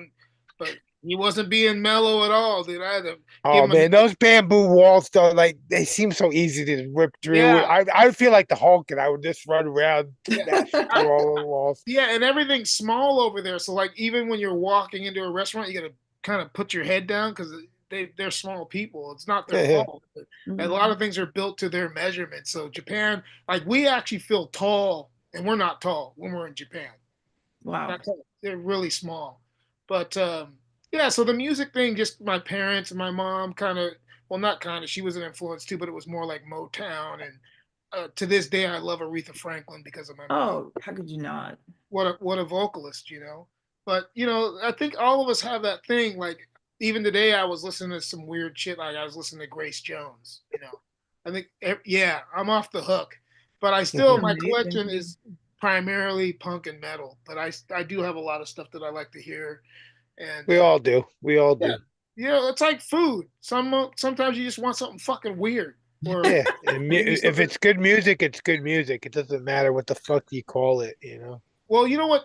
but he wasn't being mellow at all, dude. I had to man, those bamboo walls though, like they seem so easy to rip through. Yeah. I feel like the Hulk, and I would just run around through all the walls. Yeah, and everything's small over there. So like even when you're walking into a restaurant, you got to kind of put your head down because they're small people. It's not their fault. A lot of things are built to their measurement. So Japan, like we actually feel tall, and we're not tall when we're in Japan. Wow, they're really small. But yeah, so the music thing, just my parents and my mom she was an influence too, but it was more like Motown. And to this day, I love Aretha Franklin because of my mom. Oh, how could you not? What a vocalist, But, I think all of us have that thing. Like, even today, I was listening to some weird shit. Like, I was listening to Grace Jones, I think, yeah, I'm off the hook. But I still, my collection is primarily punk and metal. But I do have a lot of stuff that I like to hear. And we all do. Yeah, it's like food. Sometimes you just want something fucking weird. Or if it's good music, it's good music. It doesn't matter what the fuck you call it, Well, you know what?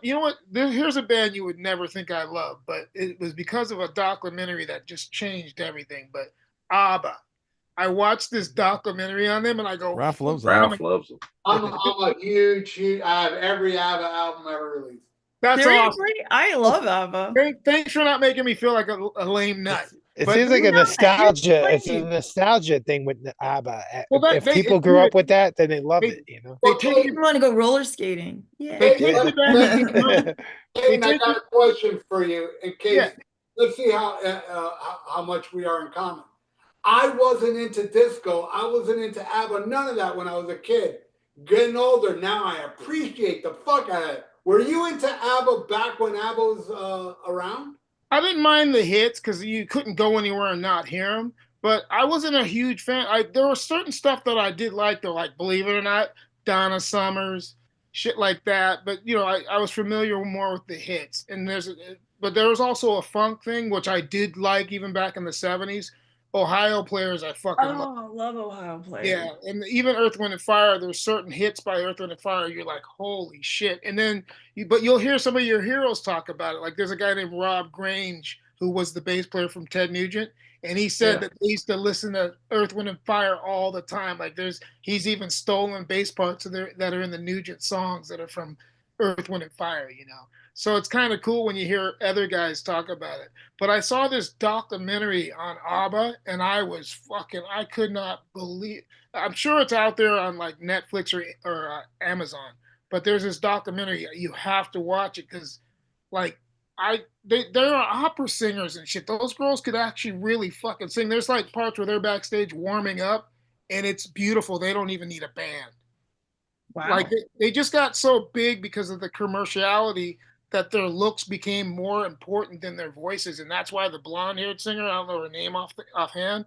Here's a band you would never think I love, but it was because of a documentary that just changed everything. But ABBA. I watched this documentary on them, and I go, Ralph loves them. I'm a huge. I have every ABBA album ever released. That's Seriously? awesome. I love ABBA. Thanks for not making me feel like a lame nut. It But seems like a No, nostalgia. It's a crazy. nostalgia thing with the ABBA. Well, If people grew up with that, then they love they, it. You know. they Well, take I you, want to go roller skating. they Yeah. take you back. No, they Hayden, I take you. got a question for you in Yeah. case. Let's see how much we are in common. I wasn't into disco. I wasn't into ABBA. None of that when I was a kid. Getting older now, I appreciate the fuck out of it. Were you into ABBA back when ABBA was around? I didn't mind the hits because you couldn't go anywhere and not hear them. But I wasn't a huge fan. There was certain stuff that I did like, though, like believe it or not, Donna Summers, shit like that. But I was familiar more with the hits. And but there was also a funk thing which I did like even back in the '70s. Ohio players, I fucking love. Oh, I love Ohio players. Yeah, and even Earth, Wind, and Fire. There's certain hits by Earth, Wind, and Fire. You're like, holy shit! And then, but you'll hear some of your heroes talk about it. Like there's a guy named Rob Grange who was the bass player from Ted Nugent, and he said that they used to listen to Earth, Wind, and Fire all the time. Like he's even stolen bass parts that are in the Nugent songs that are from Earth, Wind, and Fire. So it's kind of cool when you hear other guys talk about it. But I saw this documentary on ABBA, and I could not believe. I'm sure it's out there on like Netflix or Amazon. But there's this documentary you have to watch it because, like, they're opera singers and shit. Those girls could actually really fucking sing. There's like parts where they're backstage warming up, and it's beautiful. They don't even need a band. Wow. Like they just got so big because of the commerciality that their looks became more important than their voices, and that's why the blonde-haired singer, I don't know her name offhand,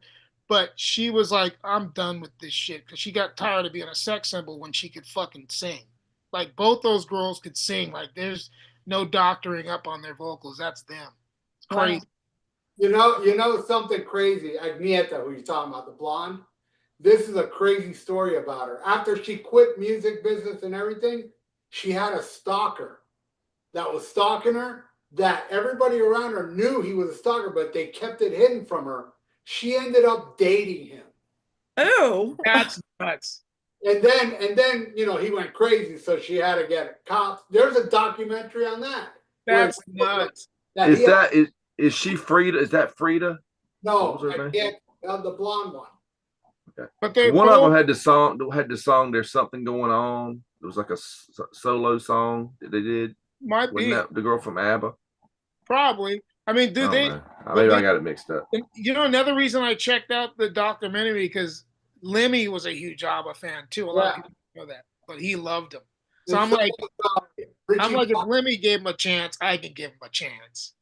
but she was like, "I'm done with this shit," because she got tired of being a sex symbol when she could fucking sing. Like both those girls could sing. Like there's no doctoring up on their vocals. That's them. It's crazy. Wow. You know something crazy. Agnieszka, who you're talking about, the blonde. This is a crazy story about her. After she quit music business and everything, she had a stalker that was stalking her, that everybody around her knew he was a stalker, but they kept it hidden from her. She ended up dating him. Oh. That's nuts. And then he went crazy, so she had to get cops. There's a documentary on that. That's nuts. Is she Frida? Is that Frida? No, I can't. The blonde one. Okay. But one of them had the song. "There's Something Going On." It was like a solo song that they did. Might Wasn't be that the girl from ABBA? Probably. I mean, dude, maybe I got it mixed up. Another reason I checked out the documentary because Lemmy was a huge ABBA fan too. A lot of people know that, but he loved him. So I'm like, if Lemmy gave him a chance, I can give him a chance.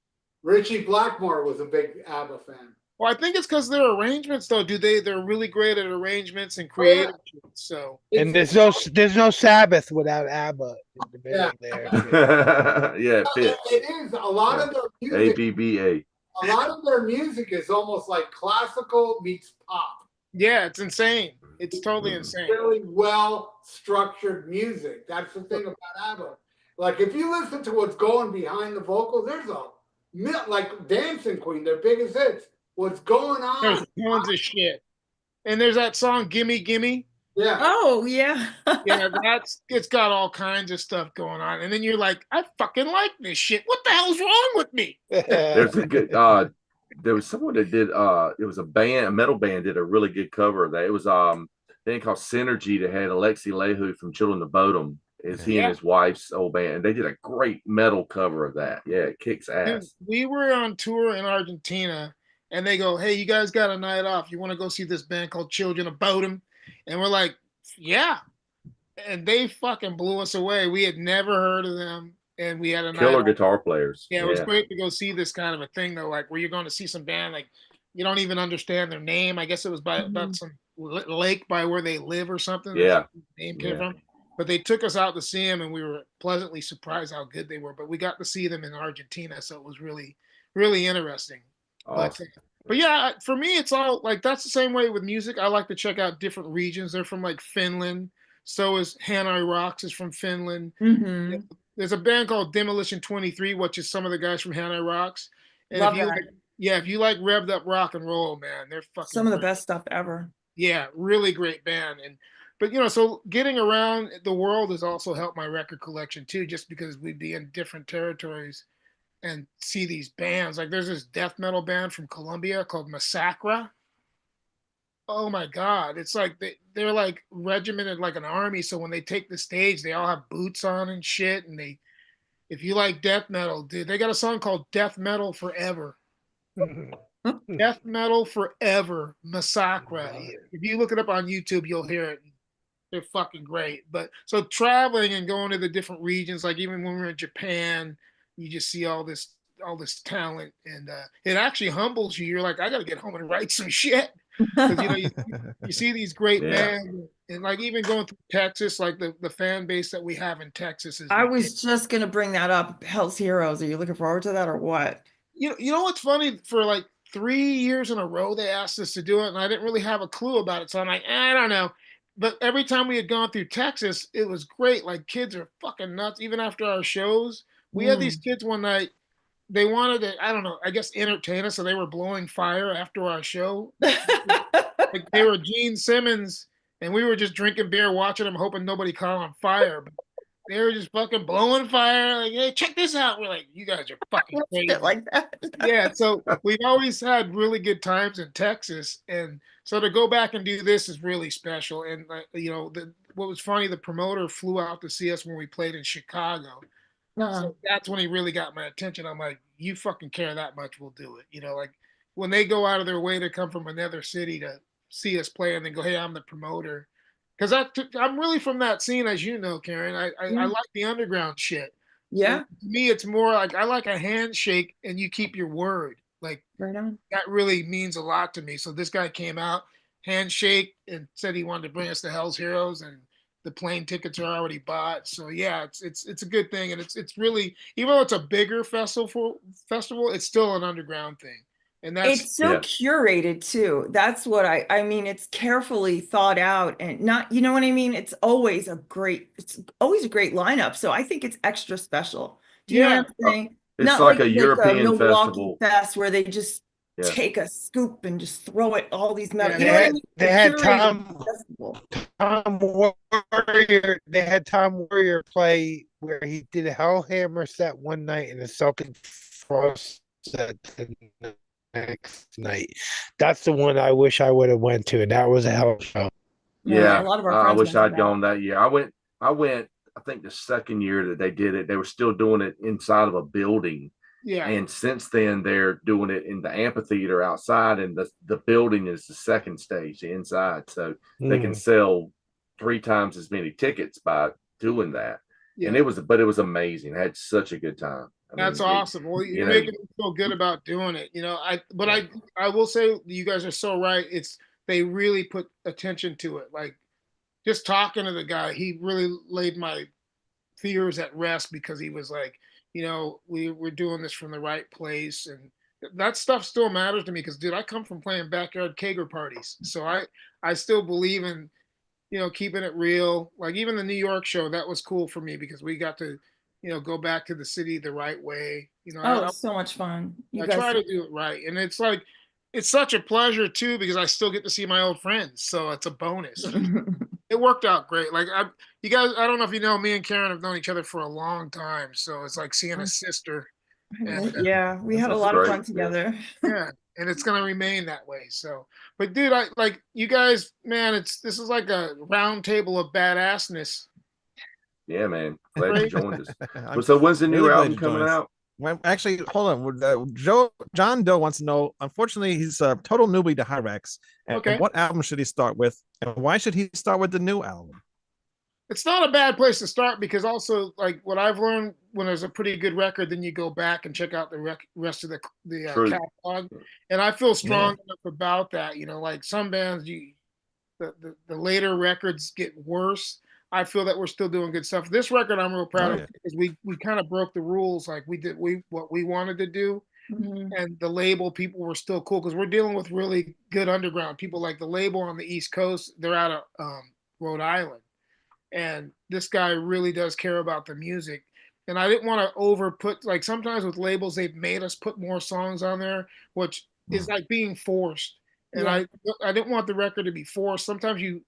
Richie Blackmore was a big ABBA fan. Well, I think it's because their arrangements, though. They're really great at arrangements and creative. So and there's no Sabbath without ABBA in the middle there. Yeah, it fits. It is a lot of their music. ABBA. A lot of their music is almost like classical meets pop. Yeah, it's insane. It's totally insane. Really well structured music. That's the thing about ABBA. Like if you listen to what's going behind the vocals, there's like Dancing Queen, their biggest hits. What's going on? There's tons of shit. And there's that song, Gimme Gimme. Yeah. Oh, yeah. Yeah, it's got all kinds of stuff going on. And then you're like, I fucking like this shit. What the hell's wrong with me? There's a good there was someone that did it was a metal band did a really good cover of that. It was a thing called Synergy that had Alexi Lehu from Children of Bodom. Is he and his wife's old band, and they did a great metal cover of that. Yeah, it kicks ass. Dude, we were on tour in Argentina, and they go, "Hey, you guys got a night off? You want to go see this band called Children of Bodom?" And we're like, "Yeah." And they fucking blew us away. We had never heard of them, and we had a killer guitar players. Yeah, it was great to go see this kind of a thing, though. Like, where you're going to see some band, like you don't even understand their name. I guess it was about some lake by where they live or something. Yeah, name came from. But they took us out to see them, and we were pleasantly surprised how good they were. But we got to see them in Argentina, so it was really, really interesting. Awesome. But yeah, for me, it's all like that's the same way with music. I like to check out different regions. They're from like Finland. So is Hanoi Rocks is from Finland. Mm-hmm. There's a band called Demolition 23, which is some of the guys from Hanoi Rocks. And Love if you that. like, if you like revved up rock and roll, man, they're fucking Some of the great. best stuff ever. Yeah, really great band. But so getting around the world has also helped my record collection too, just because we'd be in different territories. and see these bands. Like there's this death metal band from Colombia called Massacre. Oh my God. It's like they're like regimented like an army. So when they take the stage, they all have boots on and shit. And if you like death metal, dude, they got a song called Death Metal Forever. Death Metal Forever, Massacre. If you look it up on YouTube, you'll hear it. They're fucking great. But so traveling and going to the different regions, like even when we were in Japan, you just see all this talent, and it actually humbles you. You're like, I got to get home and write some shit, because you see these great bands, and like even going through Texas, like the fan base that we have in Texas is. I was just gonna bring that up. Hell's Heroes. Are you looking forward to that or what? You know what's funny? For like 3 years in a row, they asked us to do it, and I didn't really have a clue about it. So I'm like, I don't know. But every time we had gone through Texas, it was great. Like kids are fucking nuts. Even after our shows, we had these kids one night. They wanted to, I don't know, I guess entertain us. So they were blowing fire after our show. Like they were Gene Simmons, and we were just drinking beer, watching them, hoping nobody caught on fire. But they were just fucking blowing fire. Like, hey, check this out. We're like, you guys are fucking crazy. Like that. Yeah, so we've always had really good times in Texas, and so to go back and do this is really special. And what was funny, the promoter flew out to see us when we played in Chicago. So that's when he really got my attention. I'm like, you fucking care that much, we'll do it. Like when they go out of their way to come from another city to see us play and then go, hey, I'm the promoter. Because I'm really from that scene, as you know, Karen. I like the underground shit. Yeah. So to me, it's more like I like a handshake and you keep your word. Like right on. That really means a lot to me. So this guy came out, handshake, and said he wanted to bring us to Hell's Heroes, and the plane tickets are already bought. So yeah, it's a good thing, and it's really, even though it's a bigger festival, it's still an underground thing. And it's so curated too. That's what I mean. It's carefully thought out, and not, you know what I mean? It's always a great lineup. So I think it's extra special. Do you know what I'm saying? It's not like a European festival fest where they just take a scoop and just throw it all these metal. You know what I mean? They had Tom Warrior. They had Tom Warrior play where he did a Hellhammer set one night and a Celtic Frost set the next night. That's the one I wish I would have went to, and that was a hell show. Yeah, a lot of our I wish I'd gone that year. I went. I think the second year that they did it, they were still doing it inside of a building. Yeah. And since then, they're doing it in the amphitheater outside, and the building is the second stage, the inside. So they can sell 3 times as many tickets by doing that. Yeah. And it was amazing. I had such a good time. That's awesome. Well, you're making me feel good about doing it. I will say you guys are so right. They really put attention to it. Like just talking to the guy, he really laid my fears at rest, because he was like, we're doing this from the right place. And that stuff still matters to me, because, dude, I come from playing backyard kegger parties. So I still believe in, keeping it real. Like even the New York show, that was cool for me, because we got to, go back to the city the right way. It's so much fun. I try to do it right. And it's like, it's such a pleasure too, because I still get to see my old friends. So it's a bonus. It worked out great. Like you guys, I don't know if you know, me and Karen have known each other for a long time. So it's like seeing a sister. And, we had a lot of fun together. Yeah. And it's going to remain that way. So, but dude, I like you guys, man, this is like a round table of badassness. Yeah, man. Glad you joined us. So when's the new album coming out? Well, actually, hold on. John Doe wants to know. Unfortunately, he's a total newbie to Hirax. And what album should he start with? And why should he start with the new album? It's not a bad place to start, because also, like what I've learned, when there's a pretty good record, then you go back and check out the rest of the catalog. And I feel strong enough about that. Like some bands, the later records get worse. I feel that we're still doing good stuff. This record I'm real proud of, because we kind of broke the rules. Like we did what we wanted to do. Mm-hmm. And the label people were still cool, because we're dealing with really good underground people. Like the label on the East Coast, they're out of Rhode Island. And this guy really does care about the music. And I didn't want to like sometimes with labels, they've made us put more songs on there, which is like being forced. And I didn't want the record to be forced. Sometimes you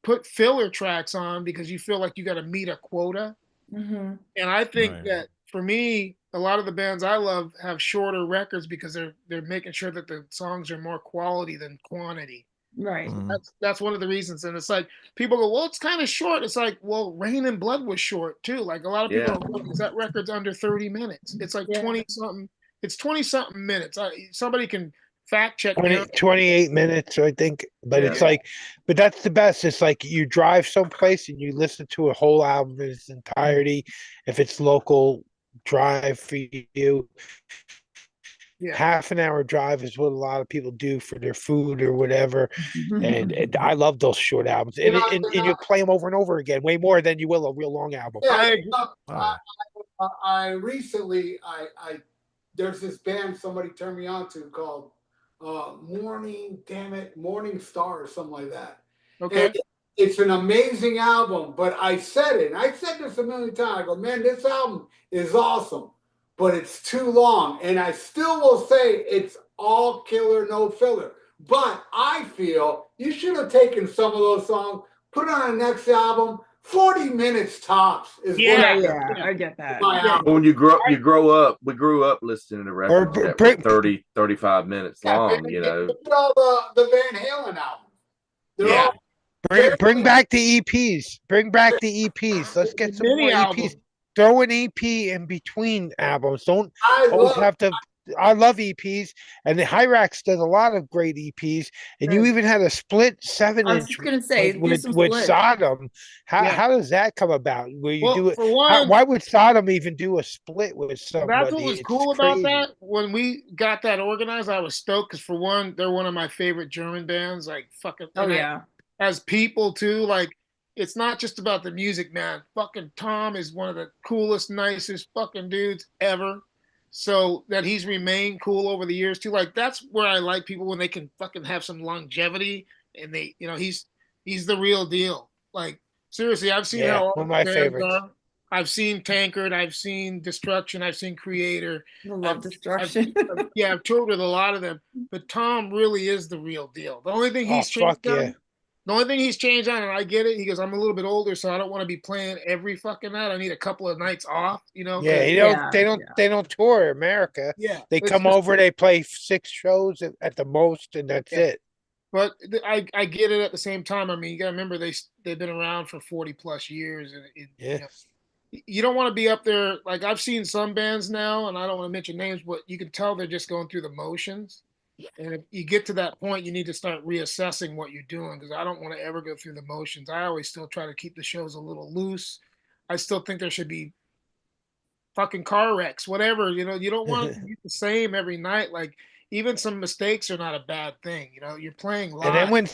put filler tracks on because you feel like you got to meet a quota. Mm-hmm. And I think that for me, a lot of the bands I love have shorter records because they're making sure that the songs are more quality than quantity. Right. That's one of the reasons. And it's like people go, well, it's kind of short. It's like, well, Rain and Blood was short too. Like a lot of people are going, that record's under 30 minutes. It's like 20 something. It's 20 something minutes. Somebody can fact check 28 minutes, I think. But it's like, but that's the best. It's like you drive someplace and you listen to a whole album in its entirety. If it's local drive for you. Half an hour drive is what a lot of people do for their food or whatever. And I love those short albums. And you play them over and over again, way more than you will a real long album. I recently, there's this band somebody turned me on to called Morning Star or something like that. Okay. And it's an amazing album, but I said it, and I said this a million times. I go, man, this album is awesome, but it's too long. And I still will say it's all killer, no filler. But I feel you should have taken some of those songs, put on the next album. 40 minutes tops is I get that. When you grow up, we grew up listening to records that were 30, 35 minutes long, you know. Look at all the Van Halen albums. They're all Bring back the EPs. Bring back the EPs. Let's get some more EPs. Throw an EP in between albums. Don't always have to. I love EPs, and the Hirax does a lot of great EPs. And you even had a split 7-inch. I was just gonna say with Sodom. How does that come about? Where you do it? Why would Sodom even do a split with somebody? That's what was cool about that. When we got that organized, I was stoked because for one, they're one of my favorite German bands. Like fucking. As people too, like. It's not just about the music, man. Fucking Tom is one of the coolest, nicest fucking dudes ever. So that he's remained cool over the years too. Like that's where I like people when they can fucking have some longevity and they, you know, he's the real deal. Like seriously, I've seen how all one of my favorites. I've seen Tankard, I've seen Destruction, I've seen Creator. I love Destruction. I've toured with a lot of them, but Tom really is the real deal. The only thing he's changed on. The only thing he's changed on, and I get it, he goes, I'm a little bit older, so I don't want to be playing every fucking night. I need a couple of nights off, you know. They don't tour America. Yeah. They come over, they play 6 shows at the most, and that's it. But I get it at the same time. I mean, you gotta remember they've been around for 40 plus years, and you don't want to be up there. Like I've seen some bands now, and I don't want to mention names, but you can tell they're just going through the motions. And if you get to that point, you need to start reassessing what you're doing because I don't want to ever go through the motions. I always still try to keep the shows a little loose. I still think there should be fucking car wrecks, whatever. You know, you don't want to be the same every night. Like even some mistakes are not a bad thing. You know, you're playing live. And then when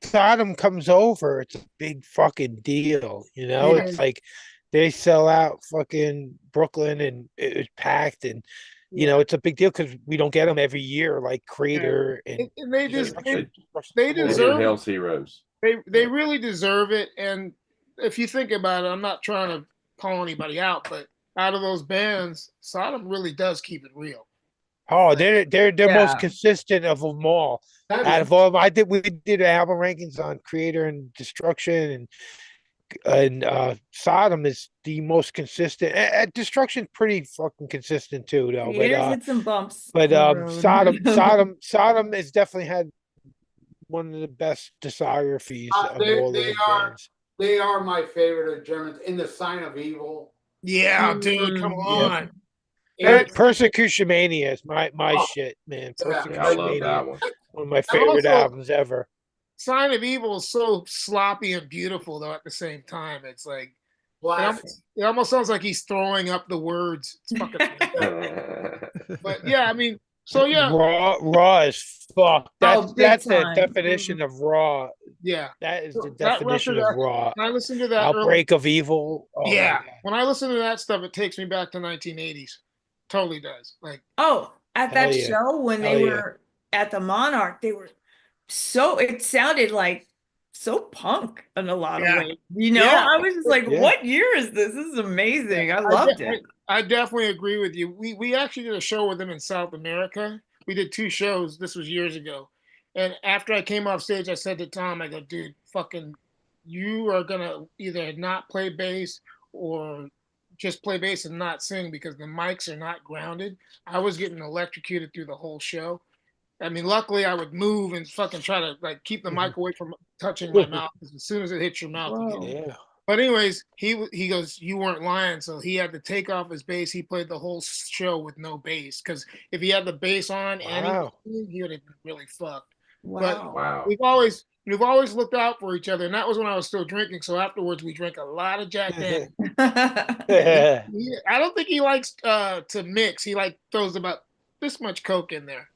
Sodom comes over, it's a big fucking deal. You know, it's like they sell out fucking Brooklyn and it's packed and. You know, it's a big deal because we don't get them every year, like Creator and they deserve Hell's Heroes. They really deserve it. And if you think about it, I'm not trying to call anybody out, but out of those bands, Sodom really does keep it real. Oh, they're most consistent of them all. Out of all, we did album rankings on Creator and Destruction and Sodom is the most consistent. Destruction's pretty fucking consistent too, though. Creator's hit some bumps. But Sodom has definitely had one of the best discographies of all the bands. They are my favorite of Germans. In the Sign of Evil. Yeah, dude, come on. Persecution Mania is my shit, man. Persecution I love Mania, that one. one of my favorite albums ever. Sign of Evil is so sloppy and beautiful, though. At the same time, it's like it almost sounds like he's throwing up the words. It's fucking. But yeah, I mean, so yeah, raw as fuck. That's the definition of raw. Yeah, that is the definition of raw. When I listen to that Outbreak of Evil. Oh, when I listen to that stuff, it takes me back to 1980s. Totally does. Like at that show when they were at the Monarch, they were. So it sounded like so punk in a lot of ways. You know, I was just like, what year is this? This is amazing. I loved it. I definitely agree with you. We actually did a show with them in South America. We did 2 shows. This was years ago. And after I came off stage, I said to Tom, I go, dude, fucking, you are going to either not play bass or just play bass and not sing because the mics are not grounded. I was getting electrocuted through the whole show. I mean, luckily I would move and fucking try to like keep the mic away from touching my mouth because as soon as it hits your mouth, you get it. Yeah. But anyways, he goes, you weren't lying, so he had to take off his bass. He played the whole show with no bass because if he had the bass on and Wow. he would have been really fucked. Wow. But Wow. we've always looked out for each other, and that was when I was still drinking. So afterwards, we drank a lot of Jack Daniels. I don't think he likes to mix. He like throws about this much Coke in there,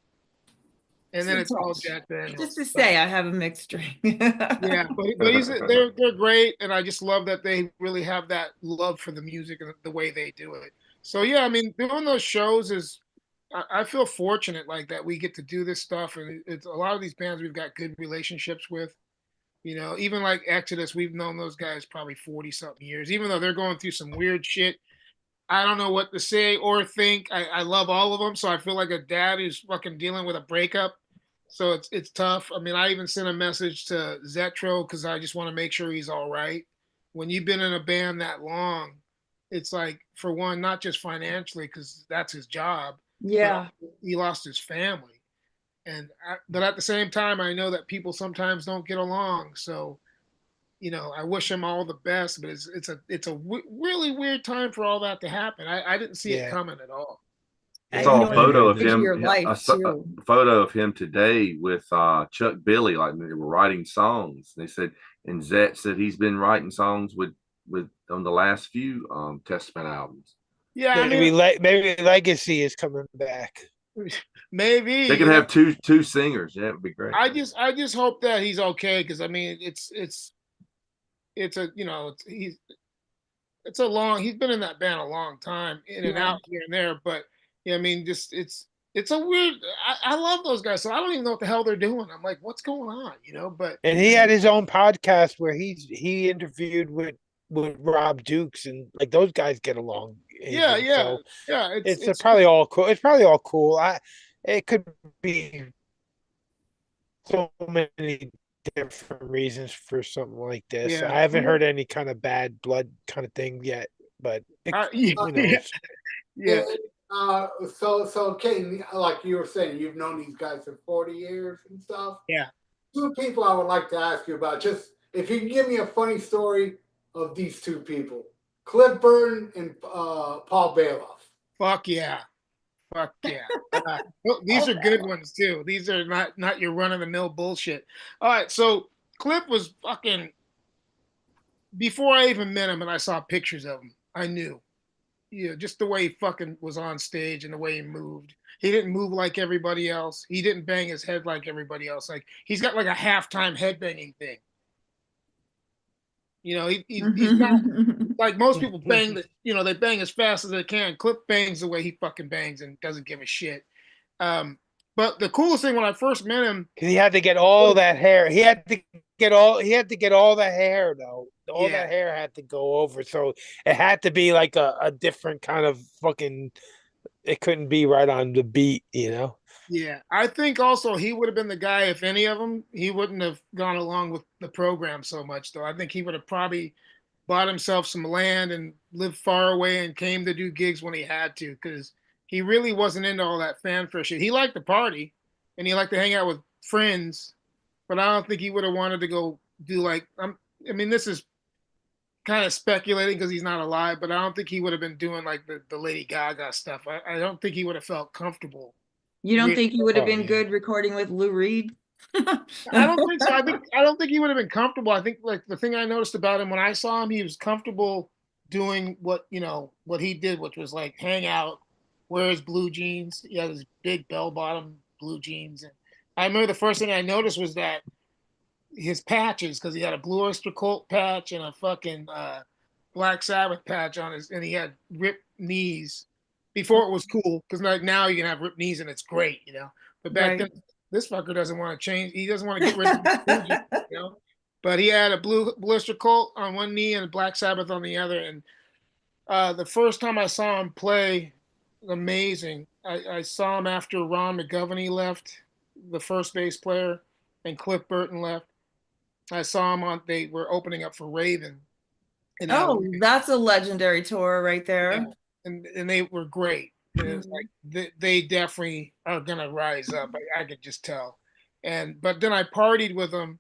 and then it's all Jack Daniels. Just to say, I have a mixed drink. Yeah, but they're great, and I just love that they really have that love for the music and the way they do it. So yeah, I mean, doing those shows is. I feel fortunate like that we get to do this stuff, and it's a lot of these bands we've got good relationships with. You know, even like Exodus, we've known those guys probably 40 something years, even though they're going through some weird shit. I don't know what to say or think. I love all of them, so I feel like a dad who's fucking dealing with a breakup. So it's tough. I mean, I even sent a message to Zetro because I just want to make sure he's all right. When you've been in a band that long, it's like, for one, not just financially because that's his job. Yeah. He lost his family. But at the same time, I know that people sometimes don't get along. So, you know, I wish him all the best, but it's a really weird time for all that to happen. I didn't see it coming at all. I saw a photo of into him. your life, I saw too. a photo of him today with Chuck Billy, like they were writing songs. They said, and Zet said he's been writing songs with on the last few Testament albums. Yeah, I maybe mean, maybe Legacy is coming back. maybe They could have two singers. Yeah, it would be great. I just hope that he's okay because I mean it's a, you know, he's been in that band a long time, in and out here and there, but yeah, I mean, just it's a weird. I love those guys, so I don't even know what the hell they're doing. I'm like, what's going on, you know? But And he had his own podcast where he interviewed with Rob Dukes, and like those guys get along. Yeah. So Yeah, it's probably all cool. It's probably all cool. It could be so many different reasons for something like this. Yeah. I haven't heard any kind of bad blood kind of thing yet, but who knows? Yeah. So Katon, like you were saying, you've known these guys for 40 years and stuff. Yeah. Two people I would like to ask you about. Just if you can give me a funny story of these two people, Cliff Burton and Paul Bailoff. Fuck yeah. These are good ones too. These are not your run of the mill bullshit. All right, so Cliff was fucking, before I even met him and I saw pictures of him, I knew. Yeah, just the way he fucking was on stage and the way he moved. He didn't move like everybody else. He didn't bang his head like everybody else. Like he's got like a halftime headbanging thing. You know, he's not like most people bang. They bang as fast as they can. Cliff bangs the way he fucking bangs and doesn't give a shit. But the coolest thing when I first met him, he had to get all that hair. He had to get all the hair though. All that hair had to go over, so it had to be like a different kind of fucking. It couldn't be right on the beat, you know. Yeah, I think also he would have been the guy, if any of them, he wouldn't have gone along with the program so much, though. I think he would have probably bought himself some land and lived far away and came to do gigs when he had to, because he really wasn't into all that fanfare shit. He liked the party and he liked to hang out with friends, but I don't think he would have wanted to go do like, I mean, this is kind of speculating because he's not alive, but I don't think he would have been doing like the Lady Gaga stuff. I don't think he would have felt comfortable. You don't think he would have been good recording with Lou Reed? I don't think so. I don't think he would have been comfortable. I think like the thing I noticed about him when I saw him, he was comfortable doing what he did, which was like hang out, wear his blue jeans. He had his big bell bottom blue jeans. And I remember the first thing I noticed was that his patches, because he had a Blue Oyster Cult patch and a fucking Black Sabbath patch on his, and he had ripped knees. Before it was cool, because like now you can have ripped knees and it's great, you know. But back then, this fucker doesn't want to change. He doesn't want to get rid of the you know. But he had a Blue Oyster Cult on one knee and a Black Sabbath on the other. And the first time I saw him play, amazing. I saw him after Ron McGovney left, the first bass player, and Cliff Burton left. I saw him they were opening up for Raven. And Oh, that's a legendary tour right there. and they were great. And it's Mhm. like they definitely are gonna rise up. I could just tell. But then I partied with them.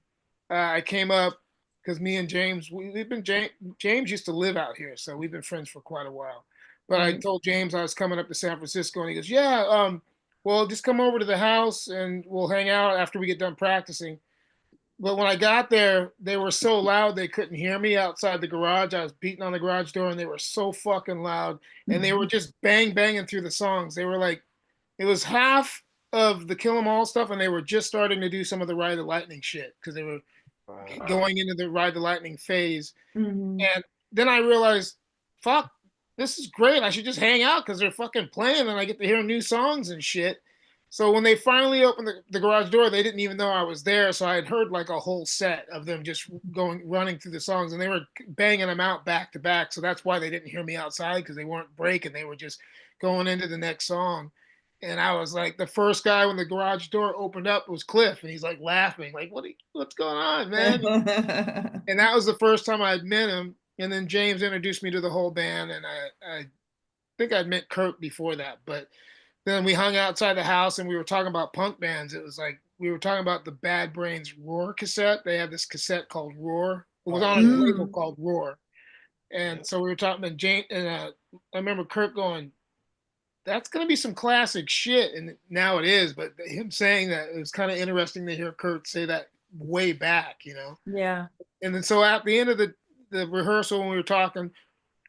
I came up because me and James, we've been James used to live out here, so we've been friends for quite a while. But I Right. told James I was coming up to San Francisco, and he goes, "Yeah, well, just come over to the house and we'll hang out after we get done practicing." But when I got there, they were so loud they couldn't hear me outside the garage. I was beating on the garage door, and they were so fucking loud, and they were just banging through the songs. They were like, it was half of the Kill 'Em All stuff, and they were just starting to do some of the Ride the Lightning shit because they were going into the Ride the Lightning phase. Mhm. And then I realized, fuck, this is great. I should just hang out because they're fucking playing and I get to hear new songs and shit. So when they finally opened the garage door, they didn't even know I was there. So I had heard like a whole set of them just running through the songs, and they were banging them out back to back. So that's why they didn't hear me outside, because they weren't breaking. They were just going into the next song. And I was like, the first guy when the garage door opened up was Cliff, and he's like laughing, like, what's going on, man? And that was the first time I had met him. And then James introduced me to the whole band, and I think I'd met Kurt before that. But then we hung outside the house and we were talking about punk bands. It was like we were talking about the Bad Brains Roar cassette. They had this cassette called Roar. It was on a label called Roar. And so we were talking to James, and I remember Kurt going, "That's going to be some classic shit." And now it is, but him saying that, it was kind of interesting to hear Kurt say that way back, you know? Yeah. And then so at the end of the rehearsal, when we were talking,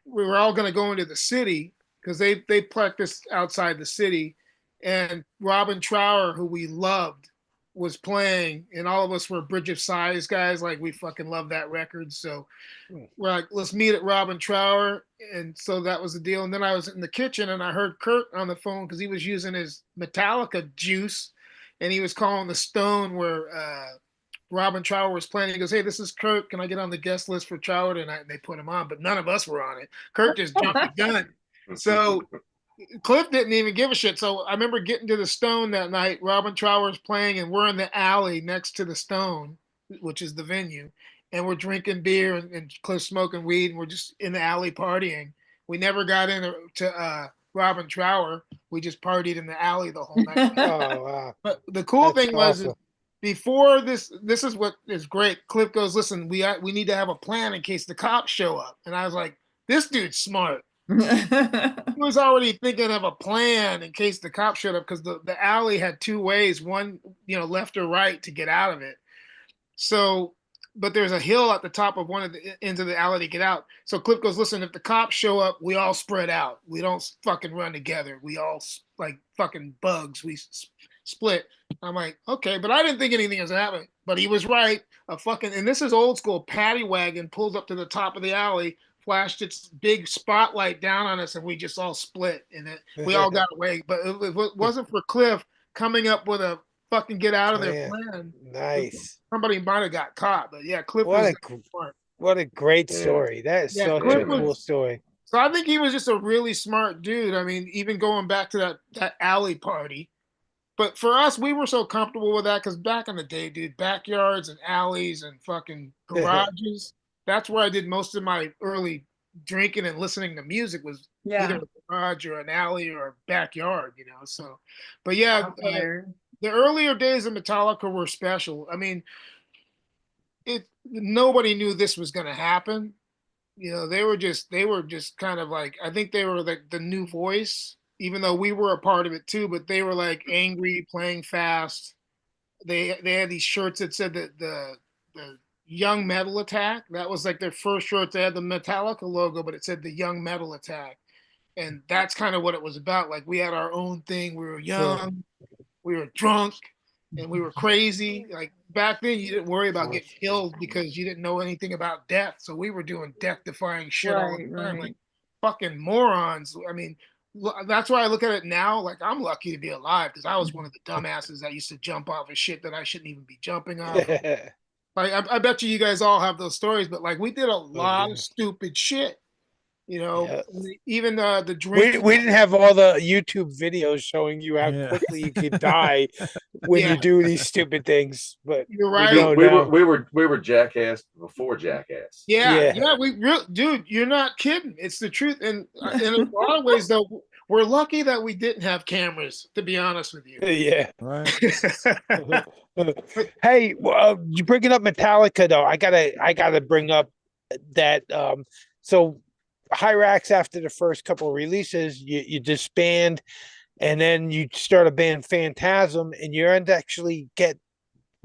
we were all going to go into the city because they practiced outside the city, and Robin Trower, who we loved, was playing, and all of us were Bridge of Sighs guys. Like, we fucking love that record. So we're like, let's meet at Robin Trower. And so that was the deal. And then I was in the kitchen and I heard Kurt on the phone because he was using his Metallica juice, and he was calling the Stone where Robin Trower was playing. He goes, "Hey, this is Kurt. Can I get on the guest list for Trower tonight?" And they put him on, but none of us were on it. Kurt just jumped the gun. So Cliff didn't even give a shit. So I remember getting to the Stone that night. Robin Trower's playing, and we're in the alley next to the Stone, which is the venue. And we're drinking beer and Cliff smoking weed, and we're just in the alley partying. We never got into Robin Trower. We just partied in the alley the whole night. Oh, wow. But the cool That's thing was, awesome. before this is what is great. Cliff goes, "Listen, we need to have a plan in case the cops show up." And I was like, "This dude's smart." He was already thinking of a plan in case the cops showed up, because the alley had two ways, one, left or right to get out of it. So, but there's a hill at the top of one of the ends of the alley to get out. So Cliff goes, "Listen, if the cops show up, we all spread out. We don't fucking run together. We all like fucking bugs. We split." I'm like, okay, but I didn't think anything was happening. But he was right. And this is old school. Paddy wagon pulls up to the top of the alley, flashed its big spotlight down on us, and we just all split. And we all got away. But if it wasn't for Cliff coming up with a fucking get out of there plan, Nice. somebody might have got caught. But yeah, Cliff What was a smart. what a great story. That is such a cool story. So I think he was just a really smart dude. I mean, even going back to that alley party. But for us, we were so comfortable with that because back in the day, dude, backyards and alleys and fucking garages, that's where I did most of my early drinking and listening to music, was either a garage or an alley or a backyard, So, but yeah, the earlier days of Metallica were special. I mean, nobody knew this was going to happen. They were just kind of like, I think they were like the new voice, even though we were a part of it too, but they were like angry, playing fast. They had these shirts that said that the Young Metal Attack. That was like their first shirt. They had the Metallica logo, but it said the Young Metal Attack. And that's kind of what it was about. Like, we had our own thing. We were young, we were drunk, and we were crazy. Like, back then, you didn't worry about getting killed because you didn't know anything about death. So we were doing death-defying shit all the time. Like, fucking morons. I mean, that's why I look at it now. Like, I'm lucky to be alive because I was one of the dumbasses that used to jump off of shit that I shouldn't even be jumping off. Like, I bet you guys all have those stories, but like, we did a lot of stupid shit. Even the drink. We didn't have all the YouTube videos showing you how quickly you could die when Yeah. you do these stupid things. But You're We, right. do, No, we were jackass before jackass. Yeah, Yeah. yeah, dude, you're not kidding. It's the truth, and in a lot of ways, though, we're lucky that we didn't have cameras. To be honest with you. Yeah. Right. Hey, you bringing up Metallica though? I gotta bring up that. So Hirax, after the first couple of releases, you disband, and then you start a band Phantasm, and you actually get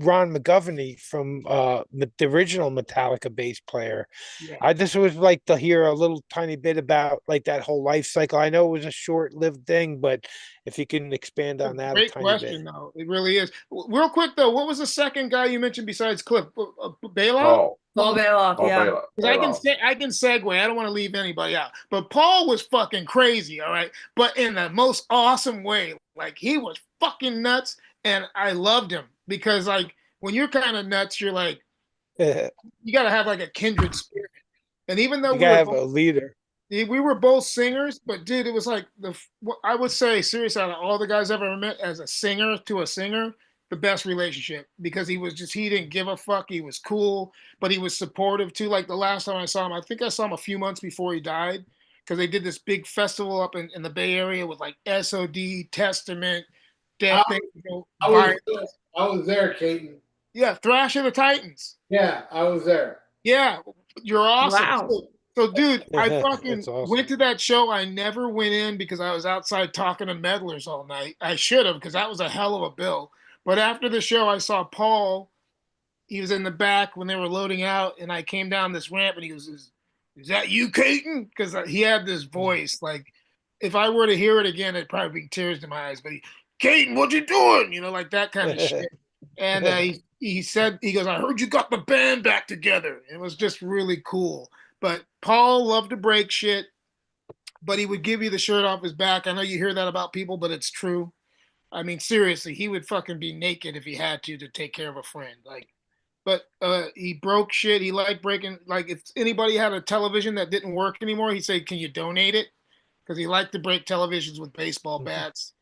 Ron McGovney from the original Metallica bass player. Yeah. I just would like to hear a little tiny bit about like that whole life cycle. I know it was a short-lived thing, but if you can expand on that a Great tiny question, bit. though. It really is. Real quick, though, what was the second guy you mentioned besides Cliff? Bailoff? Paul. Paul Bailoff, Paul yeah. Bailoff. Because I can segue. I don't want to leave anybody out. But Paul was fucking crazy, all right? But in the most awesome way. Like, he was fucking nuts, and I loved him. Because, like, when you're kind of nuts, you're like, you got to have, like, a kindred spirit. And even though You gotta have a leader. we were both singers, but dude, it was like I would say seriously, out of all the guys I've ever met as a singer to a singer, the best relationship because he didn't give a fuck. He was cool, but he was supportive too. Like the last time I saw him, I think I saw him a few months before he died because they did this big festival up in the Bay Area with like SOD, Testament, Death Angel, I was there, Katon. yeah, Thrash of the Titans. Yeah, I was there. Yeah, you're awesome. Wow. So, dude, I fucking That's awesome. went to that show. I never went in because I was outside talking to meddlers all night. I should have because that was a hell of a bill. But after the show, I saw Paul. He was in the back when they were loading out, and I came down this ramp, and he was, "Is that you, Katon?" Because he had this voice. Like, if I were to hear it again, it'd probably be tears in my eyes. But Katon, what you doing? You know, like that kind of shit. And he said, he goes, "I heard you got the band back together." It was just really cool. But Paul loved to break shit, but he would give you the shirt off his back. I know you hear that about people, but it's true. I mean, seriously, he would fucking be naked if he had to take care of a friend. Like, but he broke shit. He liked breaking. Like, if anybody had a television that didn't work anymore, he'd say, "Can you donate it?" Because he liked to break televisions with baseball bats.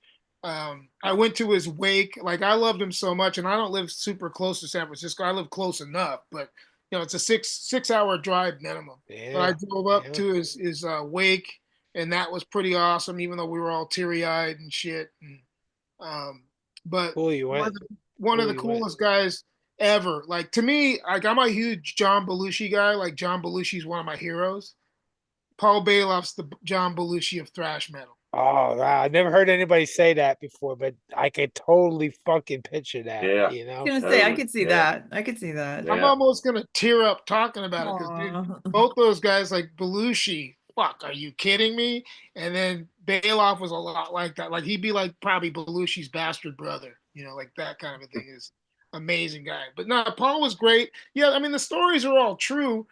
I went to his wake. Like, I loved him so much, and I don't live super close to San Francisco. I live close enough, but you know, it's a six-hour drive minimum. Yeah, but I drove up to his wake, and that was pretty awesome. Even though we were all teary-eyed and shit. And, but cool, you went. one of the coolest guys ever. Like, to me, like, I'm a huge John Belushi guy. Like, John Belushi's one of my heroes. Paul Bailoff's the John Belushi of thrash metal. Oh, wow. I never heard anybody say that before, but I could totally fucking picture that. Yeah. You know, I was gonna say I could see that. I could see that. Yeah. I'm almost gonna tear up talking about it because both those guys, like Belushi, fuck, are you kidding me? And then Bailoff was a lot like that. Like, he'd be like probably Belushi's bastard brother, you know, like that kind of a thing. Is amazing guy. But no, Paul was great. Yeah, I mean the stories are all true,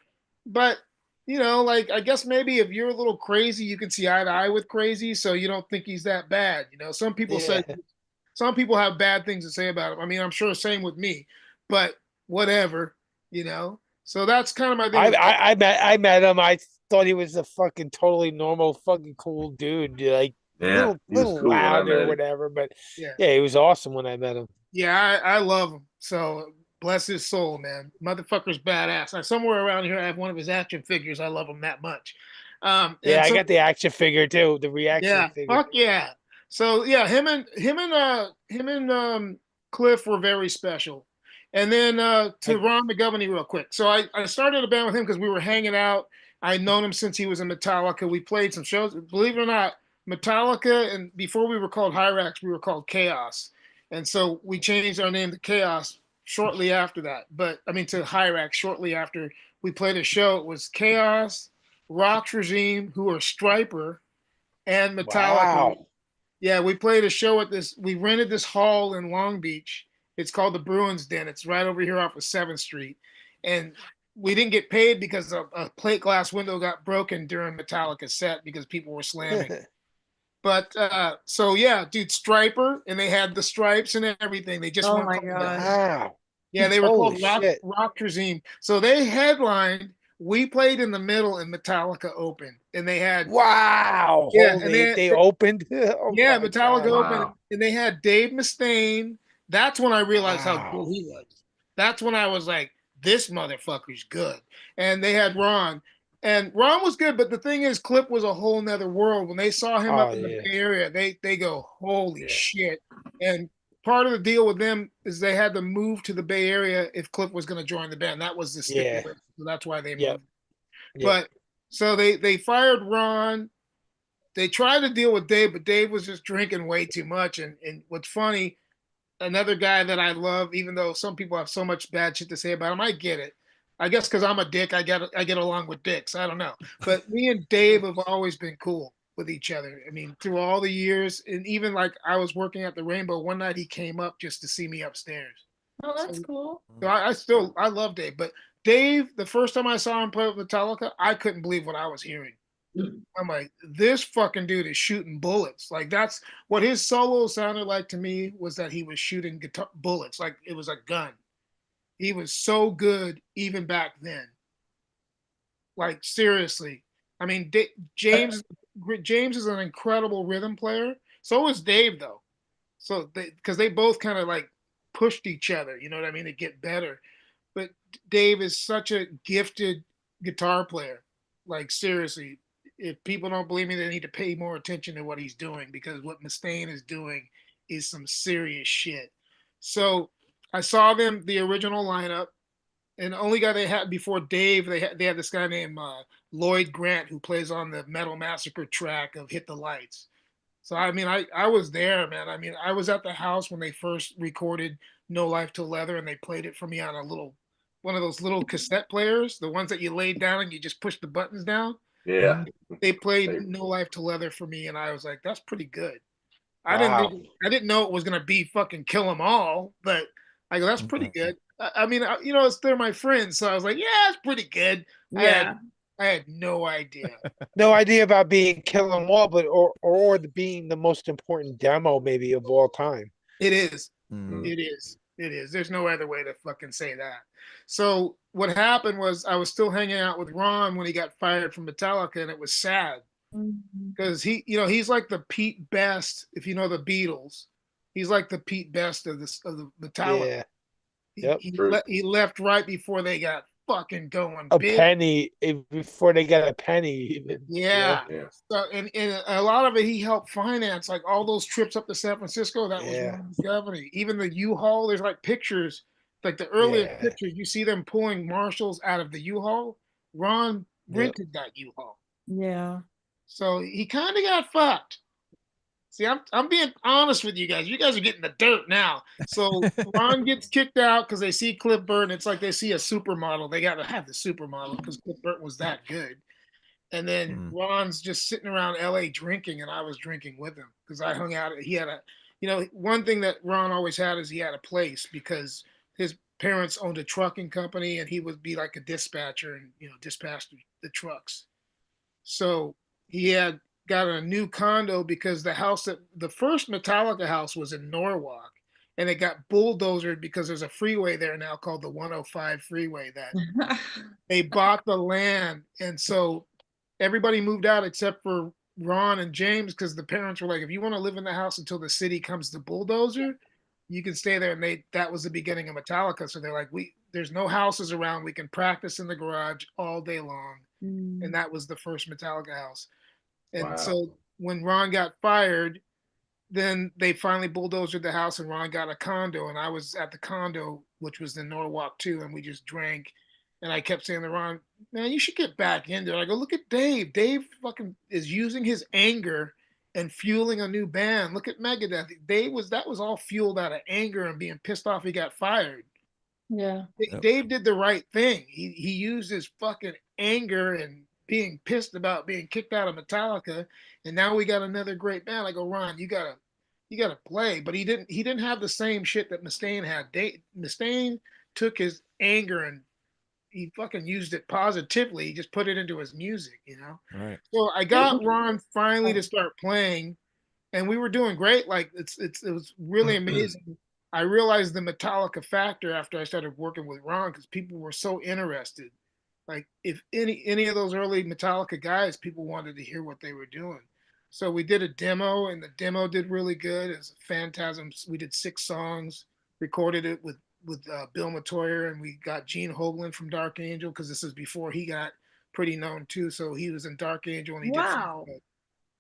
but you know, like, I guess maybe if you're a little crazy, you can see eye to eye with crazy, so you don't think he's that bad. You know, some people have bad things to say about him. I mean, I'm sure same with me, but whatever, you know. So that's kind of my thing. I met him. I thought he was a fucking totally normal, fucking cool dude. Like, little cool loud or whatever, but yeah, he was awesome when I met him. Yeah, I love him. So bless his soul, man. Motherfucker's badass. Somewhere around here, I have one of his action figures. I love him that much. I got the action figure too. The reaction figure. Fuck yeah. So yeah, him and Cliff were very special. And then to Ron McGovney real quick. So I started a band with him because we were hanging out. I'd known him since he was in Metallica. We played some shows. Believe it or not, Metallica, and before we were called Hirax, we were called Chaos. And so we changed our name to Chaos shortly after that. But I mean, to Hirax shortly after we played a show. It was Chaos, Rock's Regime, who are Striper, and Metallica. Wow. Yeah, we played a show at this. We rented this hall in Long Beach. It's called the Bruins Den. It's right over here off of 7th Street. And we didn't get paid because a plate glass window got broken during Metallica's set because people were slamming. But so yeah, dude, Striper, and they had the stripes and everything. They just my god! Wow. Yeah, they were called Rock Regime. So they headlined. We played in the middle, and Metallica opened, and they had and they opened. Metallica opened, and they had Dave Mustaine, That's when I realized how good Wow. he was. That's when I was like, this motherfucker's good. And they had Ron. And Ron was good, but the thing is, Clip was a whole nother world. When they saw him Oh up in the yeah. Bay Area, they go, holy Yeah. shit. And part of the deal with them is they had to move to the Bay Area if Clip was going to join the band. That was the Yeah. stipulation. So that's why they Yep. moved. Yep. But so they fired Ron. They tried to deal with Dave, but Dave was just drinking way too much. And what's funny, another guy that I love, even though some people have so much bad shit to say about him, I get it. I guess because I'm a dick, I get along with dicks. I don't know, but me and Dave have always been cool with each other. I mean, through all the years, and even like I was working at the Rainbow one night, he came up just to see me upstairs. Oh, that's cool. So I love Dave, but Dave, the first time I saw him play with Metallica, I couldn't believe what I was hearing. I'm like, this fucking dude is shooting bullets. Like that's what his solo sounded like to me, was that he was shooting bullets, like it was a gun. He was so good even back then. Like seriously, I mean, James is an incredible rhythm player. So is Dave though. So because they both kind of like pushed each other, you know what I mean, to get better. But Dave is such a gifted guitar player. Like seriously, if people don't believe me, they need to pay more attention to what he's doing, because what Mustaine is doing is some serious shit. So I saw them, the original lineup, and the only guy they had before Dave, they had this guy named Lloyd Grant, who plays on the Metal Massacre track of Hit the Lights. So I mean, I was there, man. I mean, I was at the house when they first recorded No Life Till Leather, and they played it for me on one of those little cassette players, the ones that you laid down and you just push the buttons down. Yeah. They played No Life Till Leather for me, and I was like, that's pretty good. Wow. I didn't know it was gonna be fucking Kill 'Em All, but I go, that's pretty good. I mean, they're my friends, so I was like, yeah, it's pretty good. Yeah. I had no idea. No idea about being Kill 'Em All, but or being the most important demo maybe of all time. It is. Mm. It is. It is. There's no other way to fucking say that. So what happened was I was still hanging out with Ron when he got fired from Metallica, and it was sad because he's like the Pete Best, if you know the Beatles. He's like the Pete Best of the Metallica. Yeah. Yep. He left right before they got fucking going A big. penny before they got a penny even. Yeah. Yeah. So and a lot of it he helped finance, like all those trips up to San Francisco. That was Yeah. Ron's company. Even the U-Haul, there's like pictures, like the earlier Yeah. pictures, you see them pulling Marshalls out of the U-Haul. Ron rented that U-Haul. Yeah. So he kind of got fucked. See, I'm being honest with you guys. You guys are getting the dirt now. So Ron gets kicked out because they see Cliff Burton. It's like they see a supermodel. They got to have the supermodel because Cliff Burton was that good. And then Ron's just sitting around LA drinking, and I was drinking with him because I hung out. He had one thing that Ron always had is he had a place because his parents owned a trucking company, and he would be like a dispatcher and dispatch the trucks. So he had got a new condo because the first Metallica house was in Norwalk, and it got bulldozered because there's a freeway there now called the 105 freeway that they bought the land, and so everybody moved out except for Ron and James because the parents were like, if you want to live in the house until the city comes to bulldozer, you can stay there. And that was the beginning of Metallica. So they're like, there's no houses around. We can practice in the garage all day long. And that was the first Metallica house. And so when Ron got fired, then they finally bulldozed the house and Ron got a condo. And I was at the condo, which was in Norwalk too. And we just drank. And I kept saying to Ron, man, you should get back into it. I go, look at Dave. Dave fucking is using his anger and fueling a new band. Look at Megadeth. That was all fueled out of anger and being pissed off he got fired. Yeah. Dave did the right thing. He used his fucking anger and being pissed about being kicked out of Metallica, and now we got another great band. I go, Ron, you gotta play. But he didn't have the same shit that Mustaine had. Mustaine took his anger and he fucking used it positively. He just put it into his music, Right. So I got Ron finally to start playing, and we were doing great. Like it was really amazing. I realized the Metallica factor after I started working with Ron because people were so interested. Like if any of those early Metallica guys, people wanted to hear what they were doing. So we did a demo, and the demo did really good. It was a Phantasm. We did 6 songs. recorded it with Bill Matoyer, and we got Gene Hoglan from Dark Angel because this is before he got pretty known too. So he was in Dark Angel and he did some,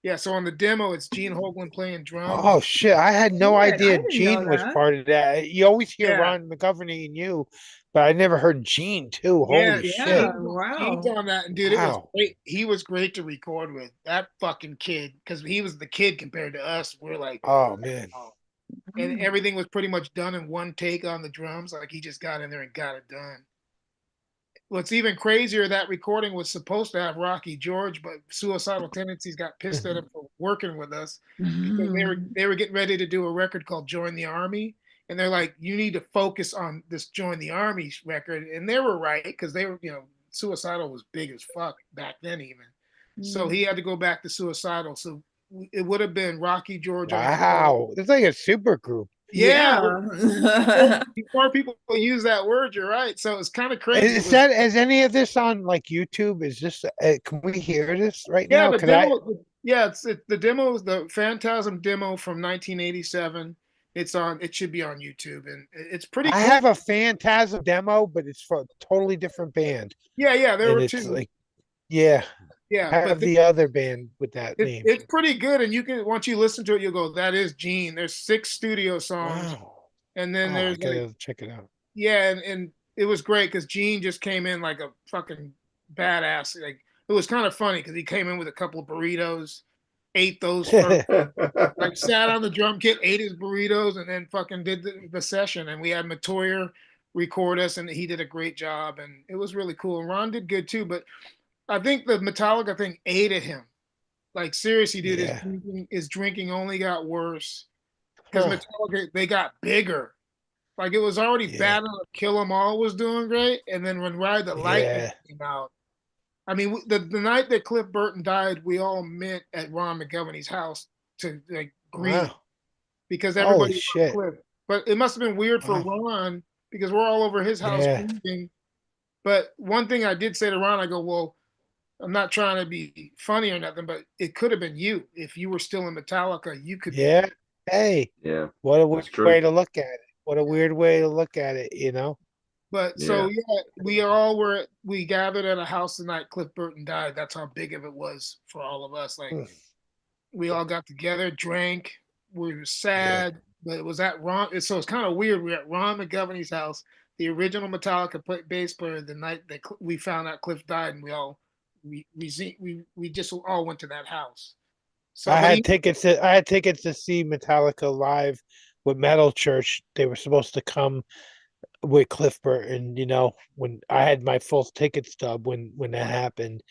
yeah. So on the demo, it's Gene Hoglan playing drums. Oh shit! I had no Weird. I idea didn't Gene know was that. part of that. You always hear Yeah. Ron McGovney and you, but I never heard Gene too. Yeah, Holy Yeah, shit! wow. Gene's on that, and dude, it was Wow. great. He was great to record with. That fucking kid, because he was the kid compared to us. We're like, Oh man. and everything was pretty much done in one take on the drums. Like he just got in there and got it done. What's even crazier, that recording was supposed to have Rocky George, but Suicidal Tendencies got pissed at him for working with us. Because they were getting ready to do a record called Join the Army. And they're like, you need to focus on this Join the Army record. And they were right, because they were, Suicidal was big as fuck back then even. So he had to go back to Suicidal. So it would have been Rocky George. Wow. It's like a super group. Yeah. Before people use that word, you're right. So it's kind of crazy. Is any of this on like YouTube? Is this? Can we hear this right Yeah, now? the demo. Yeah, the demo is the Phantasm demo from 1987. It's on. It should be on YouTube, and it's pretty. I have a Phantasm demo, but it's for a totally different band. Yeah, there and were it's two. Like, yeah, yeah. I have the other band with that name. It's pretty good, and you can once you listen to it, you'll go, "That is Gene." There's 6 studio songs, and then there's I gotta check it out. Yeah, and it was great because Gene just came in like a fucking badass. Like it was kind of funny because he came in with a couple of burritos, ate those first, like sat on the drum kit, ate his burritos, and then fucking did the session. And we had Matoyer record us, and he did a great job, and it was really cool. And Ron did good too, but I think the Metallica thing ate at him. Like seriously, dude, his drinking only got worse because Metallica, they got bigger. Like it was already bad enough. Kill 'Em All was doing great, and then when Ride the Lightning came out, I mean, the night that Cliff Burton died, we all met at Ron McGovney's house to like grieve because everybody was Cliff. But it must have been weird for Ron because we're all over his house grieving. But one thing I did say to Ron, I go, well, I'm not trying to be funny or nothing, but it could have been you if you were still in Metallica. You could. Yeah. Hey. Yeah. What a weird way to look at it. What a weird way to look at it, But so we gathered at a house the night Cliff Burton died. That's how big of it was for all of us. Like we all got together, drank, we were sad, but it was at Ron. So it's kind of weird. We're at Ron McGovney's house, the original Metallica bass player. The night that we found out Cliff died, and we just all went to that house. So I had tickets to see Metallica live with Metal Church. They were supposed to come with Cliff Burton, when I had my full ticket stub when that happened.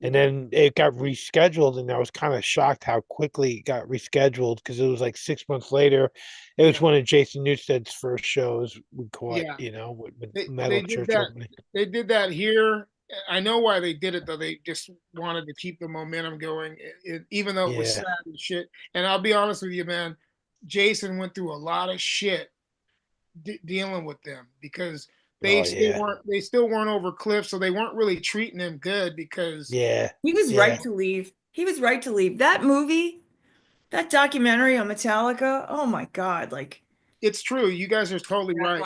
And then it got rescheduled, and I was kind of shocked how quickly it got rescheduled because it was like 6 months later. It was one of Jason Newsted's first shows we caught, with Metal Church opening. They did that here. I know why they did it, though. They just wanted to keep the momentum going, even though it was sad and shit. And I'll be honest with you, man, Jason went through a lot of shit dealing with them because they still weren't over Cliff, so they weren't really treating him good because he was right to leave. He was right to leave. That movie, that documentary on Metallica, oh my God, like it's true. You guys are totally right.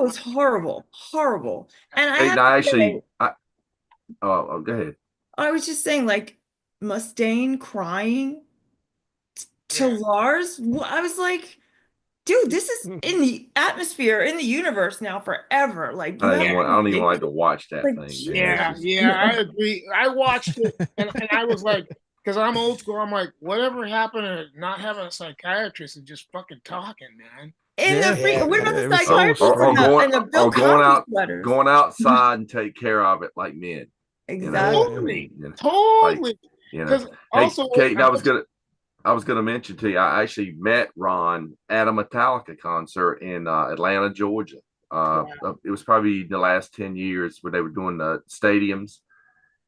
It's horrible. And go ahead. I was just saying, like Mustaine crying to Lars. I was like, dude, this is in the atmosphere, in the universe now forever. Like, I don't even like to watch that thing. Yeah, I agree. I watched it and I was like, because I'm old school, I'm like, whatever happened to not having a psychiatrist and just fucking talking, man? What about the psychiatrist going outside and take care of it like men? Exactly. Totally. Also, Kate, I was gonna mention to you, I actually met Ron at a Metallica concert in Atlanta, Georgia. It was probably the last 10 years where they were doing the stadiums.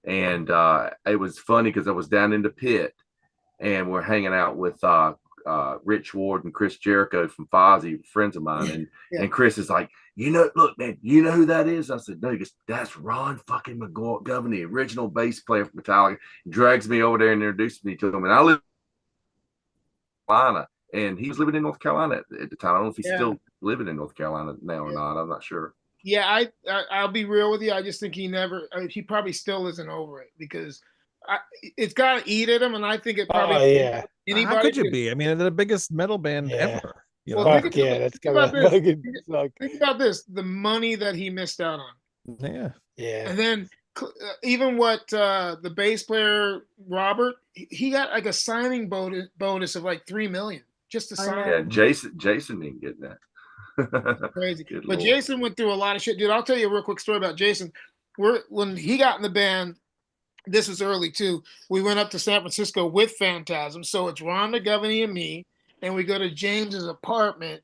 And it was funny because I was down in the pit and we're hanging out with Rich Ward and Chris Jericho from Fozzy, friends of mine. And Chris is like, look, man, you know who that is? I said, no. He goes, that's Ron fucking McGovney, original bass player for Metallica. He drags me over there and introduces me to him. And I live in Carolina, and he was living in North Carolina at the time. I don't know if he's Yeah. still living in North Carolina now or not. I'm not sure. Yeah, I'll be real with you. I just think he probably still isn't over it because it's got to eat at him, and I think it probably. Oh yeah. Anybody How could you be? I mean, they're the biggest metal band Yeah. ever. You Well, know? Fuck yeah, that's think about gonna this. fucking suck. Think about this: the money that he missed out on, Yeah. Yeah. and then even what the bass player Robert, he got like a signing bonus of like $3 million just to I sign. know. Yeah, Jason didn't get that. Crazy. Good But Lord. Jason went through a lot of shit, dude. I'll tell you a real quick story about Jason. When he got in the band, this was early too. We went up to San Francisco with Phantasm, so it's Ron McGovney and me, and we go to James's apartment.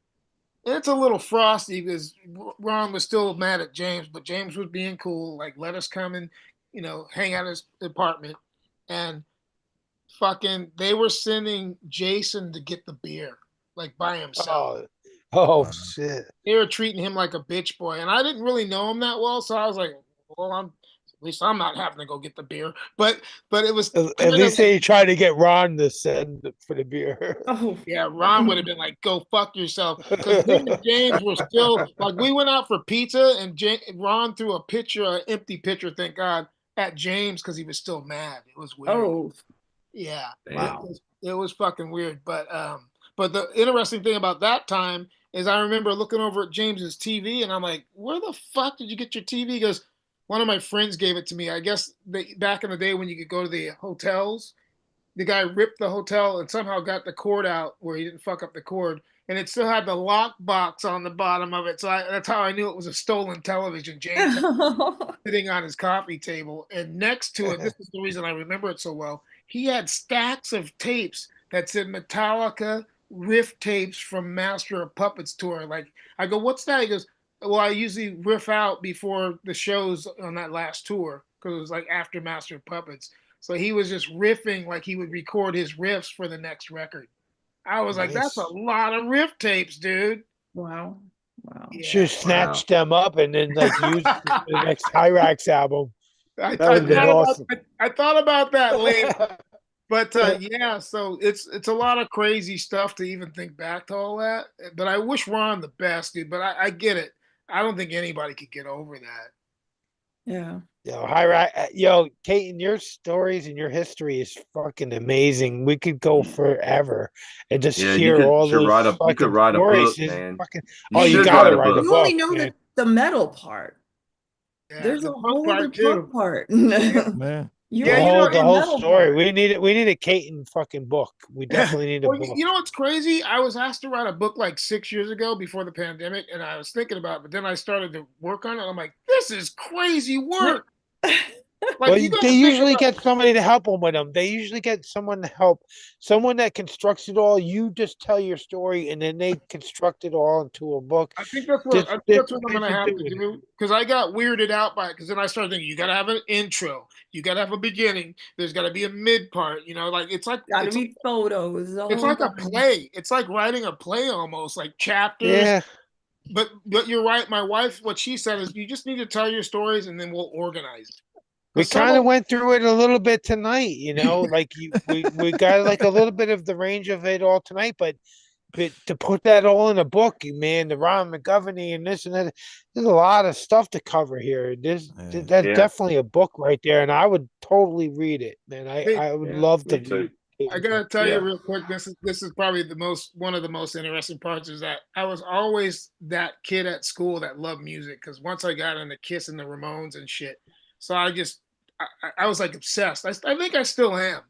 And it's a little frosty because Ron was still mad at James, but James was being cool, like let us come and hang out at his apartment, and fucking they were sending Jason to get the beer like by himself. Oh shit. They were treating him like a bitch boy, and I didn't really know him that well, so I was like, well, at least I'm not having to go get the beer. But it was At least they tried to get Ron to send for the beer. Oh, yeah, Ron would have been like, go fuck yourself. Because me and James were still like, we went out for pizza, and Ron threw an empty pitcher, thank God, at James because he was still mad. It was weird. oh, Yeah, Wow. it was fucking weird. But the interesting thing about that time is I remember looking over at James's TV, and I'm like, where the fuck did you get your TV? He goes, one of my friends gave it to me. I guess back in the day when you could go to the hotels, the guy ripped the hotel and somehow got the cord out where he didn't fuck up the cord, and it still had the lock box on the bottom of it. So that's how I knew it was a stolen television. James had it sitting on his coffee table, and next to it, this is the reason I remember it so well. He had stacks of tapes that said Metallica riff tapes from Master of Puppets tour. Like I go, what's that? He goes, well, I usually riff out before the shows on that last tour because it was like after Master of Puppets. So he was just riffing like he would record his riffs for the next record. I was like, that's a Nice. lot of riff tapes, dude. wow. Wow. Yeah. Should have snatched them up and then like used the next Hirax album. I That would've been awesome. thought about that later. But yeah, so it's a lot of crazy stuff to even think back to all that. But I wish Ron the best, dude. But I get it. I don't think anybody could get over that. Yeah. Yo, Katon, your stories and your history is fucking amazing. We could go forever and just Yeah, hear all should those write you fucking could write a stories. book, It's man. fucking- You oh, you should gotta write a write a book. You only book. know Man. the metal part. Yeah, There's the a punk whole other part, too. punk part. Man. You Yeah, only you know know, The the whole metal story. part. We need a Katon fucking book. We definitely need a Well, book. you know what's crazy? I was asked to write a book like 6 years ago before the pandemic, and I was thinking about it, but then I started to work on it. I'm like, this is crazy work. Like Well, you got they to think usually about, get somebody to help them with them. They usually get someone to help, someone that constructs it all. You just tell your story, and then they construct it all into a book. I think that's what I'm They gonna should have do to it. do because I got weirded out by it. Because then I started thinking, you got to have an intro, you got to have a beginning. There's got to be a mid part. Like it's like Gotta it's, be photos. the it's whole like a time. play. It's like writing a play almost, like chapters. Yeah, But you're right. My wife, what she said is, you just need to tell your stories, and then we'll organize it. we 'Cause some kind of of- went through it a little bit tonight. Like we got like a little bit of the range of it all tonight, but to put that all in a book, man, the Ron McGovney and this and that, there's a lot of stuff to cover here. That's Yeah. definitely a book right there, and I would totally read it, man. Hey, I would Yeah, love to me too. read it. I gotta tell Yeah. you real quick. This is probably one of the most interesting parts is that I was always that kid at school that loved music because once I got into Kiss and the Ramones and shit, so I was like obsessed. I think I still am.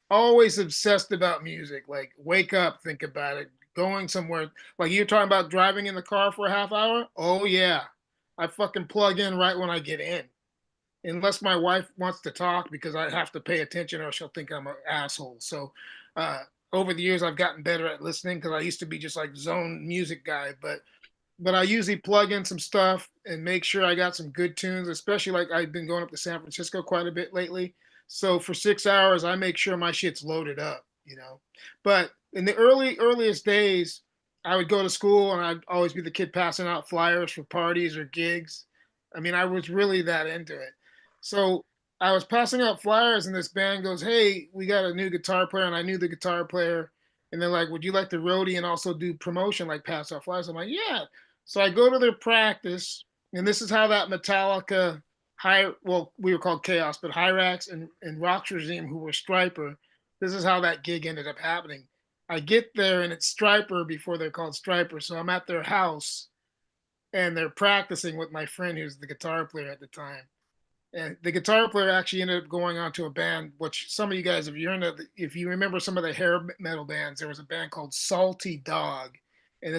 Always obsessed about music. Like wake up, think about it. Going somewhere. Like you're talking about driving in the car for a half hour. Oh yeah, I fucking plug in right when I get in. Unless my wife wants to talk because I have to pay attention or she'll think I'm an asshole. So over the years I've gotten better at listening because I used to be just like zone music guy, but I usually plug in some stuff and make sure I got some good tunes, especially like I've been going up to San Francisco quite a bit lately. So for 6 hours, I make sure my shit's loaded up. But in the earliest days, I would go to school and I'd always be the kid passing out flyers for parties or gigs. I mean, I was really that into it. So I was passing out flyers and this band goes, hey, we got a new guitar player. And I knew the guitar player. And they're like, would you like to roadie and also do promotion like Pass Off Flies? I'm like, yeah. So I go to their practice, and this is how that Metallica we were called Chaos, but Hirax and Rock's Regime, who were Striper, this is how that gig ended up happening. I get there and it's Striper before they're called Striper. So I'm at their house and they're practicing with my friend who's the guitar player at the time. And the guitar player actually ended up going on to a band, which some of you guys, if you remember some of the hair metal bands, there was a band called Salty Dog, and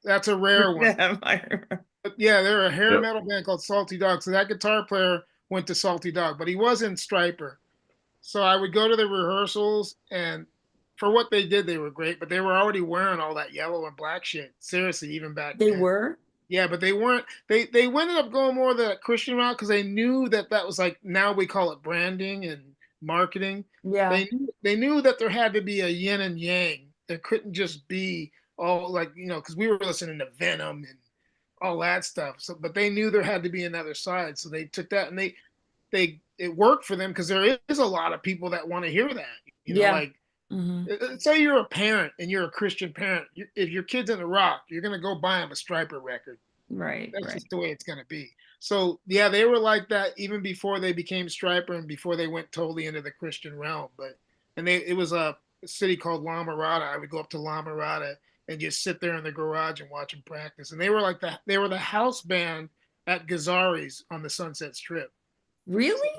that's a rare one. Yeah, I remember. But yeah, they're a hair metal band called Salty Dog. So that guitar player went to Salty Dog, but he was in Striper. So I would go to the rehearsals, and for what they did, they were great. But they were already wearing all that yellow and black shit. Seriously, even back They then. were? Yeah, but they weren't. They ended up going more the Christian route because they knew that was like, now we call it branding and marketing. Yeah. They knew that there had to be a yin and yang. There couldn't just be all like, you know, because we were listening to Venom and all that stuff. So, but they knew there had to be another side. So they took that and it worked for them because there is a lot of people that want to hear that. You know, Yeah. like. Say you're a parent and you're a Christian parent. If your kid's into rock, you're gonna go buy him a Striper record. Right. That's right. just the way it's gonna be. So yeah, they were like that even before they became Striper and before they went totally into the Christian realm. It was a city called La Mirada. I would go up to La Mirada and just sit there in the garage and watch them practice. And they were like that. They were the house band at Gazzari's on the Sunset Strip. Really?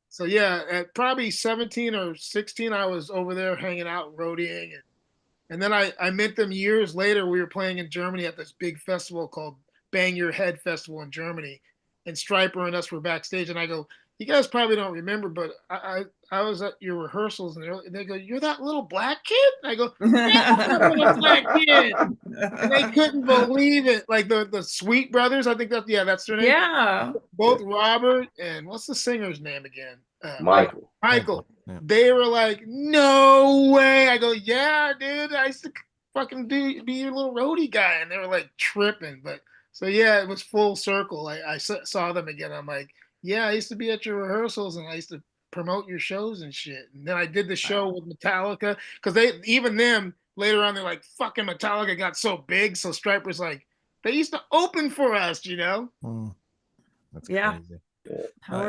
So yeah, at probably 17 or 16, I was over there hanging out, roadieing, and then I met them years later. We were playing in Germany at this big festival called Bang Your Head Festival in Germany, and Striper and us were backstage. And I go, you guys probably don't remember, but I was at your rehearsals, and they go, you're that little black kid? And I go, yeah, I'm that little black kid. And they couldn't believe it. Like the Sweet Brothers, I think that's their name. Yeah. Both Robert and what's the singer's name again? Michael. Michael. Yeah. They were like, no way. I go, yeah, dude. I used to fucking be your little roadie guy. And they were like tripping. But so yeah, it was full circle. I saw them again. I'm like, yeah, I used to be at your rehearsals and I used to promote your shows and shit. And then I did the show with Metallica because later on, they're like, fucking Metallica got so big. So Striper's like, they used to open for us, you know? That's Yeah. crazy.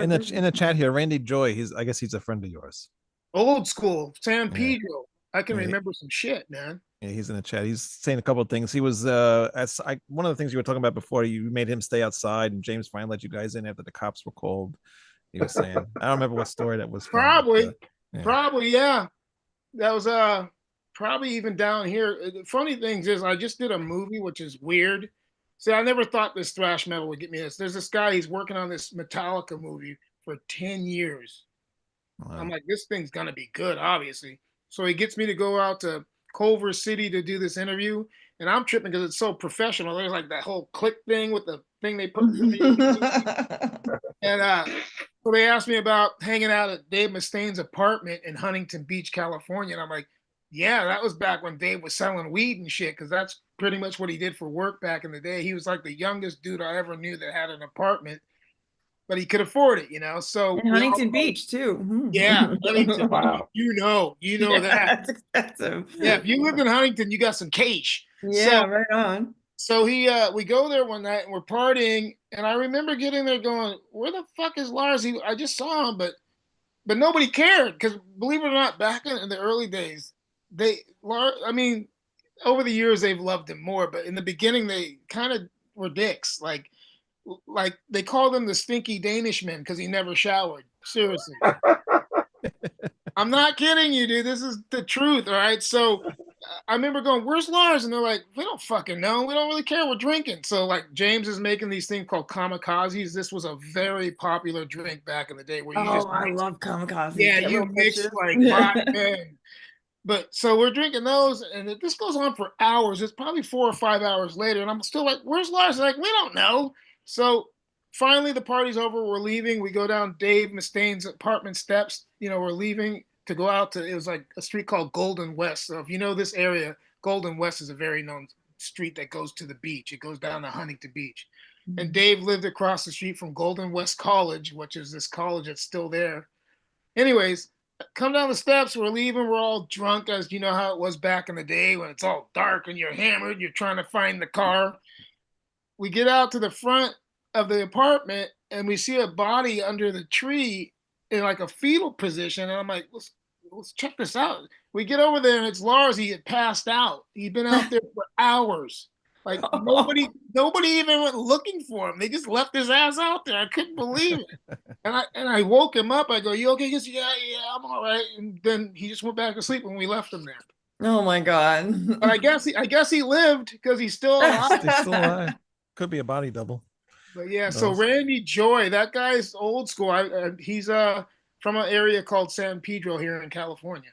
In the chat here, Randy Joy, I guess he's a friend of yours. Old school, San Yeah. Pedro. I can Yeah. remember some shit, man. Yeah, he's in the chat. He's saying a couple of things. He was one of the things you were talking about before. You made him stay outside, and James finally let you guys in after the cops were called. He was saying, I don't remember what story that was from. Probably, yeah. That was probably even down here. The funny thing is, I just did a movie, which is weird. See, I never thought this thrash metal would get me this. There's this guy, he's working on this Metallica movie for 10 years. Wow. I'm like, this thing's gonna be good, obviously. So he gets me to go out to Culver City to do this interview, and I'm tripping because it's so professional. There's like that whole click thing with the thing they put. And so they asked me about hanging out at Dave Mustaine's apartment in Huntington Beach, California, and I'm like, yeah, that was back when Dave was selling weed and shit, because that's pretty much what he did for work back in the day. He was like the youngest dude I ever knew that had an apartment, but he could afford it, you know. So in Huntington Beach too. Yeah, Huntington. Wow. You know Yeah, that. that's expensive. Yeah, if you lived in Huntington, you got some cash. Yeah, So- right on. So we go there one night and we're partying, and I remember getting there going, where the fuck is Lars? I just saw him, but nobody cared, because believe it or not, back in the early days, over the years they've loved him more, but in the beginning they kind of were dicks. Like they called him the stinky Danishman because he never showered. Seriously. I'm not kidding you, dude. This is the truth, all right? So I remember going, where's Lars? And they're like, we don't fucking know. We don't really care. We're drinking. So like James is making these things called kamikazes. This was a very popular drink back in the day where you I love kamikaze. yeah, you mix like vodka. But so we're drinking those, and this goes on for hours. It's probably 4 or 5 hours later, and I'm still like, where's Lars? They're like, we don't know. So finally the party's over. We're leaving. We go down Dave Mustaine's apartment steps. You know, we're leaving to go out to, it was like a street called Golden West. So if you know this area, Golden West is a very known street that goes to the beach. It goes down to Huntington Beach. Mm-hmm. And Dave lived across the street from Golden West College, which is this college that's still there. Anyways, come down the steps. We're leaving. We're all drunk, as you know how it was back in the day when it's all dark and you're hammered. You're trying to find the car. We get out to the front of the apartment and we see a body under the tree in like a fetal position. And I'm like, let's check this out. We get over there and it's Lars. He had passed out. He'd been out there for hours. Like nobody even went looking for him. They just left his ass out there. I couldn't believe it. And I woke him up. I go, "You okay?" He goes, "Yeah, I'm all right." And then he just went back to sleep when we left him there. Oh my God. But I guess he lived because he's still alive. He's still alive. Could be a body double. But yeah, so Randy Joy, that guy's old school. He's from an area called San Pedro here in California.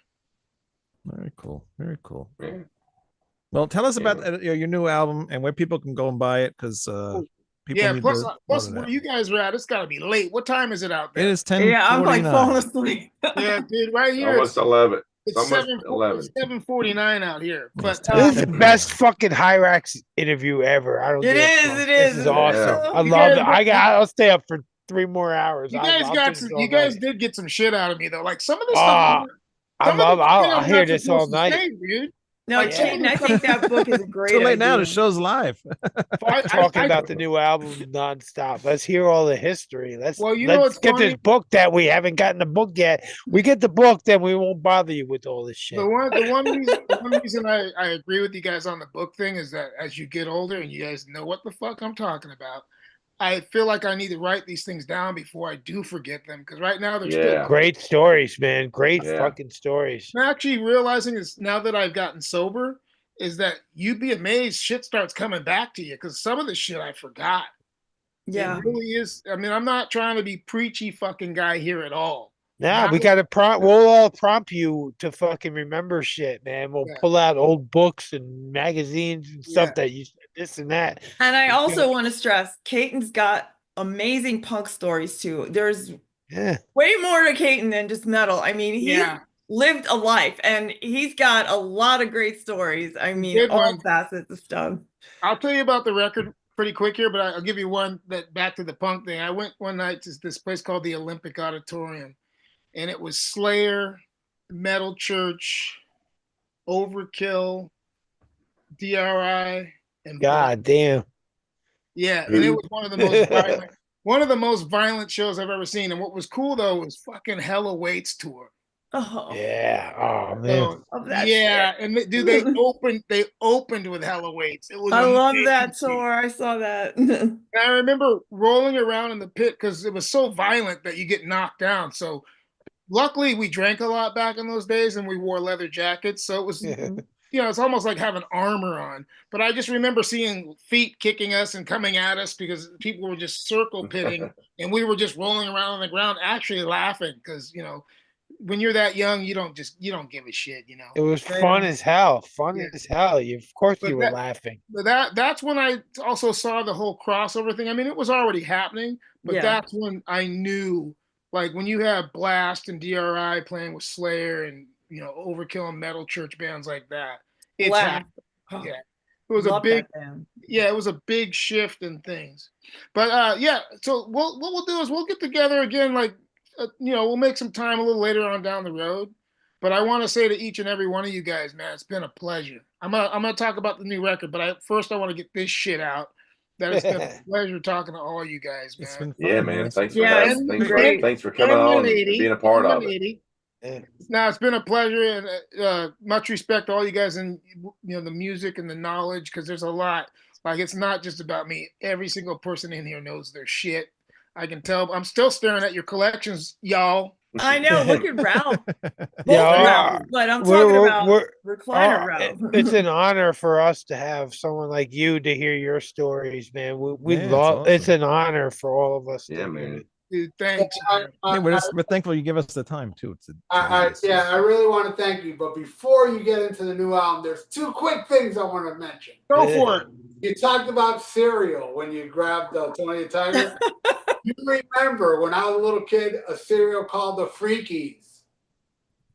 Very cool. Very cool. Yeah. Well, tell us about your new album and where people can go and buy it, because people need plus to where you guys are at, it's got to be late. What time is it out there? It is 10. Yeah, I'm like falling asleep. Yeah, dude, right here. Almost 11. It's almost 7:49 out here. But this is the best fucking Hirax interview ever. I don't. It is. This is awesome. Yeah. I love it. I'll stay up for 3 more hours. You guys did get some shit out of me though. Like some of the stuff. I'll hear this all night, dude. No, Katon, I think that book is a great. Too late idea. now. The show's live. Talking about the new album nonstop. Let's hear all the history. Let's get funny? this book that we haven't gotten the book yet. We get the book, then we won't bother you with all this shit. The one reason I agree with you guys on the book thing is that as you get older and you guys know what the fuck I'm talking about, I feel like I need to write these things down before I do forget them. Because right now there's still great stories, man. Great fucking stories. I'm actually realizing is now that I've gotten sober, is that you'd be amazed shit starts coming back to you because some of the shit I forgot. Yeah. It really is. I mean, I'm not trying to be preachy fucking guy here at all. Nah, we got to we'll all prompt you to fucking remember shit, man. We'll pull out old books and magazines and stuff that you this and that. And I also want to stress, Katon's got amazing punk stories too. There's way more to Katon than just metal. I mean, he lived a life and he's got a lot of great stories. I mean, all facets of stuff. I'll tell you about the record pretty quick here, but I'll give you one that back to the punk thing. I went one night to this place called the Olympic Auditorium, and it was Slayer, Metal Church, Overkill, DRI, and God damn. Yeah, and it was one of the most violent shows I've ever seen. And what was cool though was fucking Hell Awaits tour. Oh yeah, oh man, shit. And dude, they opened with Hell Awaits. It was I love that tour. I saw that. And I remember rolling around in the pit because it was so violent that you get knocked down. So luckily we drank a lot back in those days and we wore leather jackets. So it was it's almost like having armor on. But I just remember seeing feet kicking us and coming at us because people were just circle pitting and we were just rolling around on the ground, actually laughing because when you're that young, you don't give a shit. It was fun as hell. As hell. Of course you were laughing. But that's when I also saw the whole crossover thing. I mean, it was already happening, but that's when I knew, like when you have Blast and DRI playing with Slayer and Overkill and Metal Church bands like that. It's happened. Yeah. It was it was a big shift in things. But so what we'll do is we'll get together again, like we'll make some time a little later on down the road. But I want to say to each and every one of you guys, man, it's been a pleasure. I'm gonna talk about the new record, but first I want to get this shit out. That it's been a pleasure talking to all you guys, man. Yeah, man. Thanks for coming on and being a part of it. Now it's been a pleasure and much respect to all you guys and the music and the knowledge, because there's a lot. Like it's not just about me. Every single person in here knows their shit. I can tell. I'm still staring at your collections, y'all. I know. Look at Ralph. Ralph, but I'm talking about recliner Ralph. It's an honor for us to have someone like you to hear your stories, man. We love. Awesome. It's an honor for all of us. Yeah, man. Dude, thanks. We're thankful you give us the time too. I really want to thank you. But before you get into the new album, there's 2 quick things I want to mention. Go for it. You talked about cereal when you grabbed Tony the Tiger. You remember when I was a little kid, a cereal called the Freakies?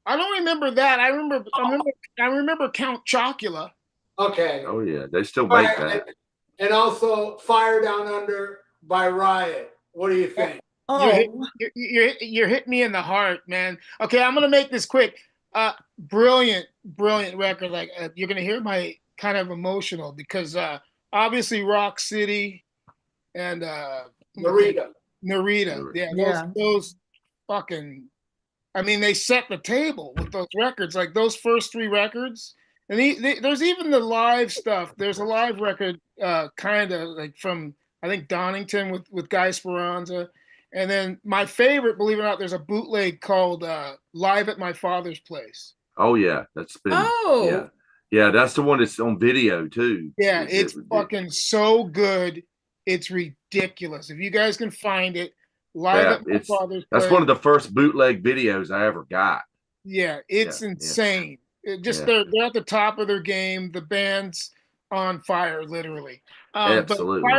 I don't remember that. I remember Count Chocula. Okay. Oh yeah, they still make that. And also Fire Down Under by Riot. What do you think? Oh, You're hitting me in the heart, man. Okay, I'm gonna make this quick. Brilliant record. Like you're gonna hear my kind of emotional because obviously Rock City and Narita. Narita. Yeah, yeah. those fucking. I mean, they set the table with those records. Like those first 3 records, and there's even the live stuff. There's a live record, kind of like from I think Donington with Guy Speranza. And then my favorite, believe it or not, there's a bootleg called "Live at My Father's Place." Oh yeah, that's been Oh, yeah. That's the one that's on video too. Yeah, it's fucking so good. It's ridiculous. If you guys can find it, "Live Yeah, at My Father's that's Place." one of the first bootleg videos I ever got. Yeah, it's Yeah, insane. It just yeah. they're at the top of their game. The band's on fire, literally. But Absolutely.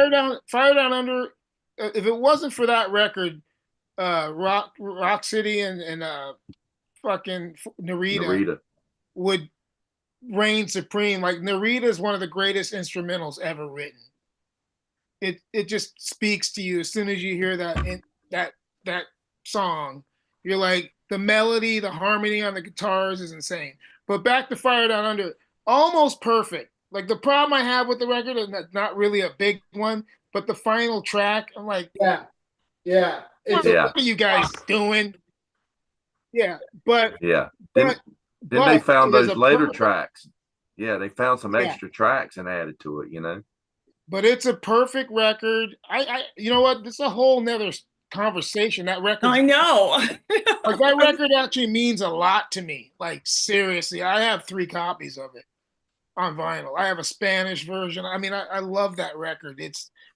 Fire Down Under. If it wasn't for that record, Rock City and fucking Narita would reign supreme. Like Narita is one of the greatest instrumentals ever written. It just speaks to you as soon as you hear that song. You're like the melody, the harmony on the guitars is insane. But back to Fire Down Under, almost perfect. Like the problem I have with the record, and that's not really a big one, but the final track, I'm like, Yeah. what are you guys doing? Yeah, but yeah. Then but they found it is those a later perfect- tracks. Yeah, they found some Yeah. extra tracks and added to it. You know. But it's a perfect record. You know what? This is a whole nother conversation. That record, I know. like that record actually means a lot to me. Like seriously, I have 3 copies of it on vinyl. I have a Spanish version. I mean, I love that record.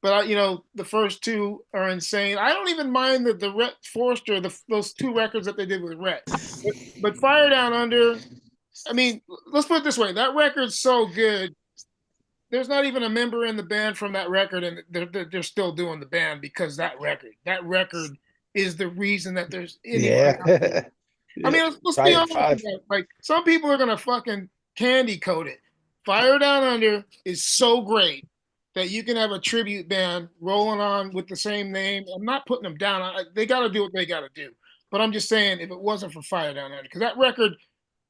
But the first 2 are insane. I don't even mind the Rhett Forster, those 2 records that they did with Rhett. But Fire Down Under. I mean, let's put it this way: that record's so good. There's not even a member in the band from that record, and they're still doing the band because that record is the reason that there's anybody. Yeah. I mean, let's be honest. Like some people are gonna fucking candy coat it. Fire Down Under is so great that you can have a tribute band rolling on with the same name. I'm not putting them down. They got to do what they got to do. But I'm just saying, if it wasn't for Fire Down Under, because that record.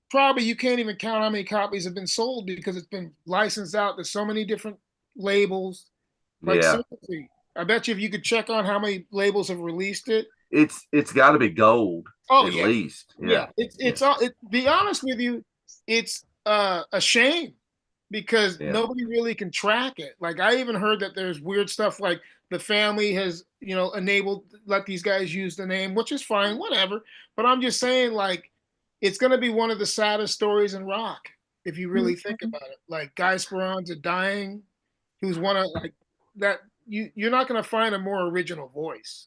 Probably you can't even count how many copies have been sold because it's been licensed out to so many different labels. Like seriously, I bet you if you could check on how many labels have released it, it's got to be gold. Oh at yeah, least. Yeah. Be honest with you, it's a shame because nobody really can track it. Like I even heard that there's weird stuff like the family has enabled let these guys use the name, which is fine, whatever. But I'm just saying like. It's going to be one of the saddest stories in rock, if you really think about it. Like Guy Speranza dying, who's one of like that. You're not going to find a more original voice.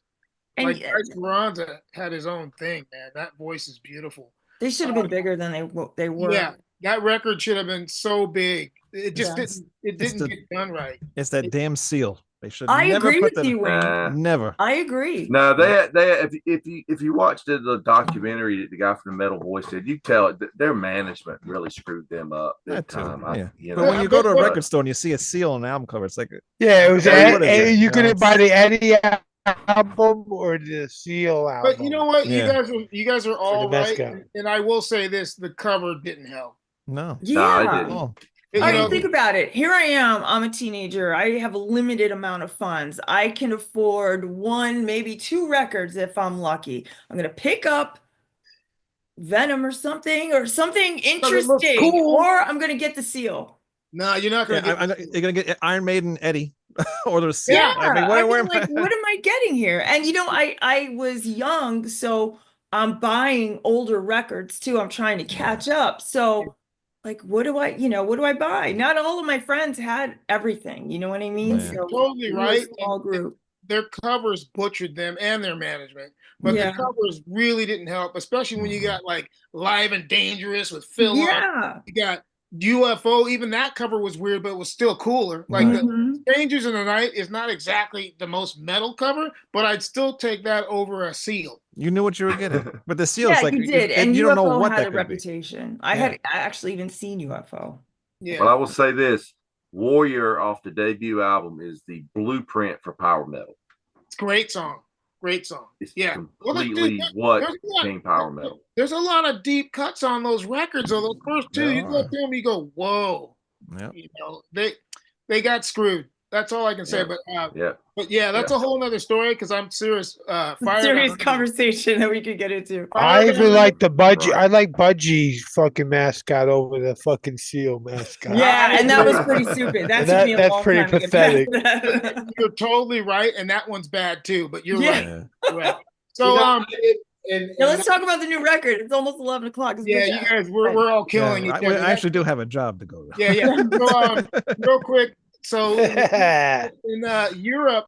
And like Guy Speranza had his own thing, man. That voice is beautiful. They should have been bigger than they were. Yeah, that record should have been so big. It just didn't. It didn't get done right. It's that damn seal. They should. I never agree put with you, Wayne. Never. I agree. No, they if you watched the documentary that the guy from the Metal Voice did, you tell it their management really screwed them up big time. But when you go to a record store and you see a seal on an album cover, it's like it was you could buy the Eddie album or the Seal album. But you know what? You guys are all right. And I will say this: the cover didn't help. No. Yeah. No, I didn't. All right, think about it. Here I am. I'm a teenager. I have a limited amount of funds. I can afford 1, maybe 2 records if I'm lucky. I'm going to pick up Venom or something interesting, cool. Or I'm going to get the Seal. No, you're not going to get you're going to get Iron Maiden Eddie or the Seal. Yeah, what am I getting here? And I was young, so I'm buying older records too. I'm trying to catch up. So like, what do I buy? Not all of my friends had everything. You know what I mean? Yeah. So totally right. Small group. Their covers butchered them and their management. But the covers really didn't help, especially when you got like Live and Dangerous with Phil. Yeah. You got UFO. Even that cover was weird, but it was still cooler. Like the Strangers in the Night is not exactly the most metal cover, but I'd still take that over a Seal. You knew what you were getting, but the Seal's like you did, and you UFO don't know what had that a reputation. I had actually even seen UFO. Yeah. Well, I will say this: Warrior off the debut album is the blueprint for power metal. It's a great song. Great song. It's Yeah. completely became power metal. There's a lot of deep cuts on those records. Or those first two, you go through them, you go, whoa. Yeah. You know, they got screwed. That's all I can say. Yeah. But yeah, that's a whole nother story because I'm serious. Serious conversation that we could get into. I even like the Budgie. I like Budgie's fucking mascot over the fucking seal mascot. Yeah, and that was pretty stupid. That took me a long time to get past that. You're totally right, and that one's bad too. But you're right. Right. You So know, let's talk about the new record. It's almost 11 o'clock. Yeah, you guys, we're all killing each other. I actually do have a job to go to. Yeah. So, real quick. So in Europe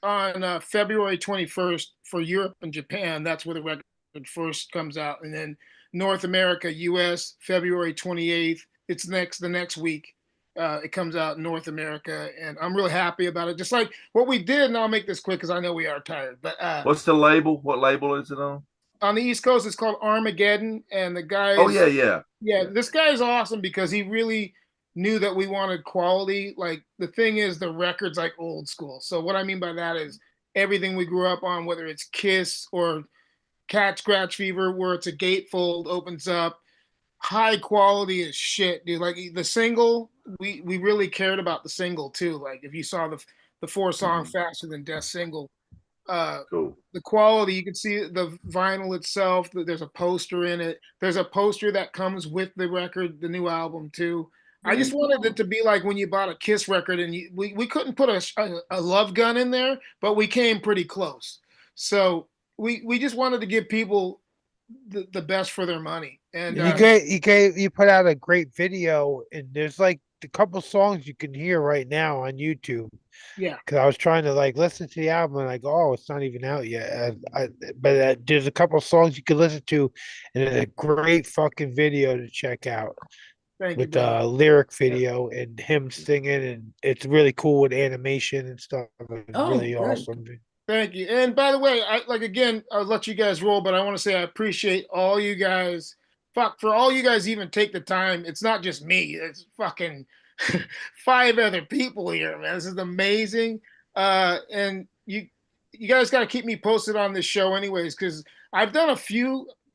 on February 21st for Europe and Japan, that's where the record first comes out, and then North America, U.S. February 28th. It's the next week. It comes out in North America, and I'm really happy about it. Just like what we did, and I'll make this quick because I know we are tired. But what's the label? What label is it on? On the East Coast, it's called Armageddon, and the guy. Oh yeah. This guy is awesome because he really knew that we wanted quality. Like the thing is, the record's like old school. So what I mean by that is everything we grew up on, whether it's Kiss or Cat Scratch Fever, where it's a gatefold opens up, high quality as shit, dude. Like the single, we really cared about the single too. Like if you saw the 4-song Faster Than Death single, cool. The quality, you can see the vinyl itself. There's a poster in it. There's a poster that comes with the record, the new album too. I just wanted it to be like when you bought a Kiss record, and we couldn't put a Love Gun in there, but we came pretty close. So we just wanted to give people the best for their money. And you put out a great video, and there's like a couple songs you can hear right now on YouTube. Yeah, because I was trying to like listen to the album, and like, oh, it's not even out yet. But there's a couple songs you can listen to, and it's a great fucking video to check out. With the lyric video and him singing, and it's really cool with animation and stuff. It's really awesome. Thank you. And by the way, I'll let you guys roll, but I want to say I appreciate all you guys. For all you guys even take the time. It's not just me. It's fucking 5 other people here, man. This is amazing. And you guys got to keep me posted on this show anyways, because I've done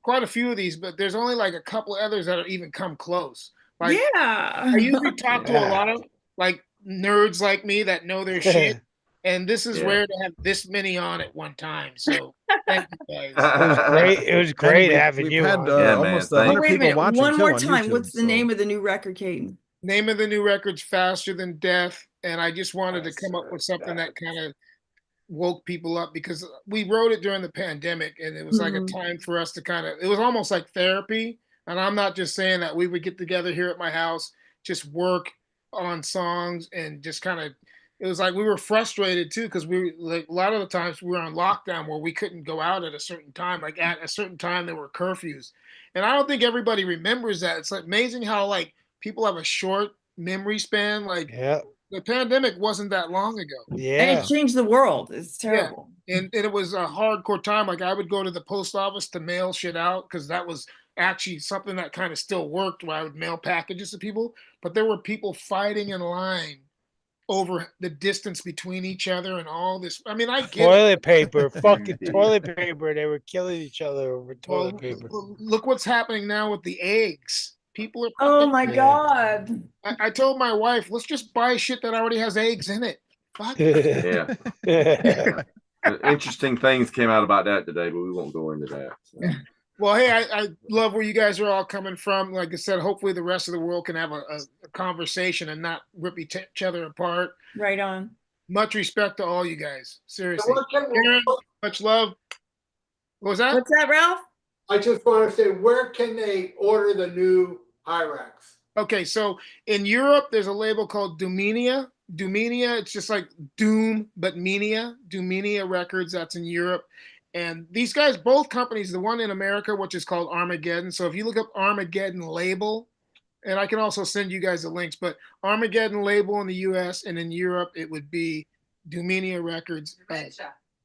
quite a few of these, but there's only like a couple others that have even come close. Like, I usually talk to a lot of like nerds like me that know their shit, and this is rare to have this many on at one time. So thank you guys. It was great having you. Had almost 100 people watching. One more on time. YouTube, What's the name of the new record, Katon? Name of the new record's Faster Than Death, and I just wanted to come up with something that kind of woke people up because we wrote it during the pandemic, and it was like a time for us to it was almost like therapy. And I'm not just saying that. We would get together here at my house, just work on songs, and just it was like we were frustrated too, because we like a lot of the times we were on lockdown where we couldn't go out at a certain time. Like at a certain time there were curfews, and I don't think everybody remembers that. It's like amazing how like people have a short memory span. Like the pandemic wasn't that long ago. Yeah, and it changed the world. It's terrible. Yeah. And it was a hardcore time. Like I would go to the post office to mail shit out because that was actually something that kind of still worked, where I would mail packages to people, but there were people fighting in line over the distance between each other and all this. I mean, I get toilet paper, fucking toilet paper. They were killing each other over toilet paper. Look what's happening now with the eggs. People are. Oh my God. I told my wife, let's just buy shit that already has eggs in it. Fuck. Yeah. Interesting things came out about that today, but we won't go into that. So. Well, hey, I love where you guys are all coming from. Like I said, hopefully the rest of the world can have a conversation and not rip each other apart. Right on. Much respect to all you guys. Seriously. Aaron, much love. What was that? What's that, Ralph? I just want to say, where can they order the new Hirax? Okay, so in Europe, there's a label called Dumenia. Dumenia, it's just like Doom, but Menia. Dumenia Records, that's in Europe. And these guys, both companies, the one in America, which is called Armageddon. So if you look up Armageddon label, and I can also send you guys the links, but Armageddon label in the US and in Europe, it would be Dumenia Records.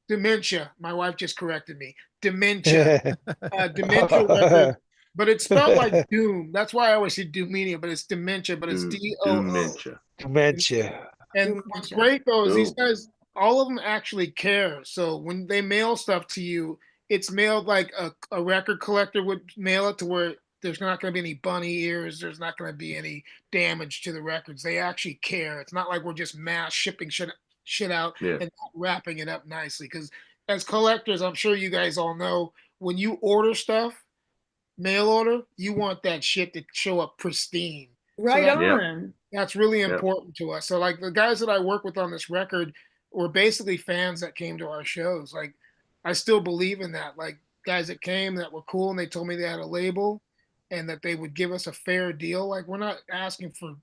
Dementia. My wife just corrected me. Dementia. Dementia Records. But it's spelled like Doom. That's why I always say Dumenia, but it's Dementia, but it's D-O-O. Dementia. And what's great, though, is these guys, all of them actually care. So when they mail stuff to you, it's mailed like a record collector would mail it, to where there's not going to be any bunny ears. There's not going to be any damage to the records. They actually care. It's not like we're just mass shipping shit out Yeah. and not wrapping it up nicely. Because as collectors, I'm sure you guys all know, when you order stuff, mail order, you want that shit to show up pristine. Right that- Yep. on. That's really Yep. important to us. So like the guys that I work with on this record were basically fans that came to our shows. Like I still believe in that. Like guys that came that were cool and they told me they had a label and that they would give us a fair deal. Like we're not asking for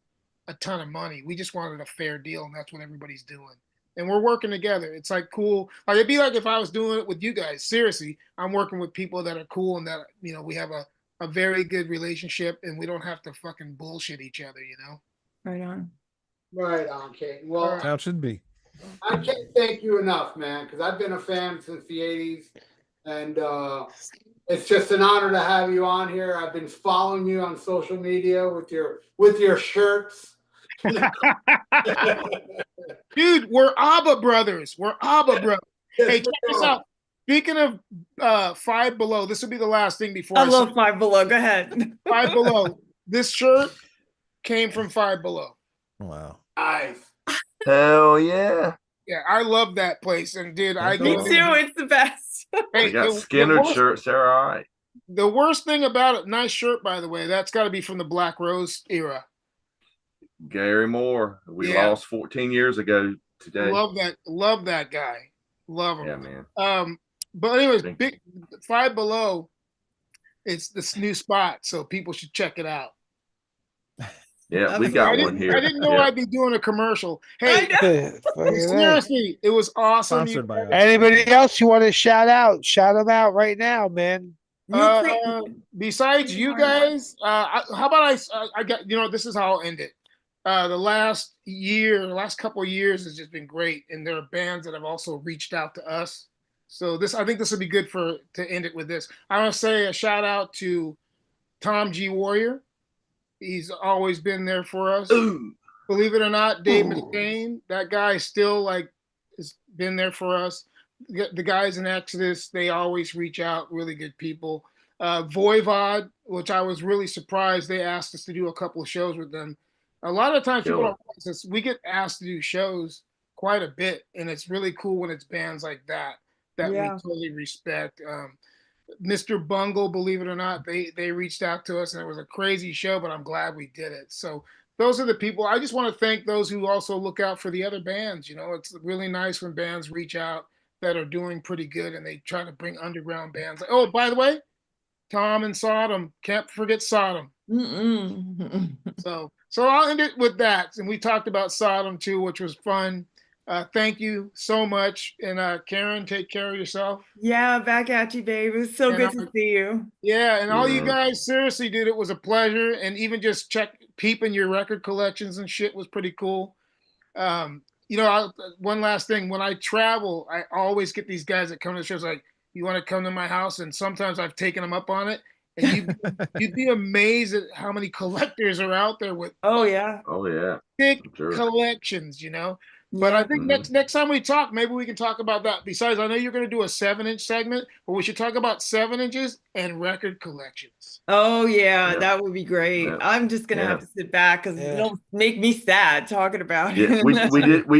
a ton of money. We just wanted a fair deal, and that's what everybody's doing. And we're working together. It's like cool. Like it'd be like if I was doing it with you guys. Seriously, I'm working with people that are cool and that, you know, we have a very good relationship and we don't have to fucking bullshit each other, you know? Right on. Right on, Kate. Well, That's how it should be. I can't thank you enough, man, because I've been a fan since the 80s. And it's just an honor to have you on here. I've been following you on social media with your shirts. Dude, we're ABBA brothers. We're ABBA brothers. Hey, check this out. Speaking of Five Below, this will be the last thing before I love Five Below. Go ahead. Five Below. This shirt came from Five Below. Wow. Nice. Hell yeah. Yeah, I love that place. And dude, I Me go too. It's the best. They Hey, got Skinner shirts. They're all right. the worst thing about it, nice shirt by the way, that's got to be from the Black Rose era. Gary Moore. We Yeah. lost 14 years ago today. Love that guy. Love him. Yeah, man. But anyways, Thank big Five Below, it's this new spot, so people should check it out. Yeah, we got one here. I didn't know Yeah. I'd be doing a commercial. I Hey, know. seriously, it was awesome. Sponsored by us. Anybody else you want to shout out? Shout them out right now, man. Besides you guys, how about I got, you know, this is how I'll end it. The last couple of years has just been great, and there are bands that have also reached out to us. So I think this would be good to end it with this. I want to say a shout out to Tom G. Warrior. He's always been there for us. Ooh. Believe it or not, Dave Mustaine, that guy still has been there for us. The guys in Exodus, they always reach out, really good people. Voivod, which I was really surprised they asked us to do a couple of shows with them. A lot of times people don't realize this, we get asked to do shows quite a bit, and it's really cool when it's bands like that we totally respect. Mr. Bungle, believe it or not, they reached out to us, and it was a crazy show, but I'm glad we did it. So those are the people. I just want to thank those who also look out for the other bands. You know, it's really nice when bands reach out that are doing pretty good, and they try to bring underground bands. Oh, by the way, Tom and Sodom, can't forget Sodom. So I'll end it with that. And we talked about Sodom too, which was fun. Thank you so much. And Karen, take care of yourself. Yeah, back at you, babe. It was so good to see you. Yeah, and all you guys, seriously, dude, it was a pleasure. And even just peeping your record collections and shit was pretty cool. You know, one last thing. When I travel, I always get these guys that come to the shows like, you want to come to my house? And sometimes I've taken them up on it. And you'd be amazed at how many collectors are out there with big collections, you know. But I think next time we talk, maybe we can talk about that. Besides, I know you're going to do a 7-inch segment, but we should talk about 7 inches and record collections. Oh yeah, that would be great. Yeah. I'm just gonna have to sit back because it'll make me sad talking about Yeah, it.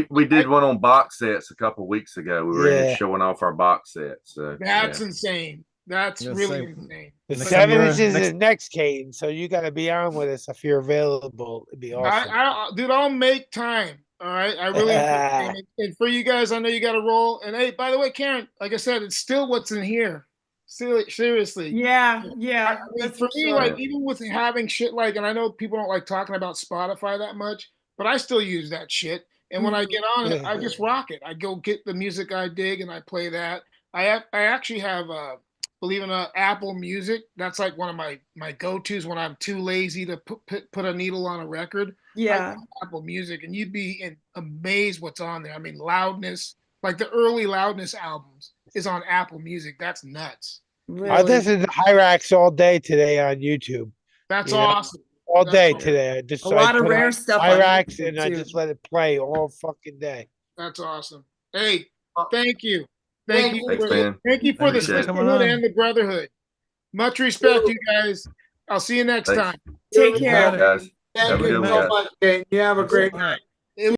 we did one on box sets a couple weeks ago. We were in showing off our box sets. So, that's insane. That's really insane. The 7 inches is next, Katon. So you got to be on with us if you're available. It'd be awesome. Dude, I'll make time. All right, I really and for you guys, I know you got to roll. And hey, by the way, Karen, like I said, it's still what's in here. Seriously. Yeah. I mean, for me, like even with having shit like, and I know people don't like talking about Spotify that much, but I still use that shit. And when I get on it, I just rock it. I go get the music I dig and I play that. I actually have believe it or not, Apple Music. That's like one of my go-tos when I'm too lazy to put a needle on a record. Yeah. Apple Music, and you'd be amazed what's on there. I mean, Loudness, like the early Loudness albums is on Apple Music. That's nuts. Really? I listened to Hirax all day today on YouTube. That's awesome. All day today. I lot of rare stuff. Hirax, and I just let it play all fucking day. That's awesome. Hey, thank you. Thank you. Thanks, man. Thank you for the Appreciate it. sisterhood and the brotherhood. Much respect, you guys. I'll see you next Thanks. time. Take All care. right, guys. Thank Have a you good one, so guys. much, Kane. You have a great All night. right.